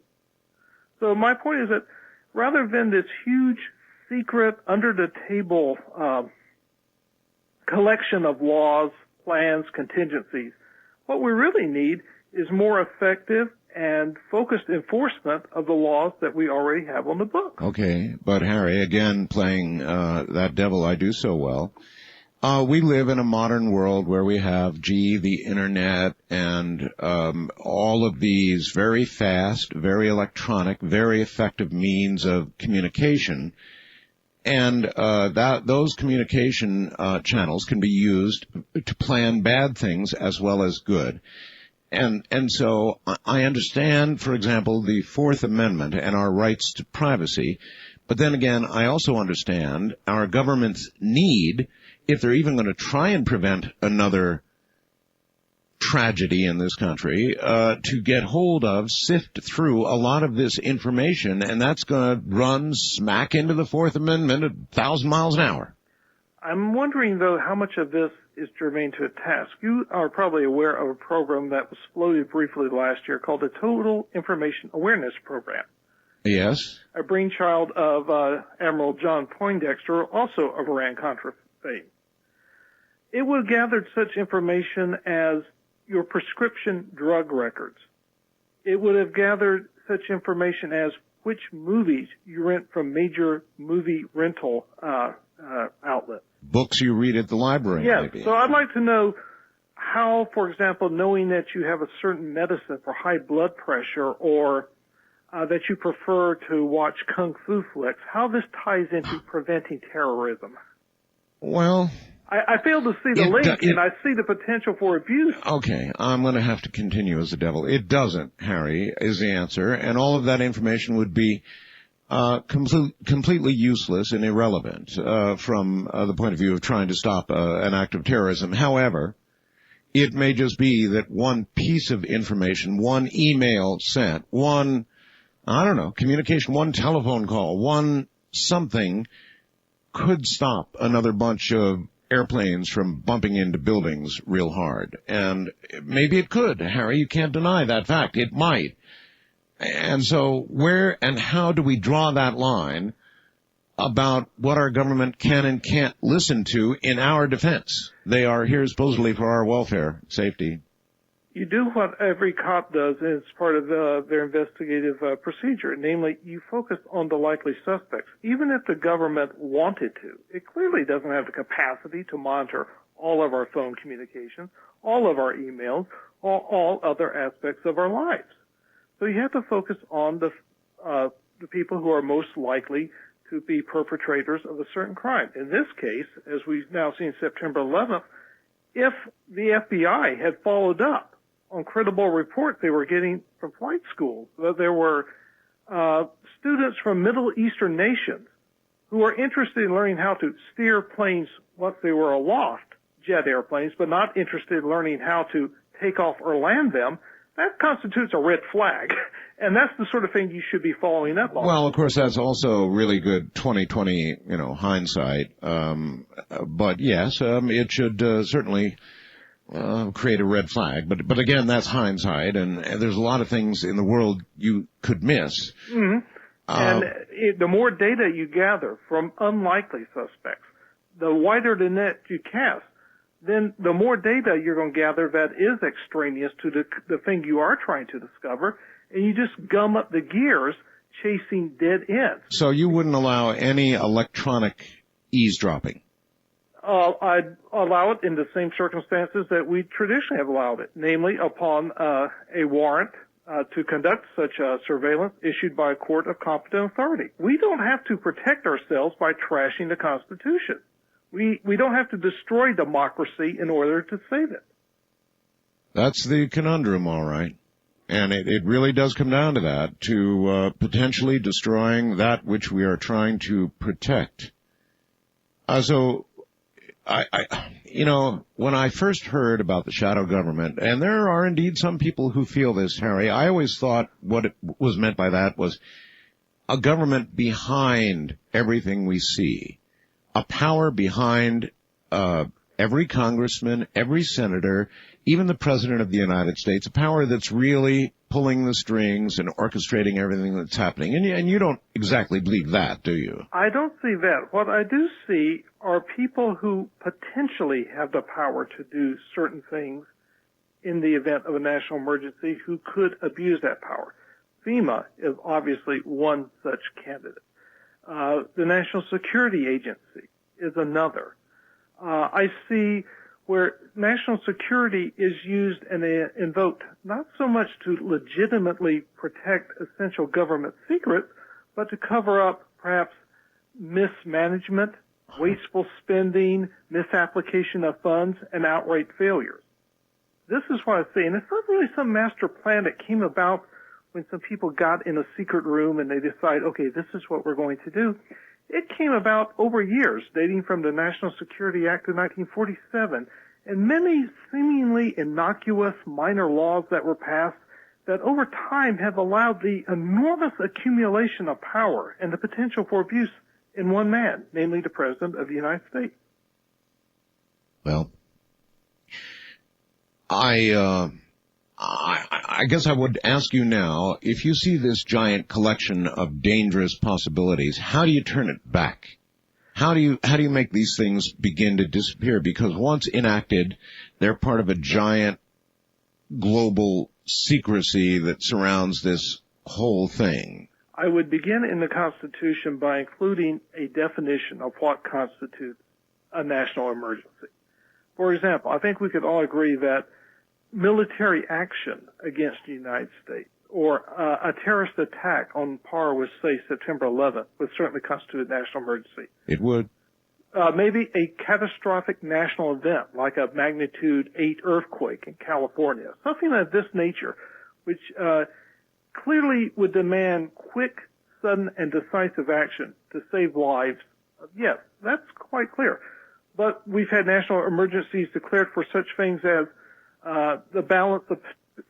So my point is that rather than this huge, secret, under-the-table collection of laws, plans, contingencies, what we really need is more effective and focused enforcement of the laws that we already have on the book. Okay, but Harry, again, playing that devil I do so well, We live in a modern world where we have, the Internet and all of these very fast, very electronic, very effective means of communication. And those communication channels can be used to plan bad things as well as good. And so I understand, for example, the Fourth Amendment and our rights to privacy. But then again, I also understand our government's need, if they're even going to try and prevent another tragedy in this country, to get hold of, sift through a lot of this information, and that's going to run smack into the Fourth Amendment at 1,000 miles an hour. I'm wondering, though, how much of this is germane to a task. You are probably aware of a program that was floated briefly last year called the Total Information Awareness Program. Yes. A brainchild of Admiral John Poindexter, also of Iran-Contra fame. It would have gathered such information as your prescription drug records. It would have gathered such information as which movies you rent from major movie rental outlets. Books you read at the library, yes. maybe. So I'd like to know how, for example, knowing that you have a certain medicine for high blood pressure or that you prefer to watch kung fu flicks, how this ties into preventing terrorism. Well, I fail to see the link, and I see the potential for abuse. Okay, I'm going to have to continue as the devil. It doesn't, Harry, is the answer, and all of that information would be completely useless and irrelevant from the point of view of trying to stop an act of terrorism. However, it may just be that one piece of information, one email sent, one, I don't know, communication, one telephone call, one something could stop another bunch of airplanes from bumping into buildings real hard. And maybe it could, Harry. You can't deny that fact. It might. And so where and how do we draw that line about what our government can and can't listen to in our defense? They are here supposedly for our welfare, safety. You do what every cop does as part of their investigative procedure, namely you focus on the likely suspects. Even if the government wanted to, it clearly doesn't have the capacity to monitor all of our phone communications, all of our emails, all other aspects of our lives. So you have to focus on the people who are most likely to be perpetrators of a certain crime. In this case, as we've now seen September 11th, if the FBI had followed up on credible reports they were getting from flight schools, that there were students from Middle Eastern nations who were interested in learning how to steer planes once they were aloft, jet airplanes, but not interested in learning how to take off or land them, that constitutes a red flag. And that's the sort of thing you should be following up on. Well, of course, that's also really good 2020, hindsight. But yes, it should certainly create a red flag. But again, that's hindsight, and there's a lot of things in the world you could miss. Mm-hmm. And the more data you gather from unlikely suspects, the wider the net you cast, then the more data you're going to gather that is extraneous to the thing you are trying to discover, and you just gum up the gears chasing dead ends. So you wouldn't allow any electronic eavesdropping? I'd allow it in the same circumstances that we traditionally have allowed it, namely upon a warrant to conduct such surveillance issued by a court of competent authority. We don't have to protect ourselves by trashing the Constitution. We don't have to destroy democracy in order to save it. That's the conundrum, all right. And it really does come down to that, to potentially destroying that which we are trying to protect. So, when I first heard about the shadow government, and there are indeed some people who feel this, Harry, I always thought what it was meant by that was a government behind everything we see, a power behind every congressman, every senator, even the president of the United States, a power that's really pulling the strings and orchestrating everything that's happening. And you don't exactly believe that, do you? I don't see that. What I do see are people who potentially have the power to do certain things in the event of a national emergency who could abuse that power. FEMA is obviously one such candidate. The National Security Agency is another. I see where national security is used and invoked not so much to legitimately protect essential government secrets, but to cover up perhaps mismanagement, wasteful spending, misapplication of funds, and outright failures. This is what I see, and it's not really some master plan that came about when some people got in a secret room and they decide, okay, this is what we're going to do. It came about over years, dating from the National Security Act of 1947, and many seemingly innocuous minor laws that were passed that over time have allowed the enormous accumulation of power and the potential for abuse in one man, namely the President of the United States. Well, I guess I would ask you now, if you see this giant collection of dangerous possibilities, how do you turn it back? How do you make these things begin to disappear? Because once enacted, they're part of a giant global secrecy that surrounds this whole thing. I would begin in the Constitution by including a definition of what constitutes a national emergency. For example, I think we could all agree that military action against the United States or a terrorist attack on par with, say, September 11th would certainly constitute a national emergency. It would. Maybe a catastrophic national event like a magnitude 8 earthquake in California, something of this nature, which clearly would demand quick, sudden, and decisive action to save lives. Yes, that's quite clear. But we've had national emergencies declared for such things as the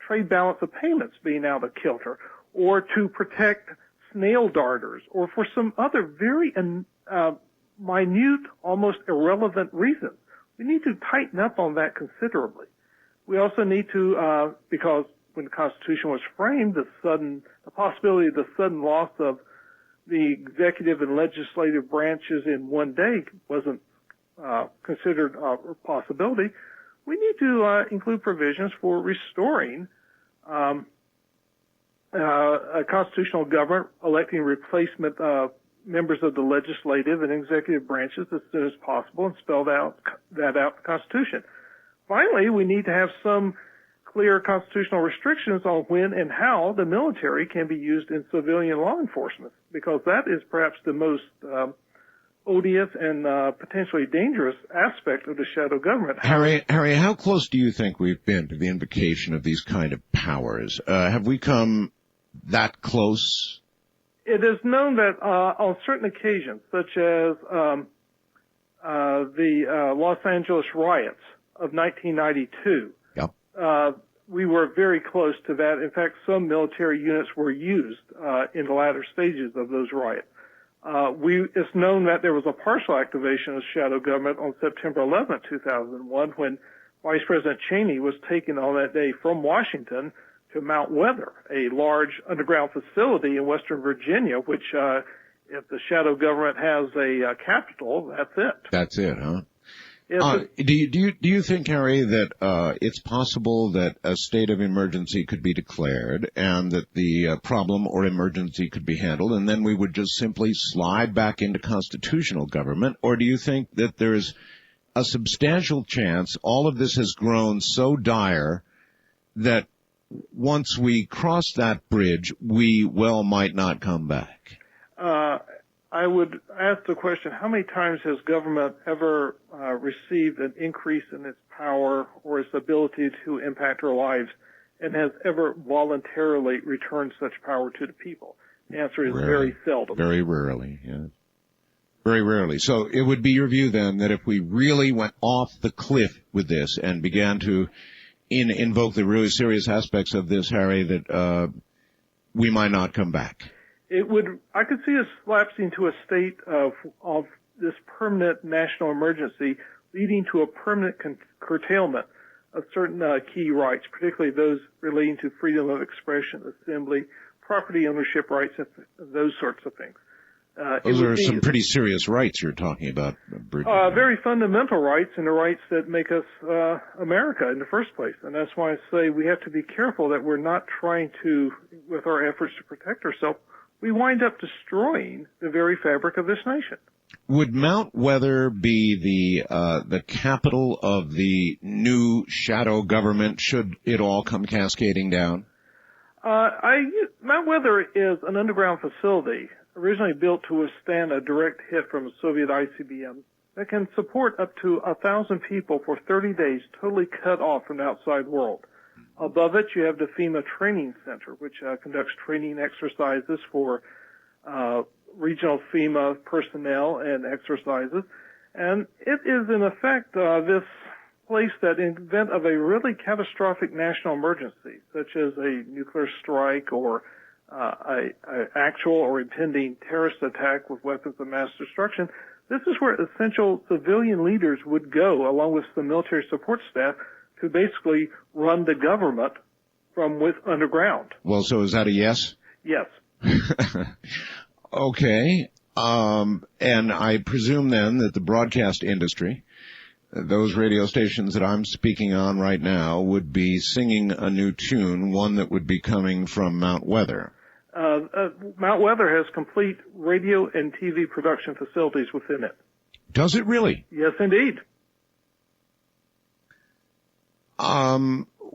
trade balance of payments being out of kilter, or to protect snail darters, or for some other very minute, almost irrelevant reasons. We need to tighten up on that considerably. We also need to, because when the Constitution was framed, the possibility of the sudden loss of the executive and legislative branches in one day wasn't considered a possibility. We need to include provisions for restoring a constitutional government, electing replacement members of the legislative and executive branches as soon as possible, and spell that out in the Constitution. Finally, we need to have some clear constitutional restrictions on when and how the military can be used in civilian law enforcement, because that is perhaps the most odious and potentially dangerous aspect of the shadow government. Harry, how close do you think we've been to the invocation of these kind of powers? Have we come that close? It is known that on certain occasions, such as the Los Angeles riots of 1992, yep. We were very close to that. In fact, some military units were used in the latter stages of those riots. It's known that there was a partial activation of shadow government on September 11, 2001, when Vice President Cheney was taken on that day from Washington to Mount Weather, a large underground facility in Western Virginia, which, if the shadow government has a capital, that's it. That's it, huh? Yes, do you think, Harry, that it's possible that a state of emergency could be declared and that the problem or emergency could be handled, and then we would just simply slide back into constitutional government? Or do you think that there's a substantial chance all of this has grown so dire that once we cross that bridge, we well might not come back? I would ask the question, how many times has government ever received an increase in its power or its ability to impact our lives and has ever voluntarily returned such power to the people? The answer is very seldom. Very rarely, yes. Very rarely. So it would be your view then that if we really went off the cliff with this and began to invoke the really serious aspects of this, Harry, that we might not come back? I could see us lapsing to a state of this permanent national emergency, leading to a permanent curtailment of certain key rights, particularly those relating to freedom of expression, assembly, property ownership rights, and those sorts of things. Those are some pretty serious rights you're talking about, Bridget. Very fundamental rights, and the rights that make us America in the first place. And that's why I say we have to be careful that we're not trying to, with our efforts to protect ourselves, we wind up destroying the very fabric of this nation. Would Mount Weather be the capital of the new shadow government should it all come cascading down? Mount Weather is an underground facility originally built to withstand a direct hit from a Soviet ICBM that can support up to 1,000 people for 30 days, totally cut off from the outside world. Above it, you have the FEMA Training Center, which conducts training exercises for regional FEMA personnel and exercises. And it is, in effect, this place that in event of a really catastrophic national emergency, such as a nuclear strike or a actual or impending terrorist attack with weapons of mass destruction, this is where essential civilian leaders would go, along with the military support staff, to basically run the government from underground. Well, so is that a yes? Yes. Okay. And I presume then that the broadcast industry, those radio stations that I'm speaking on right now, would be singing a new tune, one that would be coming from Mount Weather. Mount Weather has complete radio and TV production facilities within it. Does it really? Yes, indeed.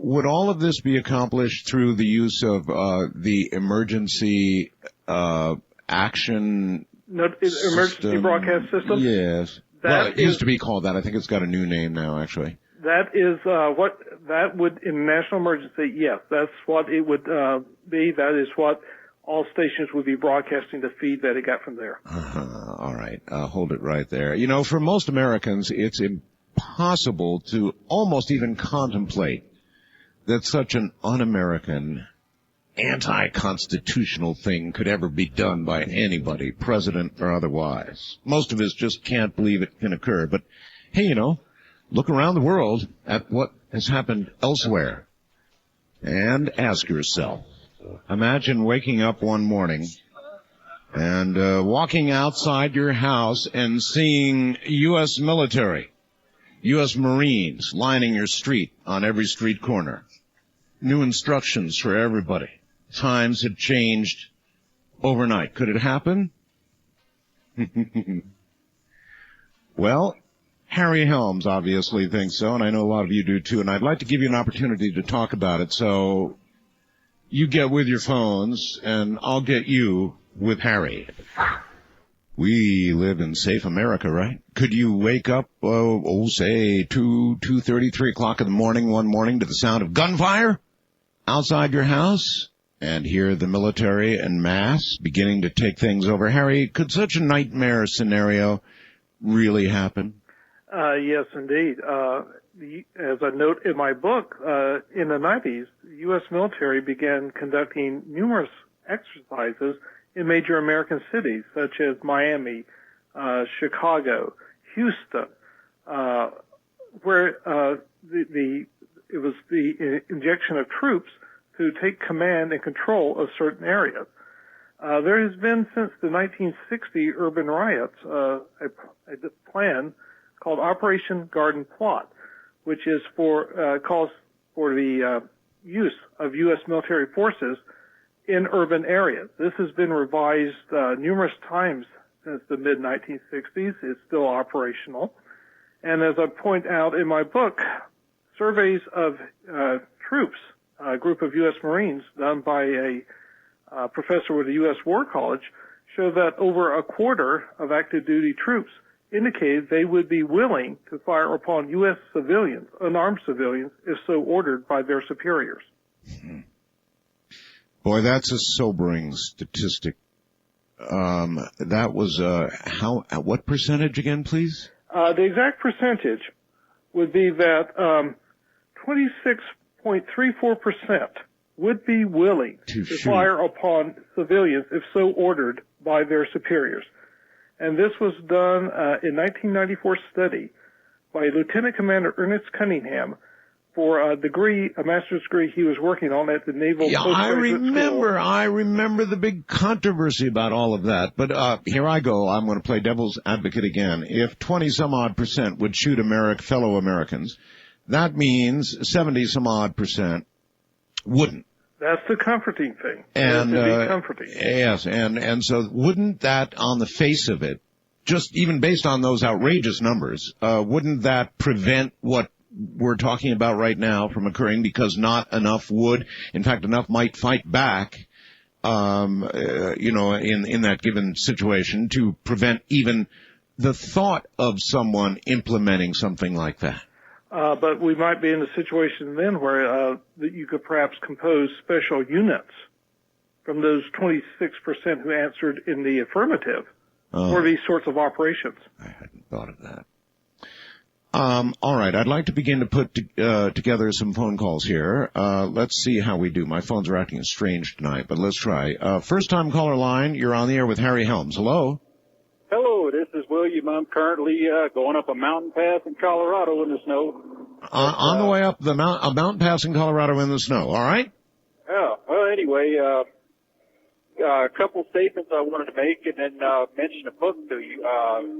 Would all of this be accomplished through the use of the emergency action emergency broadcast system? Yes. Well, it used to be called that. I think it's got a new name now, actually. That is what that would, in national emergency, yes, that's what it would be. That is what all stations would be broadcasting the feed that it got from there. All right. Hold it right there. You know, for most Americans, it's impossible to almost even contemplate that such an un-American, anti-constitutional thing could ever be done by anybody, president or otherwise. Most of us just can't believe it can occur. But, hey, you know, look around the world at what has happened elsewhere and ask yourself, imagine waking up one morning and walking outside your house and seeing U.S. military, U.S. Marines lining your street on every street corner. New instructions for everybody. Times had changed overnight. Could it happen? Well, Harry Helms obviously thinks so, and I know a lot of you do too, and I'd like to give you an opportunity to talk about it. So you get with your phones, and I'll get you with Harry. We live in safe America, right? Could you wake up, say 2:30, 3 o'clock in the morning one morning to the sound of gunfire outside your house and hear the military en masse beginning to take things over? Harry, could such a nightmare scenario really happen? Yes, indeed. As I note in my book, in the 90s, the U.S. military began conducting numerous exercises in major American cities, such as Miami, Chicago, Houston, where it was the injection of troops to take command and control of certain areas. There has been since the 1960 urban riots a plan called Operation Garden Plot, which is calls for the use of U.S. military forces in urban areas. This has been revised numerous times since the mid-1960s. It's still operational. And as I point out in my book, surveys of troops, a group of U.S. Marines done by a professor with the U.S. War College, show that over a quarter of active duty troops indicated they would be willing to fire upon U.S. civilians, unarmed civilians, if so ordered by their superiors. Boy, that's a sobering statistic. That was what percentage again, please? The exact percentage would be that 26.34% would be willing to fire upon civilians if so ordered by their superiors. And this was done in 1994 study by Lieutenant Commander Ernest Cunningham for a master's degree he was working on at the Naval Postgraduate School. I remember the big controversy about all of that. But here I go. I'm going to play devil's advocate again. If 20-some-odd% would shoot fellow Americans, that means 70-some-odd% wouldn't. That's the comforting thing. And comforting. Yes, and so wouldn't that, on the face of it, just even based on those outrageous numbers, wouldn't that prevent what we're talking about right now from occurring, because not enough would, in fact, enough might fight back, in that given situation to prevent even the thought of someone implementing something like that. But we might be in a situation then where that you could perhaps compose special units from those 26% who answered in the affirmative for these sorts of operations. I hadn't thought of that. All right, I'd like to begin to put together some phone calls here. Let's see how we do. My phones are acting strange tonight, but let's try. First-time caller line, you're on the air with Harry Helms. Hello? Hello, this is William. I'm currently going up a mountain pass in Colorado in the snow. On the way up the mountain pass in Colorado in the snow, all right? Yeah, well, anyway, a couple statements I wanted to make, and then mention a book to you.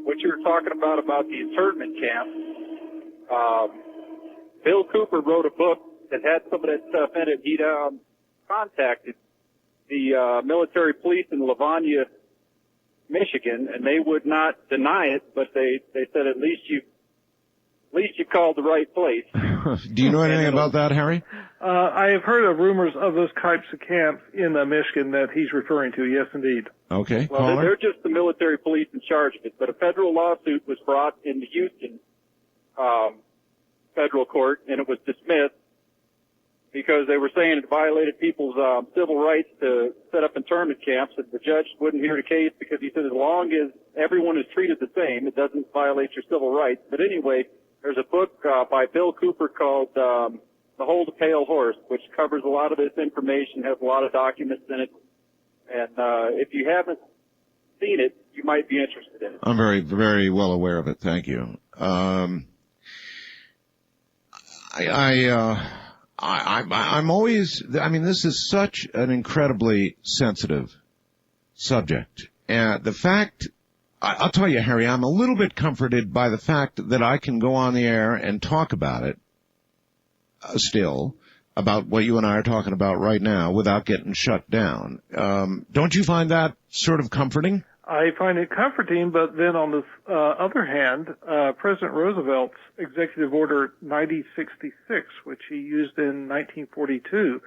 What you were talking about the internment camp. Bill Cooper wrote a book that had some of that stuff in it. He contacted the military police in Livonia, Michigan, and they would not deny it, but they said at least you called the right place. Do you know anything about that, Harry? I have heard of rumors of those types of camps in Michigan that he's referring to. Yes, indeed. Okay. Well, they're just the military police in charge of it, but a federal lawsuit was brought into Houston federal court, and it was dismissed because they were saying it violated people's civil rights to set up internment camps, and the judge wouldn't hear the case because he said as long as everyone is treated the same, it doesn't violate your civil rights. But anyway, there's a book by Bill Cooper called The Hold a Pale Horse, which covers a lot of this information, has a lot of documents in it, and if you haven't seen it, you might be interested in it. I'm very, very well aware of it. Thank you. I'm always, this is such an incredibly sensitive subject. And the fact, I'll tell you, Harry, I'm a little bit comforted by the fact that I can go on the air and talk about it still, about what you and I are talking about right now without getting shut down. Don't you find that sort of comforting? I find it comforting, but then on the other hand, President Roosevelt's Executive Order 9066, which he used in 1942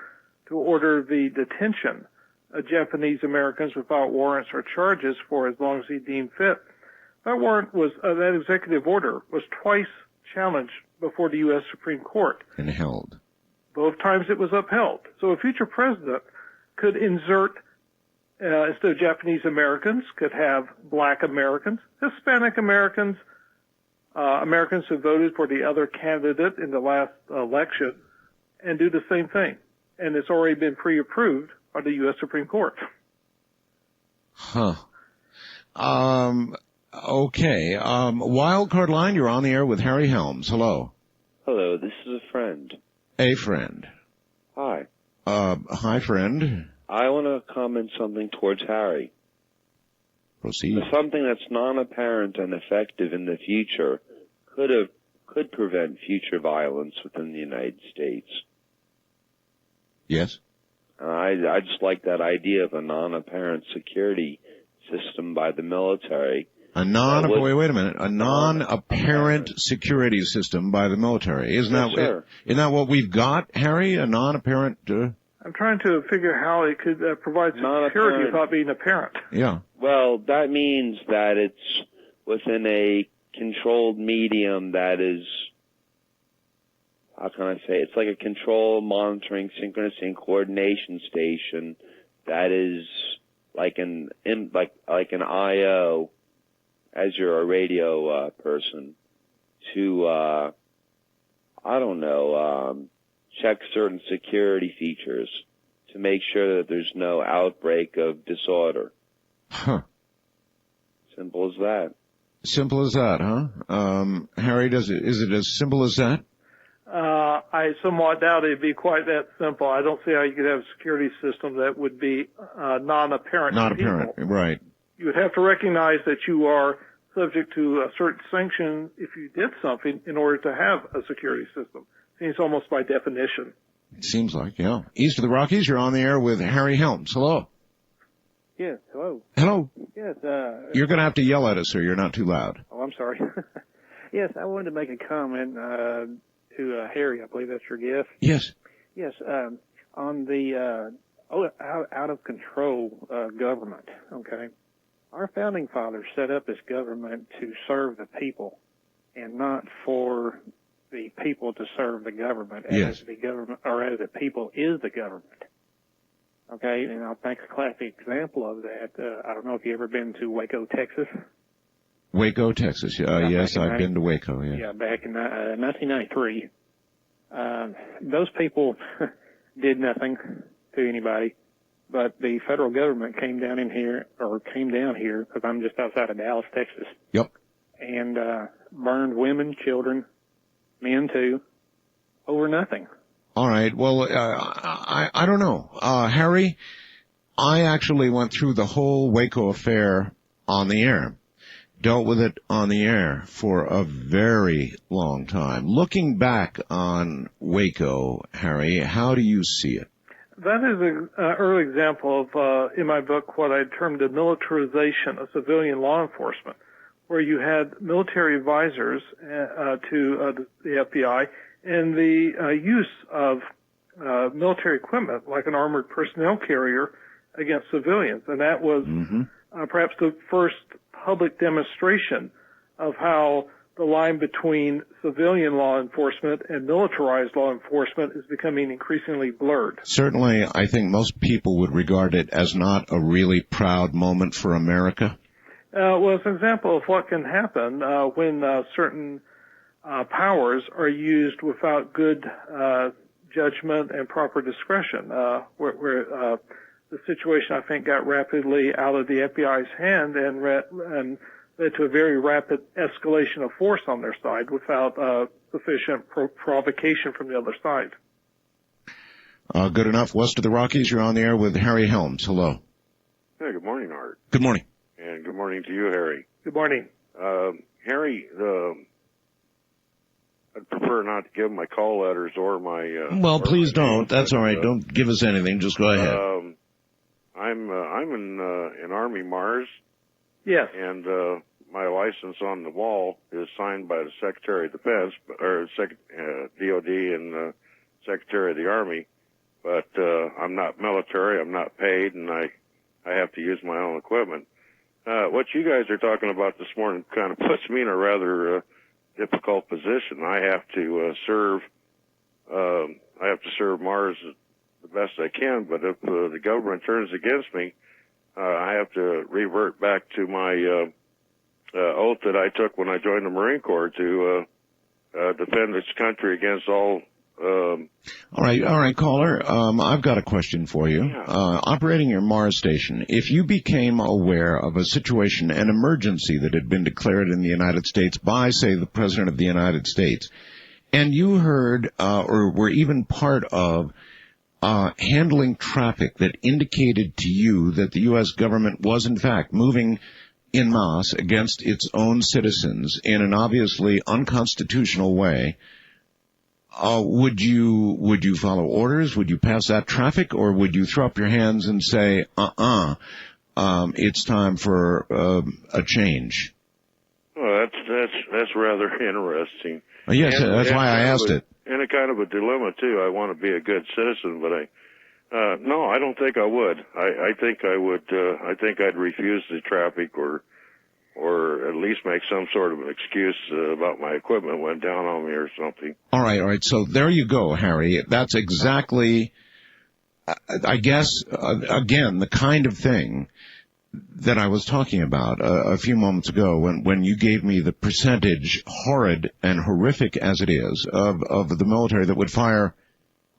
to order the detention of Japanese Americans without warrants or charges for as long as he deemed fit, that executive order was twice challenged before the U.S. Supreme Court. And held. Both times it was upheld. So a future president could insert instead of Japanese Americans, could have Black Americans, Hispanic Americans, Americans who voted for the other candidate in the last election, and do the same thing. And it's already been pre-approved by the U.S. Supreme Court. Huh. Okay. Wildcard line, you're on the air with Harry Helms. Hello. Hello, this is a friend. A friend. Hi. Hi, friend. I want to comment something towards Harry. Proceed. Something that's non-apparent and effective in the future could prevent future violence within the United States. Yes. I just like that idea of a non-apparent security system by the military. Wait a minute. A non-apparent security system by the military. Isn't that what we've got, Harry? A non-apparent. I'm trying to figure how it could provide security without being apparent. Yeah. Well, that means that it's within a controlled medium that is, how can I say, it's like a control, monitoring, synchronous, and coordination station that is like an IO, as you're a radio person, to, check certain security features to make sure that there's no outbreak of disorder. Huh. Simple as that. Simple as that, huh? Harry, is it as simple as that? I somewhat doubt it'd be quite that simple. I don't see how you could have a security system that would be non-apparent to people. Right. You would have to recognize that you are subject to a certain sanction if you did something in order to have a security system. Seems almost by definition. It seems like, yeah. East of the Rockies, you're on the air with Harry Helms. Hello. Yes, hello. Hello. Yes, You're going to have to yell at us, sir. You're not too loud. oh, I'm sorry. Yes, I wanted to make a comment to Harry. I believe that's your guest. Yes. Yes, on the out of control government. Okay, our founding fathers set up this government to serve the people, and not for the people to serve the government. Yes. As the government, or as the people is the government. Okay, and I'll make a classic example of that. I don't know if you've ever been to Waco, Texas. Waco, Texas. Yes, I've been to Waco. Yeah. Yeah, back in 1993. Those people did nothing to anybody, but the federal government came down here, because I'm just outside of Dallas, Texas. Yep. And burned women, children, men too, over nothing. All right. Well, I don't know. Harry, I actually went through the whole Waco affair on the air. Dealt with it on the air for a very long time. Looking back on Waco, Harry, how do you see it? That is an early example of, in my book, what I termed the militarization of civilian law enforcement, where you had military advisors to the FBI and the use of military equipment, like an armored personnel carrier, against civilians. And that was perhaps the first public demonstration of how the line between civilian law enforcement and militarized law enforcement is becoming increasingly blurred. Certainly, I think most people would regard it as not a really proud moment for America. Well, it's an example of what can happen when certain powers are used without good judgment and proper discretion, where the situation, I think, got rapidly out of the FBI's hand and led to a very rapid escalation of force on their side without sufficient provocation from the other side. Good enough. West of the Rockies, you're on the air with Harry Helms. Hello. Hey, good morning, Art. Good morning. And good morning to you, Harry. Good morning. Harry, I'd prefer not to give my call letters or my... well, please don't. That's all right. Don't give us anything. Just go ahead. I'm in Army Mars. Yes. And my license on the wall is signed by the Secretary of Defense, or DOD and Secretary of the Army. But I'm not military. I'm not paid, and I have to use my own equipment. What you guys are talking about this morning kind of puts me in a rather difficult position. I have to serve Mars the best I can, but if the government turns against me, I have to revert back to my oath that I took when I joined the Marine Corps to defend its country against all. All right, caller. I've got a question for you. Yeah. Operating your Mars station, if you became aware of a situation, an emergency that had been declared in the United States by, say, the President of the United States, and you heard or were even part of handling traffic that indicated to you that the U.S. government was, in fact, moving en masse against its own citizens in an obviously unconstitutional way, would you follow orders? Would you pass that traffic, or would you throw up your hands and say, it's time for a change? Well, that's rather interesting. Yes, that's why I asked it. And a kind of a dilemma too. I want to be a good citizen, but no, I don't think I would. I think I would. I think I'd refuse the traffic, or at least make some sort of an excuse about my equipment went down on me or something. All right. So there you go, Harry. That's exactly, I guess, again, the kind of thing that I was talking about a few moments ago when you gave me the percentage, horrid and horrific as it is, of the military that would fire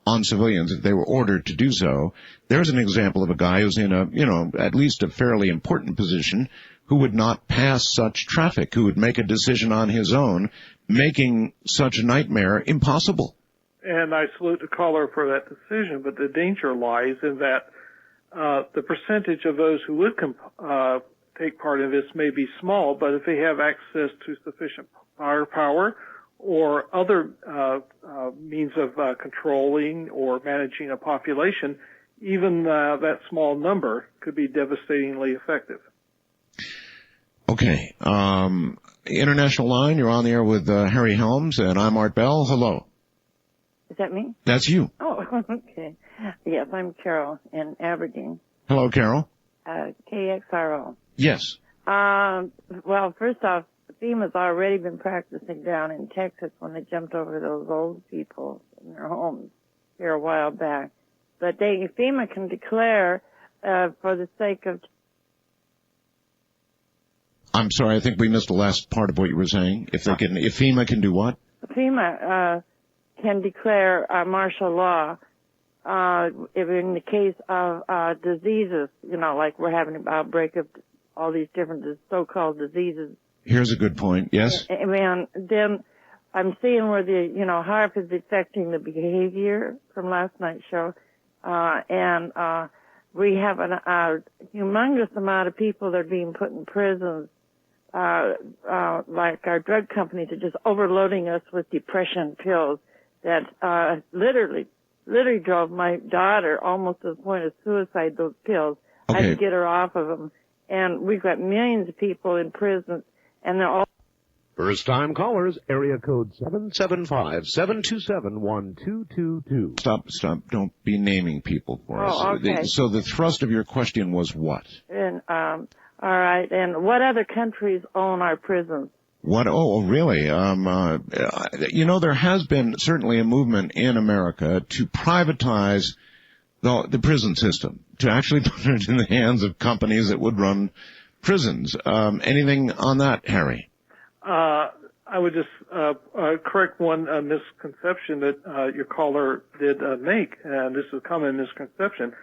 on civilians if they were ordered to do so. There's an example of a guy who's in at least a fairly important position, who would not pass such traffic, who would make a decision on his own, making such a nightmare impossible. And I salute the caller for that decision, but the danger lies in that the percentage of those who would take part in this may be small, but if they have access to sufficient firepower or other means of controlling or managing a population, even that small number could be devastatingly effective. Okay. International line, you're on the air with Harry Helms, and I'm Art Bell. Hello. Is that me? That's you. Oh, okay. Yes, I'm Carol in Aberdeen. Hello, Carol. KXRO. Yes. Well, first off, FEMA's already been practicing down in Texas when they jumped over those old people in their homes here a while back. But FEMA can declare, for the sake of... I'm sorry, I think we missed the last part of what you were saying. If FEMA can do what? FEMA can declare martial law if in the case of diseases, like we're having an outbreak of all these different so-called diseases. Here's a good point. Yes. And then I'm seeing where the HAARP is affecting the behavior from last night's show, and we have a humongous amount of people that are being put in prisons. Like our drug companies are just overloading us with depression pills that literally drove my daughter almost to the point of suicide, those pills. Okay. I had to get her off of them. And we've got millions of people in prison, and they're all... First-time callers, area code 775-727-1222. Stop. Don't be naming people for us. Okay. So the thrust of your question was what? And, all right. And what other countries own our prisons? What? Oh, really? There has been certainly a movement in America to privatize the prison system, to actually put it in the hands of companies that would run prisons. Anything on that, Harry? I would just correct one misconception that your caller did make, and this is a common misconception.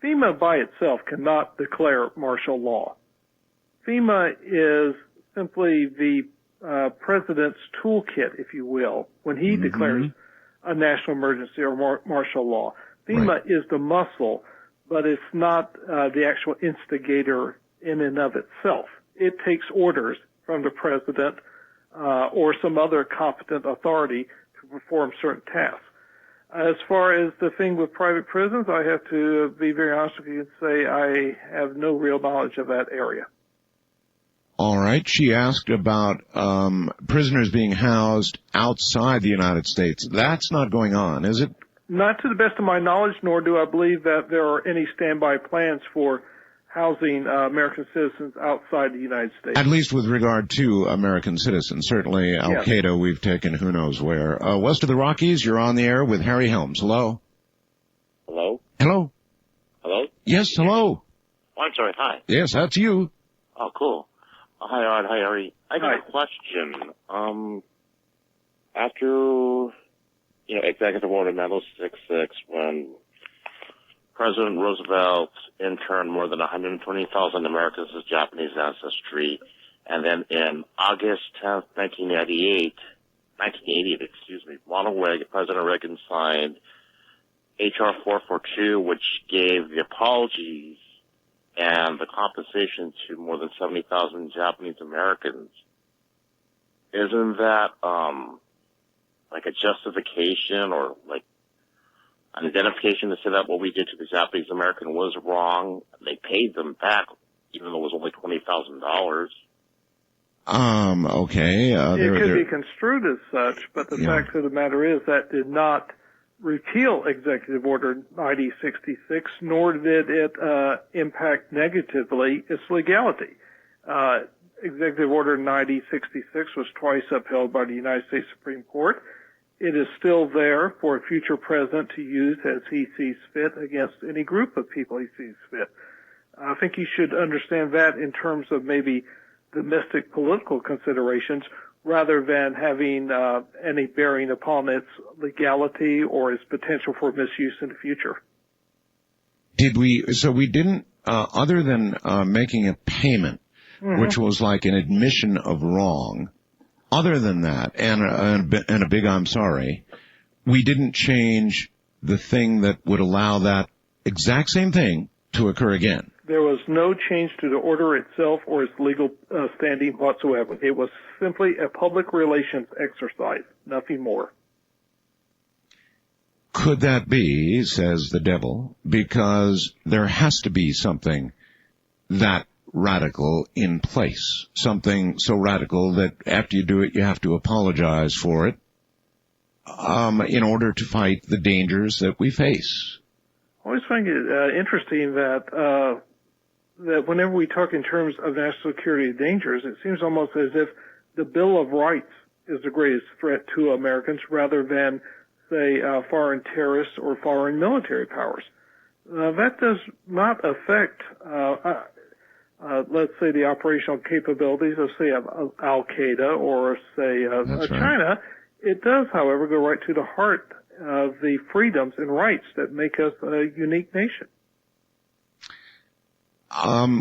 FEMA by itself cannot declare martial law. FEMA is simply the president's toolkit, if you will, when he declares a national emergency or martial law. FEMA is the muscle, but it's not the actual instigator in and of itself. It takes orders from the president or some other competent authority to perform certain tasks. As far as the thing with private prisons, I have to be very honest with you and say I have no real knowledge of that area. All right. She asked about prisoners being housed outside the United States. That's not going on, is it? Not to the best of my knowledge, nor do I believe that there are any standby plans for housing American citizens outside the United States. At least with regard to American citizens. Certainly Al-Qaeda we've taken who knows where. West of the Rockies, you're on the air with Harry Helms. Hello? Hello? Hello? Hello? Yes, hello. Oh, I'm sorry, hi. Yes, that's you. Oh, cool. Hi, Art. Hi, Harry. I got a question. After, Executive Order Medal 66, when President Roosevelt interned more than 120,000 Americans as Japanese ancestry, and then in August 10th, 1980, President Reagan signed H.R. 442, which gave the apologies and the compensation to more than 70,000 Japanese Americans. Isn't that like a justification or like an identification to say that what we did to the Japanese American was wrong? They paid them back, even though it was only $20,000. Okay. It could be construed as such, but the fact of the matter is that did not repeal Executive Order 9066, nor did it impact negatively its legality. Executive Order 9066 was twice upheld by the United States Supreme Court. It is still there for a future president to use as he sees fit against any group of people he sees fit. I think you should understand that in terms of maybe domestic political considerations rather than having any bearing upon its legality or its potential for misuse in the future. So we didn't, other than making a payment, which was like an admission of wrong, other than that, and a big I'm sorry, we didn't change the thing that would allow that exact same thing to occur again. There was no change to the order itself or its legal standing whatsoever. It was simply a public relations exercise, nothing more. Could that be, says the devil, because there has to be something that radical in place, something so radical that after you do it, you have to apologize for it in order to fight the dangers that we face. I always find it interesting that whenever we talk in terms of national security dangers, it seems almost as if the Bill of Rights is the greatest threat to Americans rather than, say, foreign terrorists or foreign military powers. That does not affect, let's say, the operational capabilities of, say, Al-Qaeda or, say, China. It does, however, go right to the heart of the freedoms and rights that make us a unique nation.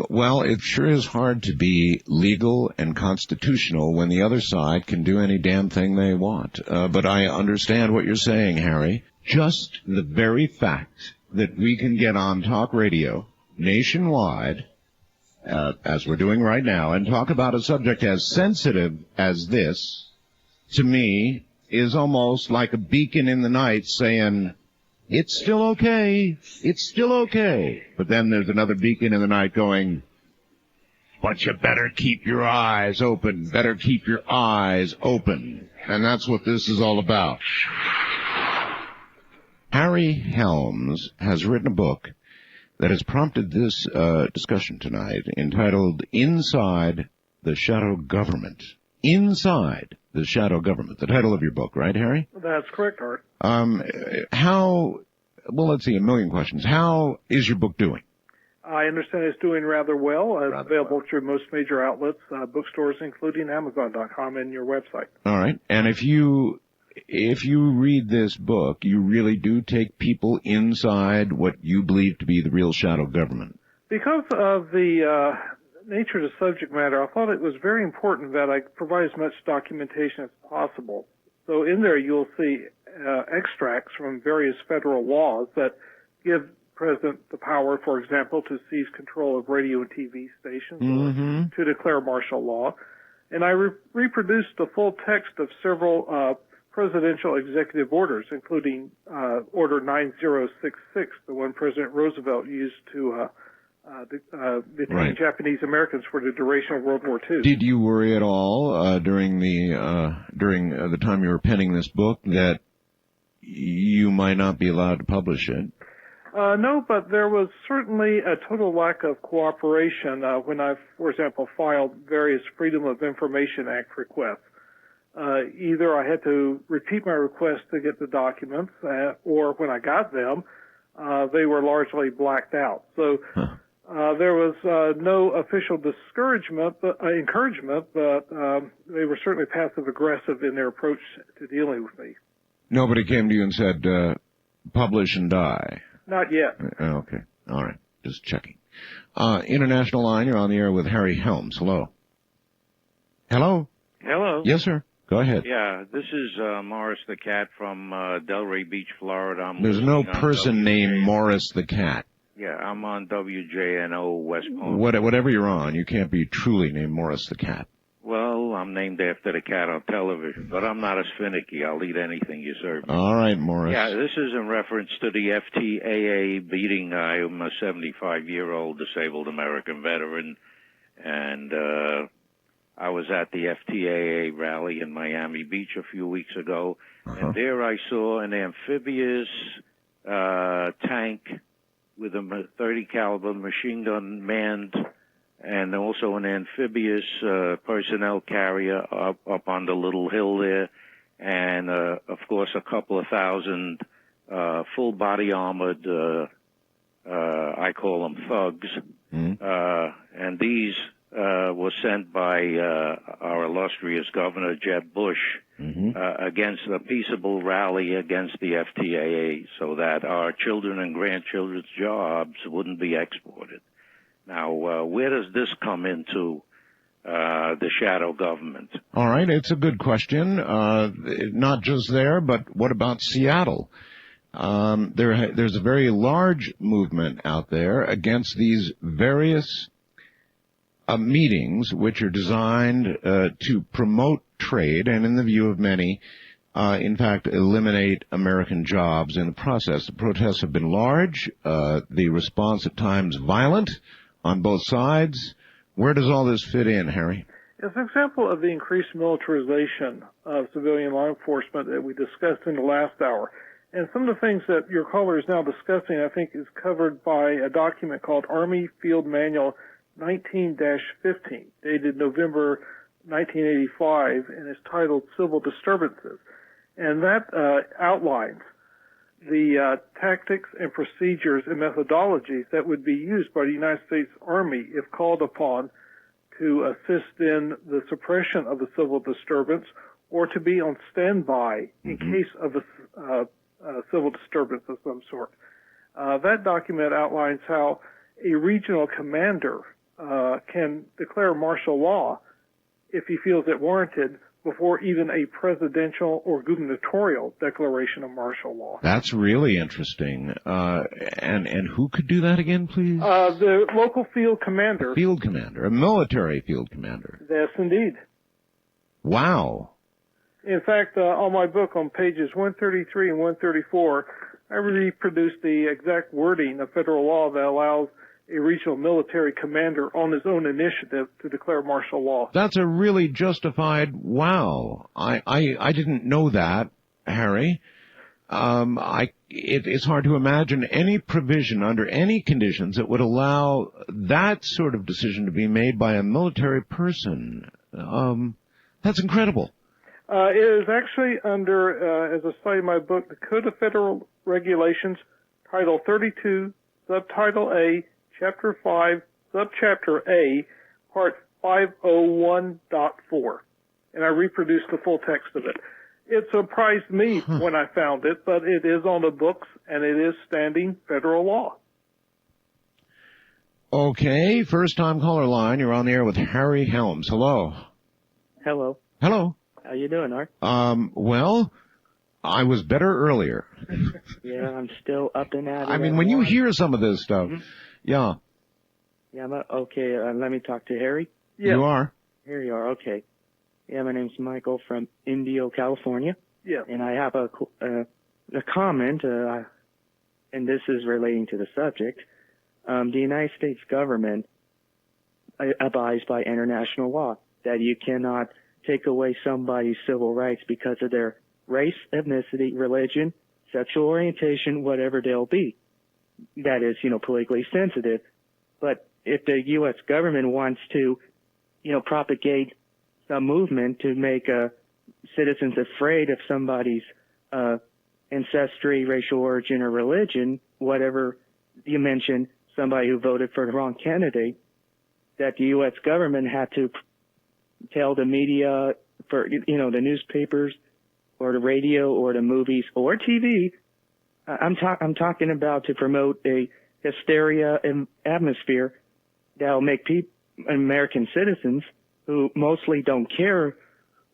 Well, it sure is hard to be legal and constitutional when the other side can do any damn thing they want. But I understand what you're saying, Harry. Just the very fact that we can get on talk radio nationwide, as we're doing right now, and talk about a subject as sensitive as this, to me, is almost like a beacon in the night saying, it's still okay. It's still okay. But then there's another beacon in the night going, but you better keep your eyes open. Better keep your eyes open. And that's what this is all about. Harry Helms has written a book that has prompted this discussion tonight entitled Inside the Shadow Government. Inside the Shadow Government. The title of your book, right, Harry? That's correct, Art. Well, let's see, a million questions. How is your book doing? I understand it's doing rather well. It's available through most major outlets, bookstores, including Amazon.com and your website. All right. And if you read this book, you really do take people inside what you believe to be the real shadow government. Because of the nature of the subject matter, I thought it was very important that I provide as much documentation as possible. So in there you'll see extracts from various federal laws that give the President the power, for example, to seize control of radio and TV stations or to declare martial law. And I reproduced the full text of several presidential executive orders, including Order 9066, the one President Roosevelt used to detain Japanese Americans for the duration of World War II. Did you worry at all during the time you were penning this book that you might not be allowed to publish it? No, but there was certainly a total lack of cooperation when I, for example, filed various Freedom of Information Act requests. Either I had to repeat my request to get the documents, or when I got them, they were largely blacked out. So there was no official encouragement, but they were certainly passive-aggressive in their approach to dealing with me. Nobody came to you and said, publish and die? Not yet. Okay. All right. Just checking. International line, you're on the air with Harry Helms. Hello. Hello? Hello. Yes, sir. Go ahead. Yeah, this is Morris the Cat from Delray Beach, Florida. There's no person named Morris the Cat. Yeah, I'm on WJNO West Palm. Whatever you're on, you can't be truly named Morris the Cat. Well, I'm named after the cat on television, but I'm not as finicky. I'll eat anything you serve me. All right, Morris. Yeah, this is in reference to the FTAA beating. I'm a 75-year-old disabled American veteran, and I was at the FTAA rally in Miami Beach a few weeks ago, and there I saw an amphibious tank with a .30 caliber machine gun manned, and also an amphibious personnel carrier up on the little hill there, and of course a couple of thousand full body armored, I call them thugs, and these was sent by our illustrious Governor Jeb Bush against a peaceable rally against the FTAA so that our children and grandchildren's jobs wouldn't be exported. Now, where does this come into the shadow government? All right, it's a good question. Not just there, but what about Seattle? There's a very large movement out there against these various meetings which are designed to promote trade and, in the view of many, in fact, eliminate American jobs in the process. The protests have been large, the response at times violent on both sides. Where does all this fit in, Harry? It's an example of the increased militarization of civilian law enforcement that we discussed in the last hour. And some of the things that your caller is now discussing, I think, is covered by a document called Army Field Manual 19-15, dated November 1985, and is titled Civil Disturbances. And that outlines the tactics and procedures and methodologies that would be used by the United States Army if called upon to assist in the suppression of a civil disturbance or to be on standby in case of a civil disturbance of some sort. That document outlines how a regional commander can declare martial law if he feels it warranted before even a presidential or gubernatorial declaration of martial law. That's really interesting. And who could do that again, please? The local field commander. Field commander, a military field commander. Yes, indeed. Wow. In fact, on my book on pages 133 and 134, I reproduced the exact wording of federal law that allows a regional military commander on his own initiative to declare martial law. That's a really justified wow. I didn't know that, Harry. It's hard to imagine any provision under any conditions that would allow that sort of decision to be made by a military person. That's incredible. It is actually under, as I say in my book, the Code of Federal Regulations, Title 32, Subtitle A, Chapter 5, Subchapter A, Part 501.4. And I reproduced the full text of it. It surprised me when I found it, but it is on the books, and it is standing federal law. Okay, first-time caller line. You're on the air with Harry Helms. Hello. Hello. Hello. How you doing, Art? Well, I was better earlier. Yeah, I'm still up and at it. I mean, when you hear some of this stuff, yeah. Yeah, okay, let me talk to Harry. Yeah. You are. Here you are, okay. Yeah, my name's Michael from Indio, California. Yeah. And I have a comment, and this is relating to the subject. The United States government abides by international law that you cannot take away somebody's civil rights because of their race, ethnicity, religion, sexual orientation, whatever they'll be. That is, politically sensitive. But if the U.S. government wants to, propagate some movement to make citizens afraid of somebody's ancestry, racial origin, or religion, whatever you mentioned, somebody who voted for the wrong candidate, that the U.S. government had to tell the media, for the newspapers or the radio or the movies or TV. I'm talking about to promote a hysteria atmosphere that'll make American citizens who mostly don't care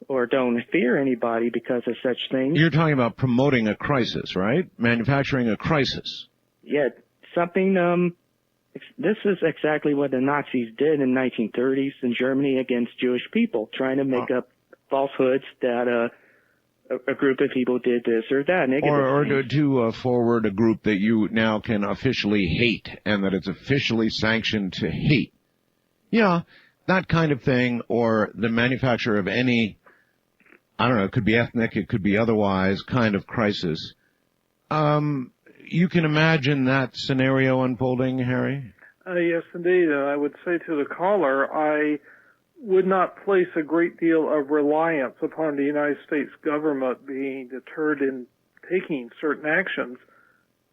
or don't fear anybody because of such things. You're talking about promoting a crisis, right? Manufacturing a crisis. Yeah, something. This is exactly what the Nazis did in 1930s in Germany against Jewish people, trying to make up falsehoods that a group of people did this or that. Or to forward a group that you now can officially hate and that it's officially sanctioned to hate. Yeah, that kind of thing, or the manufacture of any, I don't know, it could be ethnic, it could be otherwise, kind of crisis. You can imagine that scenario unfolding, Harry? Yes, indeed. I would say to the caller, I would not place a great deal of reliance upon the United States government being deterred in taking certain actions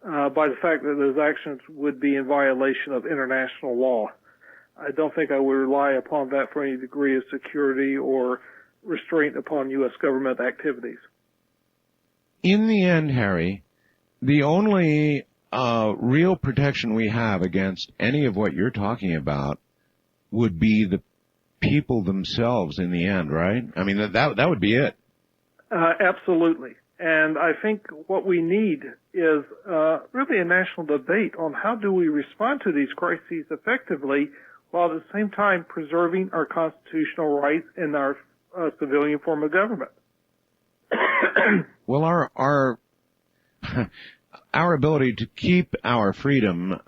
by the fact that those actions would be in violation of international law. I don't think I would rely upon that for any degree of security or restraint upon U.S. government activities. In the end, Harry, the only real protection we have against any of what you're talking about would be the people themselves in the end, right? I mean, that would be it. Absolutely. And I think what we need is really a national debate on how do we respond to these crises effectively while at the same time preserving our constitutional rights and our civilian form of government. Well, our ability to keep our freedom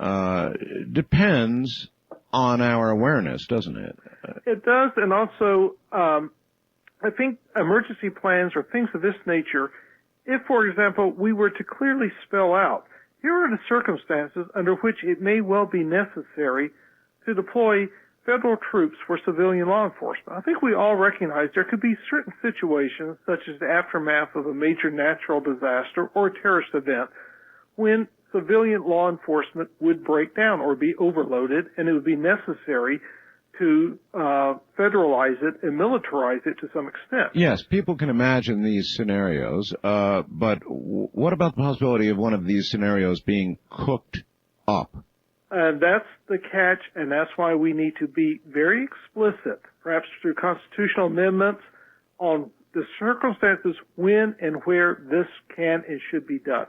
depends on our awareness, doesn't it? It does, and also I think emergency plans or things of this nature, if, for example, we were to clearly spell out, here are the circumstances under which it may well be necessary to deploy federal troops for civilian law enforcement. I think we all recognize there could be certain situations, such as the aftermath of a major natural disaster or a terrorist event, when civilian law enforcement would break down or be overloaded, and it would be necessary to federalize it and militarize it to some extent. Yes, people can imagine these scenarios, but what about the possibility of one of these scenarios being cooked up? And that's the catch, and that's why we need to be very explicit, perhaps through constitutional amendments, on the circumstances when and where this can and should be done.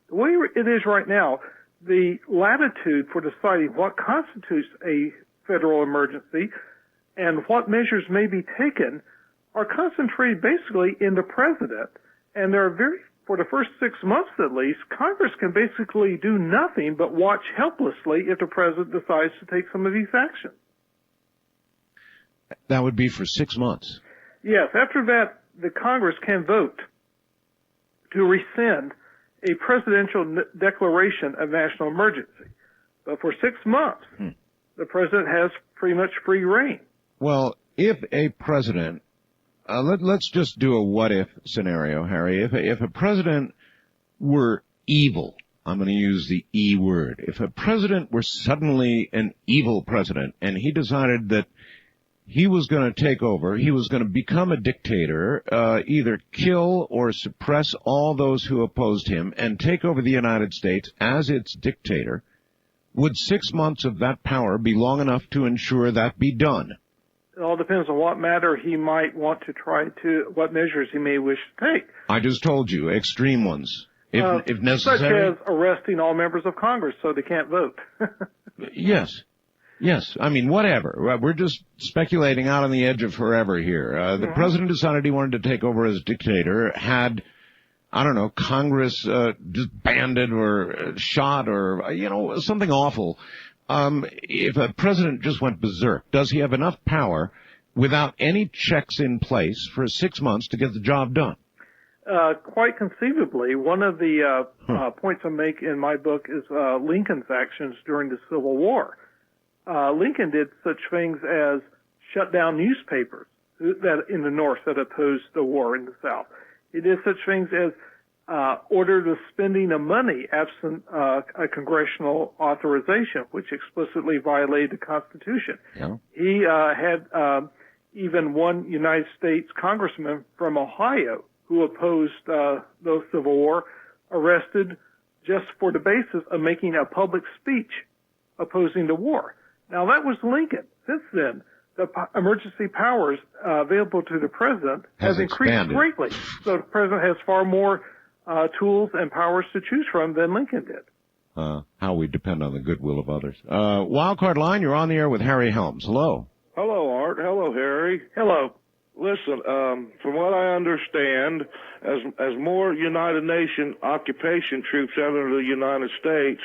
The way it is right now, the latitude for deciding what constitutes a federal emergency and what measures may be taken are concentrated basically in the president, and there are for the first 6 months at least, Congress can basically do nothing but watch helplessly if the president decides to take some of these actions. That would be for 6 months. Yes, after that, the Congress can vote to rescind a presidential declaration of national emergency. But for 6 months, the president has pretty much free reign. Well, if a president, let's just do a what-if scenario, Harry. If a president were evil, I'm going to use the E word. If a president were suddenly an evil president and he decided that he was going to take over, he was going to become a dictator, either kill or suppress all those who opposed him and take over the United States as its dictator, would 6 months of that power be long enough to ensure that be done? It all depends on what matter he might want to what measures he may wish to take. I just told you, extreme ones, if necessary. Such as arresting all members of Congress so they can't vote. Yes. I mean, whatever. We're just speculating out on the edge of forever here. The president decided he wanted to take over as dictator, had, I don't know, Congress disbanded or shot or, something awful. If a president just went berserk, does he have enough power without any checks in place for 6 months to get the job done? Quite conceivably. One of the points I make in my book is Lincoln's actions during the Civil War. Lincoln did such things as shut down newspapers that in the North that opposed the war in the South. He did such things as order the spending of money absent a congressional authorization, which explicitly violated the Constitution. Yeah. He had even one United States congressman from Ohio who opposed the Civil War arrested just for the basis of making a public speech opposing the war. Now, that was Lincoln. Since then, the emergency powers available to the president has increased greatly. So the president has far more tools and powers to choose from than Lincoln did. How we depend on the goodwill of others. Wildcard line, you're on the air with Harry Helms. Hello. Hello, Art. Hello, Harry. Hello. Listen, from what I understand, as more United Nations occupation troops enter the United States,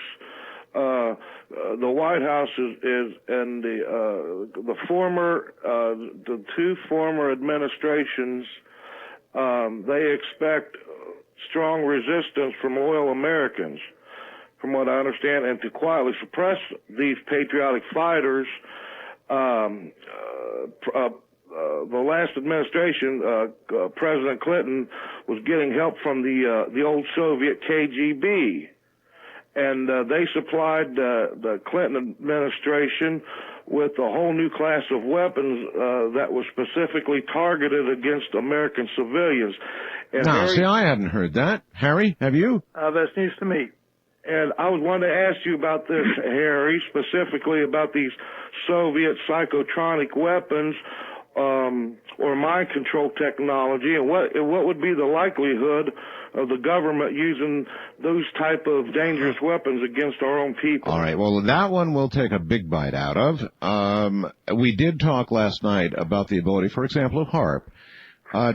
the White House is and the two former administrations, they expect strong resistance from loyal Americans, from what I understand, and to quietly suppress these patriotic fighters. The last administration, President Clinton was getting help from the old Soviet KGB, and they supplied the Clinton administration with a whole new class of weapons that was specifically targeted against American civilians. And now, see, I hadn't heard that. Harry, have you? That's news to me. And I was wanting to ask you about this, Harry, specifically about these Soviet psychotronic weapons or mind control technology, and what would be the likelihood of the government using those type of dangerous weapons against our own people? All right, well, that one we'll take a big bite out of. We did talk last night about the ability, for example, of HAARP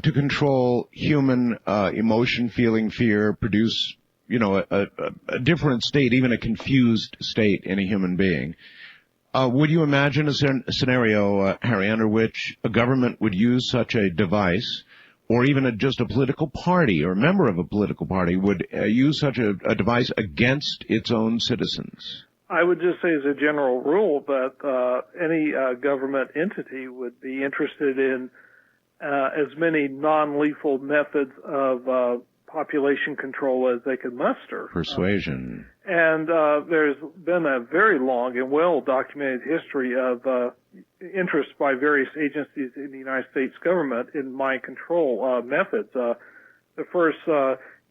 to control human emotion, feeling, fear, produce, a different state, even a confused state in a human being. Would you imagine a scenario, Harry, under which a government would use such a device, or even just a political party or a member of a political party would use such a device against its own citizens? I would just say as a general rule that any government entity would be interested in as many non-lethal methods of population control as they could muster. Persuasion. And there's been a very long and well-documented history of interest by various agencies in the United States government in mind control methods. The first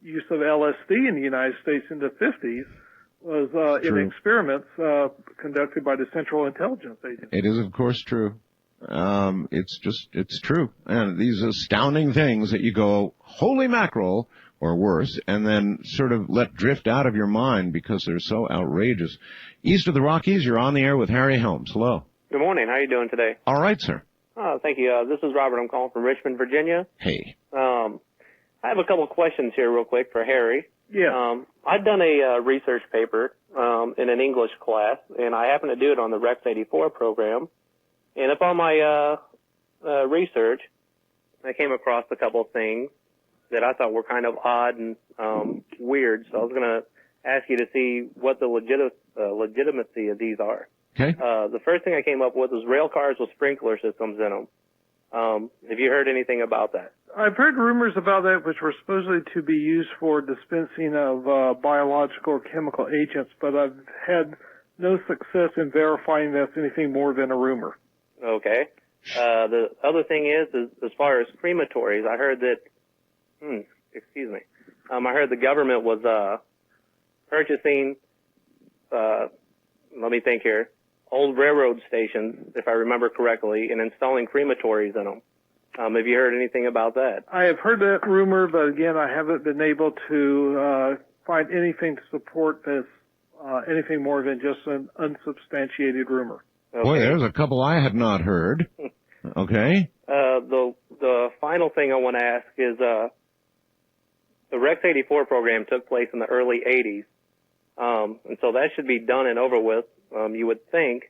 use of LSD in the United States in the 50s was in experiments conducted by the Central Intelligence Agency. It is, of course, true. It's true. And these astounding things that you go, holy mackerel, or worse, and then sort of let drift out of your mind because they're so outrageous. East of the Rockies, you're on the air with Harry Helms. Hello. Good morning. How are you doing today? All right, sir. Oh, thank you. This is Robert. I'm calling from Richmond, Virginia. Hey. I have a couple of questions here real quick for Harry. Yeah. I've done a research paper in an English class, and I happened to do it on the Rex 84 program. And upon my research, I came across a couple of things that I thought were kind of odd and weird. So I was going to ask you to see what the legitimacy of these are. Okay. The first thing I came up with was rail cars with sprinkler systems in them. Have you heard anything about that? I've heard rumors about that, which were supposedly to be used for dispensing of biological or chemical agents, but I've had no success in verifying that's anything more than a rumor. Okay. The other thing is as far as crematories, I heard that, I heard the government was purchasing, let me think here, old railroad stations, if I remember correctly, and installing crematories in them. Have you heard anything about that? I have heard that rumor, but again, I haven't been able to find anything to support this, anything more than just an unsubstantiated rumor. Okay. Boy, there's a couple I had not heard. Okay. The final thing I want to ask is the Rex 84 program took place in the early 80s, and so that should be done and over with, you would think.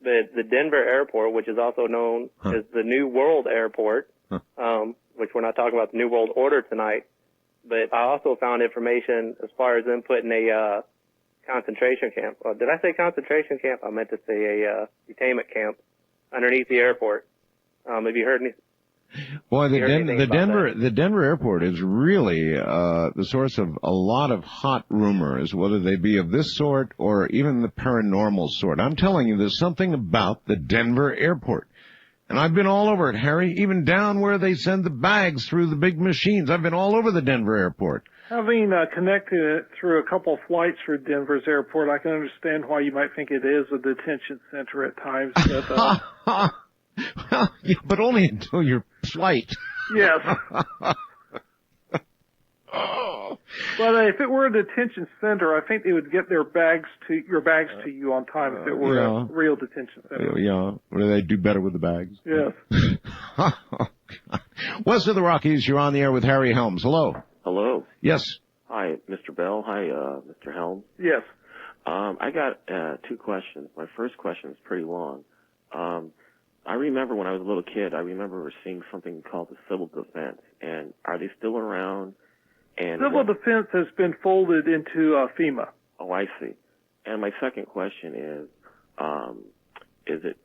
But the Denver airport, which is also known as the New World Airport, which we're not talking about the New World Order tonight, but I also found information as far as them putting a concentration camp. Did I say concentration camp? I meant to say a detainment camp underneath the airport. Have you heard any? Boy, the Denver airport is really the source of a lot of hot rumors, whether they be of this sort or even the paranormal sort. I'm telling you, there's something about the Denver airport. And I've been all over it, Harry, even down where they send the bags through the big machines. I've been all over the Denver airport. Having connected it through a couple of flights for Denver's airport, I can understand why you might think it is a detention center at times. But, well, yeah, but only until your flight. Yes. But if it were a detention center, I think they would get your bags to you on time if it were a real detention center. Yeah, or they do better with the bags. Yes. Oh, God. West of the Rockies, you're on the air with Harry Helms. Hello. Hello. Yes. Hi, Mr. Bell. Hi, Mr. Helms. Yes. I got two questions. My first question is pretty long. I remember when I was a little kid, I remember seeing something called the civil defense. And are they still around? And civil defense has been folded into FEMA. Oh, I see. And my second question is it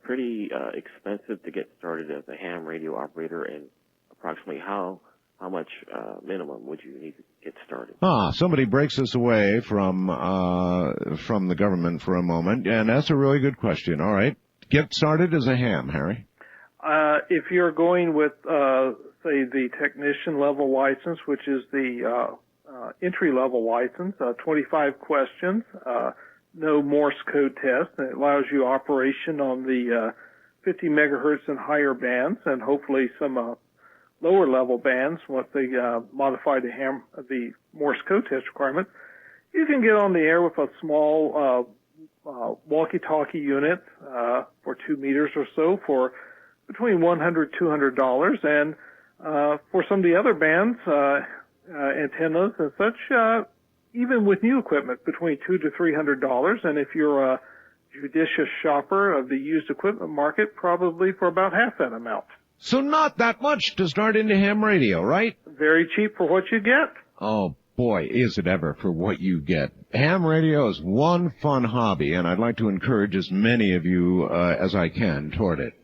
pretty expensive to get started as a ham radio operator, and approximately how much minimum would you need to get started? Somebody breaks us away from the government for a moment, and that's a really good question. All right. Get started as a ham, Harry. If you're going with, say, the technician level license, which is the entry level license, 25 questions, no Morse code test, and it allows you operation on the 50 megahertz and higher bands, and hopefully some lower level bands once they modify the Morse code test requirement. You can get on the air with a small walkie-talkie unit for 2 meters or so for between $100 $200, and For some of the other bands, antennas and such, even with new equipment, between $200 to $300. And if you're a judicious shopper of the used equipment market, probably for about half that amount. So not that much to start into ham radio, right? Very cheap for what you get. Oh, boy, is it ever for what you get. Ham radio is one fun hobby, and I'd like to encourage as many of you as I can toward it.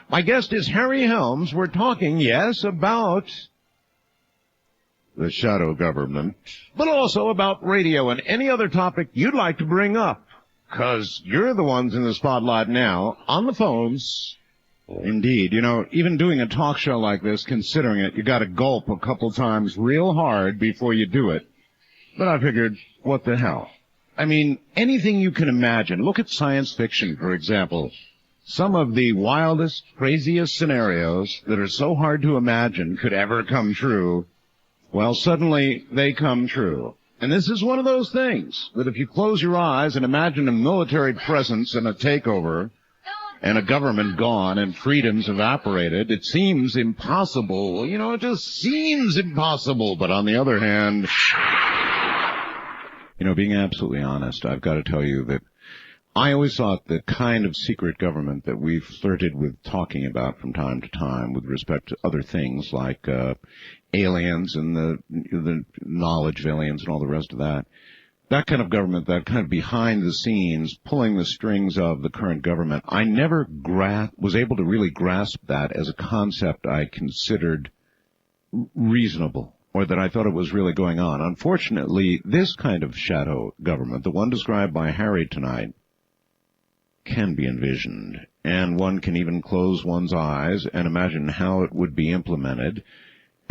My guest is Harry Helms. We're talking, yes, about the shadow government, but also about radio and any other topic you'd like to bring up, because you're the ones in the spotlight now, on the phones. Indeed. You know, even doing a talk show like this, considering it, you got to gulp a couple times real hard before you do it. But I figured, what the hell? I mean, anything you can imagine. Look at science fiction, for example. Some of the wildest, craziest scenarios that are so hard to imagine could ever come true. Well, suddenly they come true. And this is one of those things that if you close your eyes and imagine a military presence and a takeover, and a government gone and freedoms evaporated, it seems impossible. You know, it just seems impossible. But on the other hand, you know, being absolutely honest, I've got to tell you that I always thought the kind of secret government that we've flirted with talking about from time to time with respect to other things like aliens and the knowledge of aliens and all the rest of that, that kind of government, that kind of behind the scenes, pulling the strings of the current government, I never was able to really grasp that as a concept I considered reasonable, or that I thought it was really going on. Unfortunately, this kind of shadow government, the one described by Harry tonight, can be envisioned, and one can even close one's eyes and imagine how it would be implemented.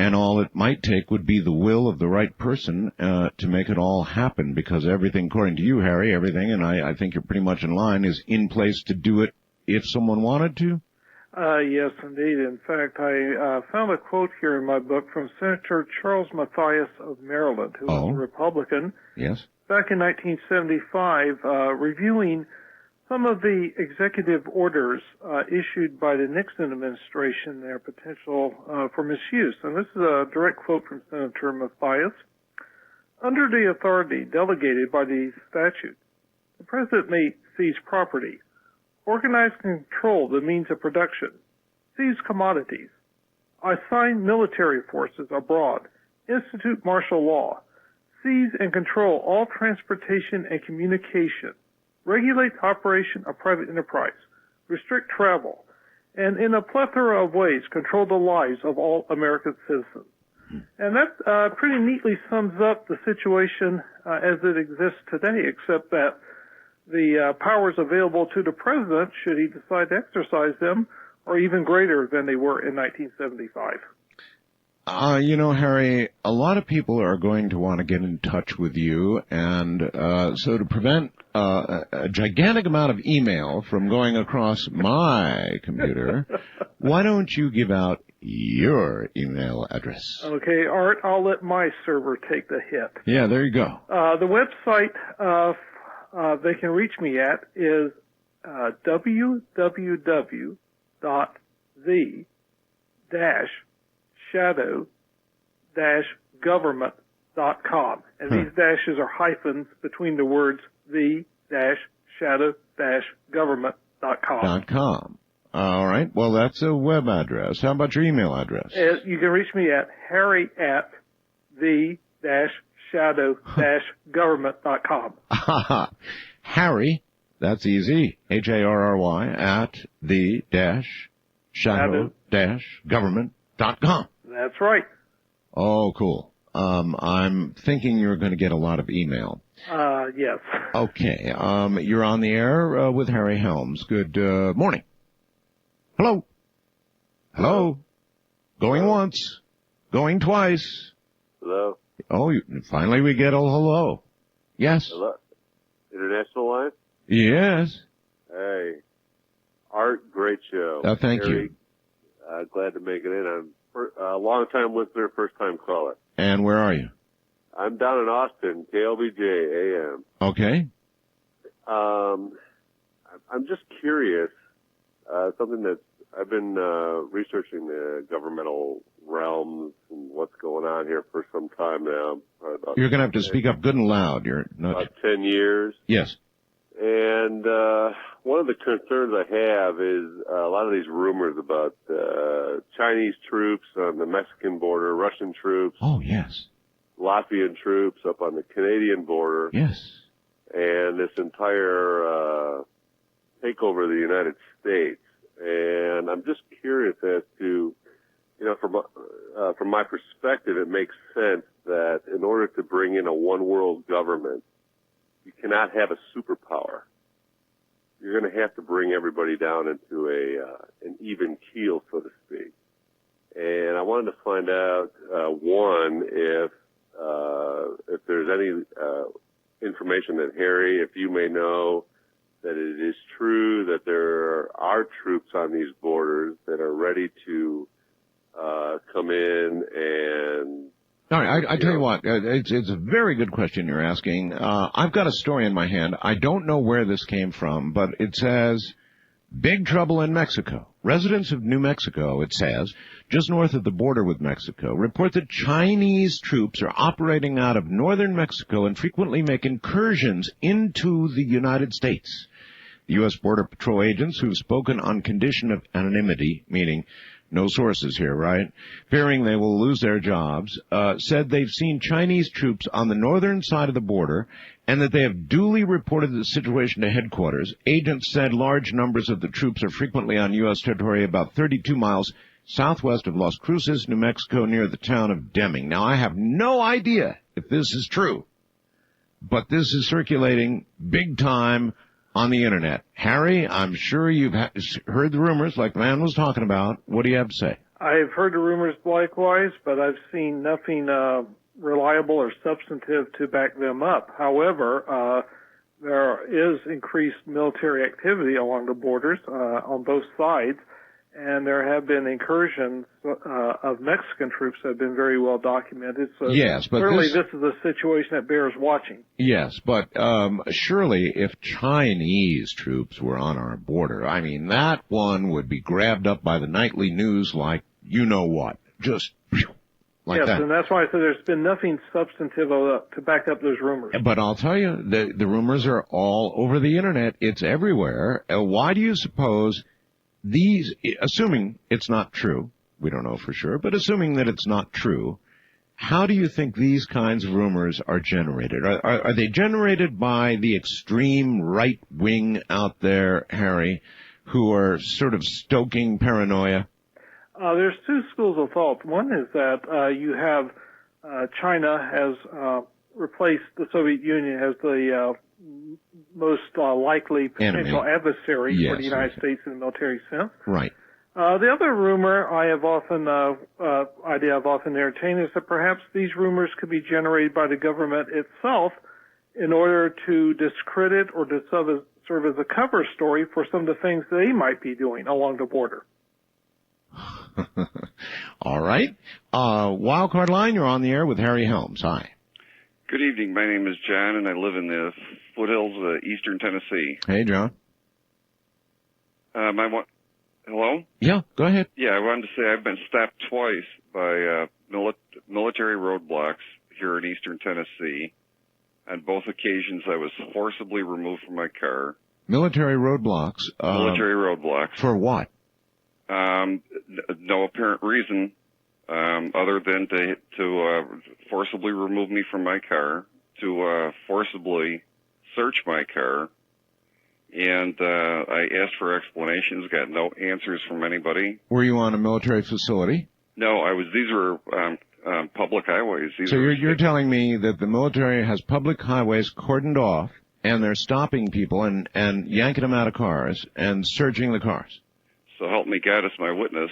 And all it might take would be the will of the right person to make it all happen, because everything, according to you, Harry, everything, and I think you're pretty much in line, is in place to do it if someone wanted to? Yes, indeed. In fact, I found a quote here in my book from Senator Charles Mathias of Maryland, who was a Republican. Yes. Back in 1975, reviewing some of the executive orders issued by the Nixon administration, their potential for misuse. And this is a direct quote from Senator Mathias. Under the authority delegated by the statute, the President may seize property, organize and control the means of production, seize commodities, assign military forces abroad, institute martial law, seize and control all transportation and communication, regulate the operation of private enterprise, restrict travel, and in a plethora of ways control the lives of all American citizens. And that pretty neatly sums up the situation as it exists today, except that the powers available to the president, should he decide to exercise them, are even greater than they were in 1975. You know, Harry, a lot of people are going to want to get in touch with you, and so to prevent a gigantic amount of email from going across my computer, why don't you give out your email address? Okay, Art, I'll let my server take the hit. Yeah, there you go. The website they can reach me at is www.the-shadow-government.com. And these dashes are hyphens between the words the-shadow-government.com. All right. Well, that's a web address. How about your email address? You can reach me at harry@the-shadow-government.com. Harry, that's easy. HARRY at the-shadow-government.com. That's right. Oh, cool. I'm thinking you're going to get a lot of email. Yes. Okay. You're on the air with Harry Helms. Good morning. Hello. Hello. Going once. Going twice. Hello. Oh, finally we get a hello. Yes. Hello. International line? Yes. Hey. Art, great show. Oh, thank you. Glad to make it in. I'm a long-time listener, first-time caller. And where are you? I'm down in Austin, KLBJ AM. Okay. I'm just curious, something that I've been researching the governmental realms and what's going on here for some time now. You're going to have to speak up good and loud. You're not... About 10 years. Yes. And one of the concerns I have is a lot of these rumors about Chinese troops on the Mexican border, Russian troops. Oh, yes. Latvian troops up on the Canadian border. Yes. And this entire takeover of the United States. And I'm just curious as to, from my perspective, it makes sense that in order to bring in a one world government, you cannot have a superpower. You're going to have to bring everybody down into an even keel, so to speak. And I wanted to find out, one, if there's any information that Harry, if you may know, that it is true that there are troops on these borders that are ready to come in and... All right, I tell you what, it's a very good question you're asking. I've got a story in my hand. I don't know where this came from, but it says, big trouble in Mexico. Residents of New Mexico, it says, just north of the border with Mexico, report that Chinese troops are operating out of northern Mexico and frequently make incursions into the United States. The U.S. Border Patrol agents who've spoken on condition of anonymity, meaning no sources here, right? Fearing they will lose their jobs, said they've seen Chinese troops on the northern side of the border and that they have duly reported the situation to headquarters. Agents said large numbers of the troops are frequently on U.S. territory about 32 miles southwest of Las Cruces, New Mexico, near the town of Deming. Now, I have no idea if this is true, but this is circulating big time on the Internet. Harry, I'm sure you've heard the rumors like the man was talking about. What do you have to say? I've heard the rumors likewise, but I've seen nothing reliable or substantive to back them up. However, there is increased military activity along the borders on both sides, and there have been incursions of Mexican troops that have been very well documented. So yes, but clearly this is a situation that bears watching. Yes, but surely if Chinese troops were on our border, I mean, that one would be grabbed up by the nightly news like you know what, just like yes, that. And that's why I said there's been nothing substantive to back up those rumors. But I'll tell you, the rumors are all over the Internet. It's everywhere. Why do you suppose these, assuming it's not true, we don't know for sure, but assuming that it's not true, how do you think these kinds of rumors are generated? Are they generated by the extreme right wing out there, Harry, who are sort of stoking paranoia? There's two schools of thought. One is that you have China has replaced the Soviet Union as the most likely potential adversary for the United States in the military sense. Right. The other rumor idea I've often entertained is that perhaps these rumors could be generated by the government itself in order to discredit or to serve as a cover story for some of the things they might be doing along the border. All right. Wildcard line, you're on the air with Harry Helms. Hi. Good evening. My name is John, and I live in the foothills of eastern Tennessee. Hey, John. Hello? Yeah, go ahead. Yeah, I wanted to say I've been stopped twice by military roadblocks here in eastern Tennessee. On both occasions, I was forcibly removed from my car. Military roadblocks? Military roadblocks. For what? No apparent reason. Other than to forcibly remove me from my car, to forcibly search my car, and I asked for explanations, got no answers from anybody. Were you on a military facility? No, these were public highways. So you're telling me that the military has public highways cordoned off, and they're stopping people and yanking them out of cars and searching the cars? So help me God, it's my witness.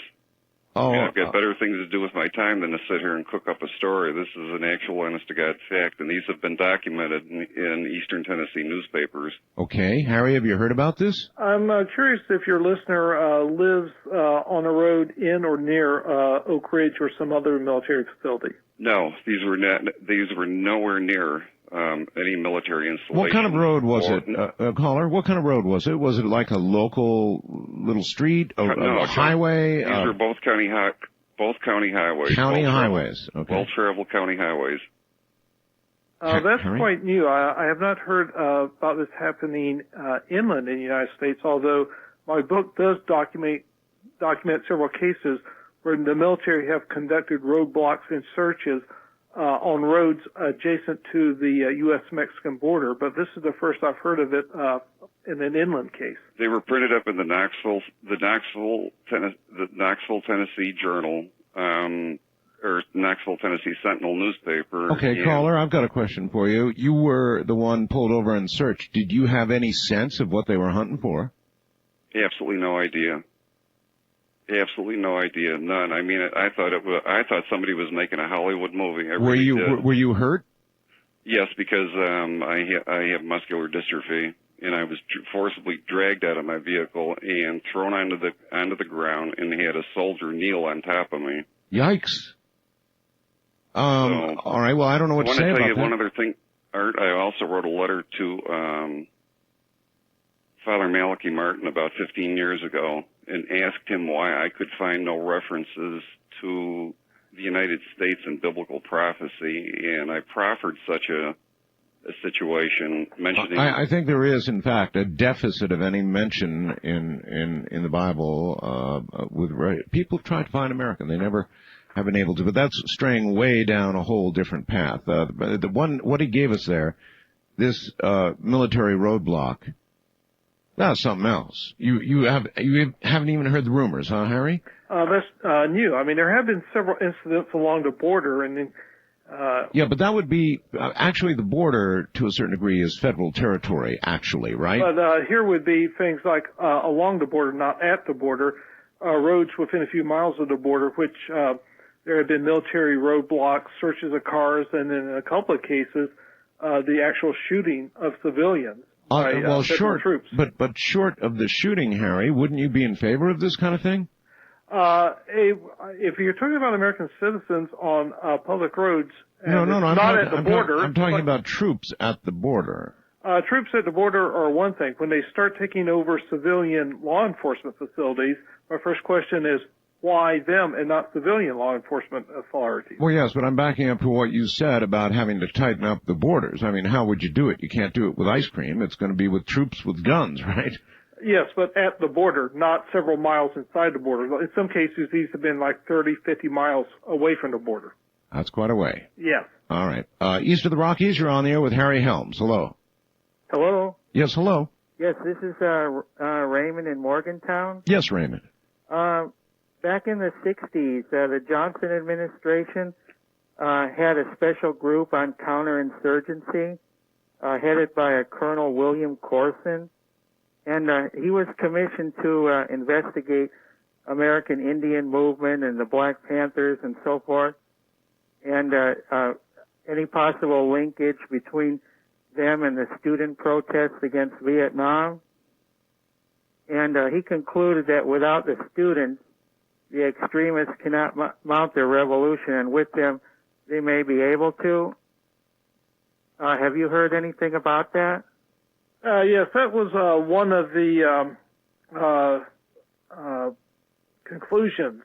Oh, I've got better things to do with my time than to sit here and cook up a story. This is an actual honest-to-God fact, and these have been documented in eastern Tennessee newspapers. Okay. Harry, have you heard about this? I'm curious if your listener lives on a road in or near Oak Ridge or some other military facility. No, these were nowhere near any military installation. What kind of road was it, caller? What kind of road was it? Was it like a local little street, a highway? These were both county Both county highways. County highways. Okay. Well-traveled county highways. That's Harry? quite new. I have not heard about this happening inland in the United States, although my book does document several cases where the military have conducted roadblocks and searches on roads adjacent to the U.S.-Mexican border. But this is the first I've heard of it in an inland case. They were printed up in the Knoxville, Tennessee Journal, or Knoxville, Tennessee Sentinel newspaper. Okay, caller, I've got a question for you. You were the one pulled over and searched. Did you have any sense of what they were hunting for? Absolutely no idea. Absolutely no idea. None. I mean, I thought somebody was making a Hollywood movie. Were you hurt? Yes, because I have muscular dystrophy, and I was forcibly dragged out of my vehicle and thrown onto the ground, and they had a soldier kneel on top of me. Yikes. All right. Well, I don't know what to say about that. I want to tell you one other thing, Art. I also wrote a letter to Father Malachi Martin about 15 years ago and asked him why I could find no references to the United States in biblical prophecy, and I proffered such a situation mentioning. I think there is, in fact, a deficit of any mention in the Bible with people try to find America. They never have been able to, but that's straying way down a whole different path. What he gave us there, this military roadblock. That's something else. You haven't even heard the rumors, huh, Harry? That's new. I mean, there have been several incidents along the border, and yeah, but that would be actually the border to a certain degree is federal territory, actually, right? But here would be things like along the border, not at the border, roads within a few miles of the border, which there have been military roadblocks, searches of cars, and in a couple of cases, the actual shooting of civilians. Well, short, troops. but short of the shooting, Harry, wouldn't you be in favor of this kind of thing? If you're talking about American citizens on public roads, No, not at the border. I'm talking about troops at the border. Troops at the border are one thing. When they start taking over civilian law enforcement facilities, my first question is, why them and not civilian law enforcement authorities? Well, yes, but I'm backing up to what you said about having to tighten up the borders. I mean, how would you do it? You can't do it with ice cream. It's going to be with troops with guns, right? Yes, but at the border, not several miles inside the border. In some cases, these have been like 30, 50 miles away from the border. That's quite a way. Yes. All right. East of the Rockies, you're on the air with Harry Helms. Hello. Hello. Yes, hello. Yes, this is Raymond in Morgantown. Yes, Raymond. Back in the 60s, the Johnson administration had a special group on counterinsurgency headed by a Colonel William Corson. And he was commissioned to investigate American Indian movement and the Black Panthers and so forth, and any possible linkage between them and the student protests against Vietnam. And he concluded that without the students, the extremists cannot mount their revolution, and with them, they may be able to. Have you heard anything about that? Yes, that was one of the conclusions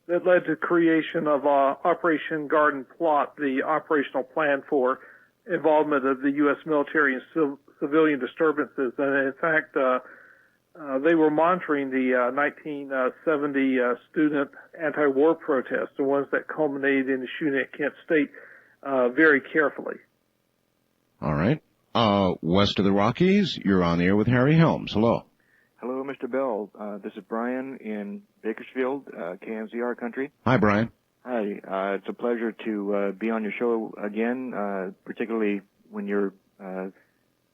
that led to creation of Operation Garden Plot, the operational plan for involvement of the U.S. military in civilian disturbances. And in fact, they were monitoring the 1970 student anti-war protests, the ones that culminated in the shooting at Kent State, very carefully. All right. West of the Rockies, you're on the air with Harry Helms. Hello. Hello, Mr. Bell. This is Brian in Bakersfield, KMZR country. Hi, Brian. Hi. It's a pleasure to be on your show again, particularly when you're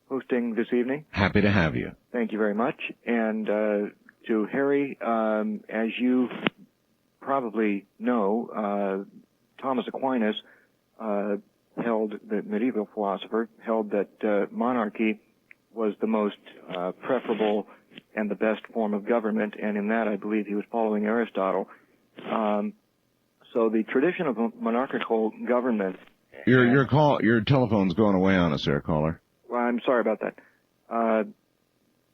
hosting this evening. Happy to have you. Thank you very much. And to Harry, as you probably know, Thomas Aquinas the medieval philosopher, held that monarchy was the most preferable and the best form of government, and in that I believe he was following Aristotle. So the tradition of monarchical government... Your telephone's going away on us there, caller. Well, I'm sorry about that.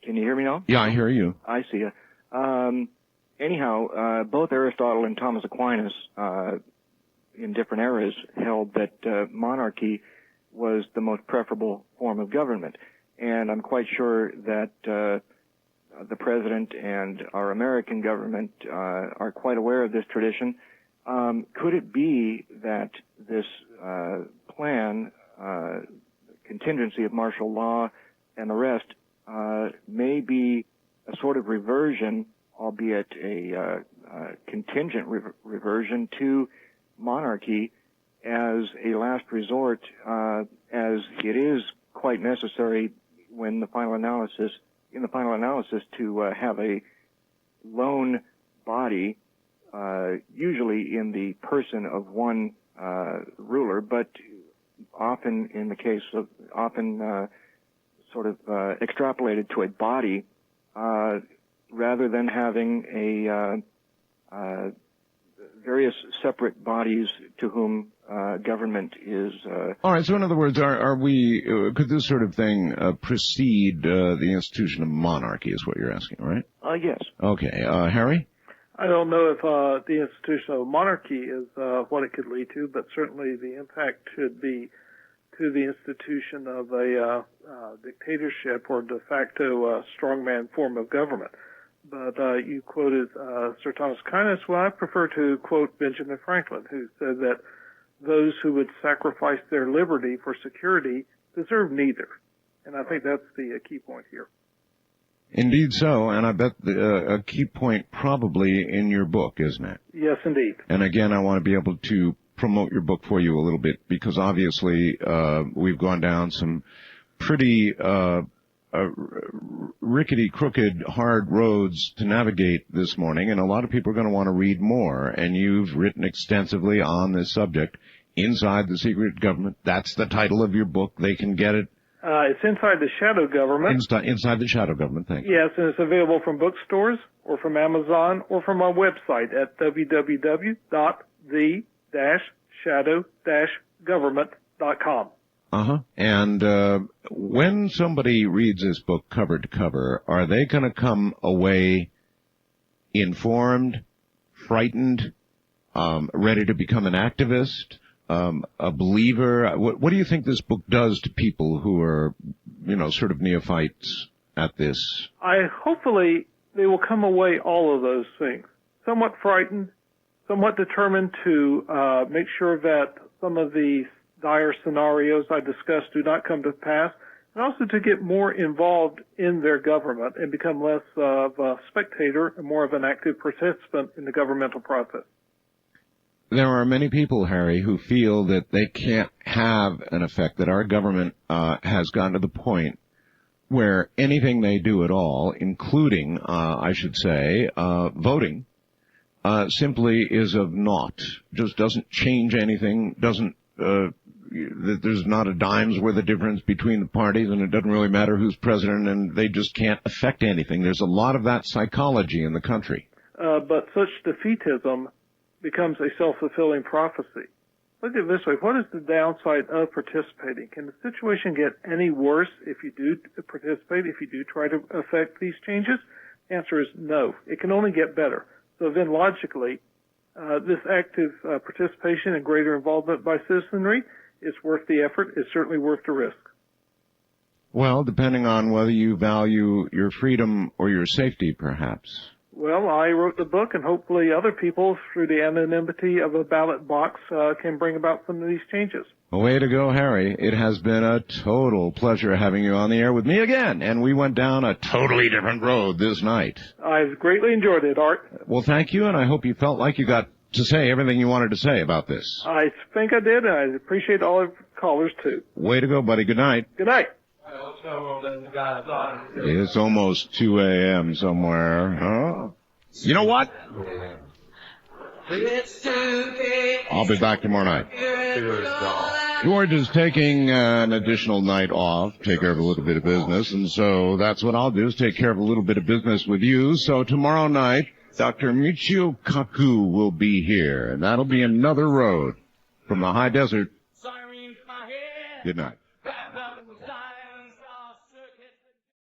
Can you hear me now? Yeah, I hear you. I see you. anyhow, both Aristotle and Thomas Aquinas, in different eras, held that monarchy was the most preferable form of government. And I'm quite sure that the president and our American government are quite aware of this tradition. Could it be that this plan, contingency of martial law and arrest, may be a sort of reversion, albeit a contingent reversion to monarchy as a last resort, as it is quite necessary in the final analysis, to have a lone body, usually in the person of one ruler, but often in the case of, sort of extrapolated to a body, rather than having various separate bodies to whom government is. All right. So, in other words, could this sort of thing precede the institution of monarchy? Is what you're asking, right? Yes. Okay. Harry? I don't know if the institution of monarchy is what it could lead to, but certainly the impact should be to the institution of a dictatorship or de facto strongman form of government. But you quoted Sir Thomas Aquinas. Well, I prefer to quote Benjamin Franklin, who said that those who would sacrifice their liberty for security deserve neither. And I think that's the key point here. Indeed so, and I bet a key point probably in your book, isn't it? Yes, indeed. And again, I want to be able to promote your book for you a little bit, because obviously we've gone down some pretty rickety, crooked, hard roads to navigate this morning, and a lot of people are going to want to read more, and you've written extensively on this subject, Inside the Secret Government. That's the title of your book. They can get it. It's Inside the Shadow Government. Inside the Shadow Government, thank you. Yes, and it's available from bookstores or from Amazon or from our website at www.the-shadow-government.com. Uh-huh. And when somebody reads this book cover to cover, are they going to come away informed, frightened, ready to become an activist, a believer? What do you think this book does to people who are, sort of neophytes at this? Hopefully they will come away all of those things. Somewhat frightened, somewhat determined to make sure that some of the dire scenarios I discussed do not come to pass, and also to get more involved in their government and become less of a spectator and more of an active participant in the governmental process. There are many people, Harry, who feel that they can't have an effect, that our government has gotten to the point where anything they do at all, including, I should say, voting, simply is of naught, just doesn't change anything, there's not a dime's worth of difference between the parties, and it doesn't really matter who's president, and they just can't affect anything. There's a lot of that psychology in the country. But such defeatism becomes a self-fulfilling prophecy. Look at it this way. What is the downside of participating? Can the situation get any worse if you do participate, if you do try to affect these changes? The answer is no. It can only get better. So then logically, this active participation and greater involvement by citizenry is worth the effort. It's certainly worth the risk. Well, depending on whether you value your freedom or your safety, perhaps. Well, I wrote the book, and hopefully other people, through the anonymity of a ballot box, can bring about some of these changes. Way to go, Harry. It has been a total pleasure having you on the air with me again, and we went down a totally different road this night. I've greatly enjoyed it, Art. Well, thank you, and I hope you felt like you got to say everything you wanted to say about this. I think I did, and I appreciate all the callers, too. Way to go, buddy. Good night. Good night. It's almost 2 a.m. somewhere. Huh? You know what? I'll be back tomorrow night. George is taking an additional night off, take care of a little bit of business, and so that's what I'll do, is take care of a little bit of business with you. So tomorrow night, Dr. Michio Kaku will be here, and that'll be another road from the high desert. Good night.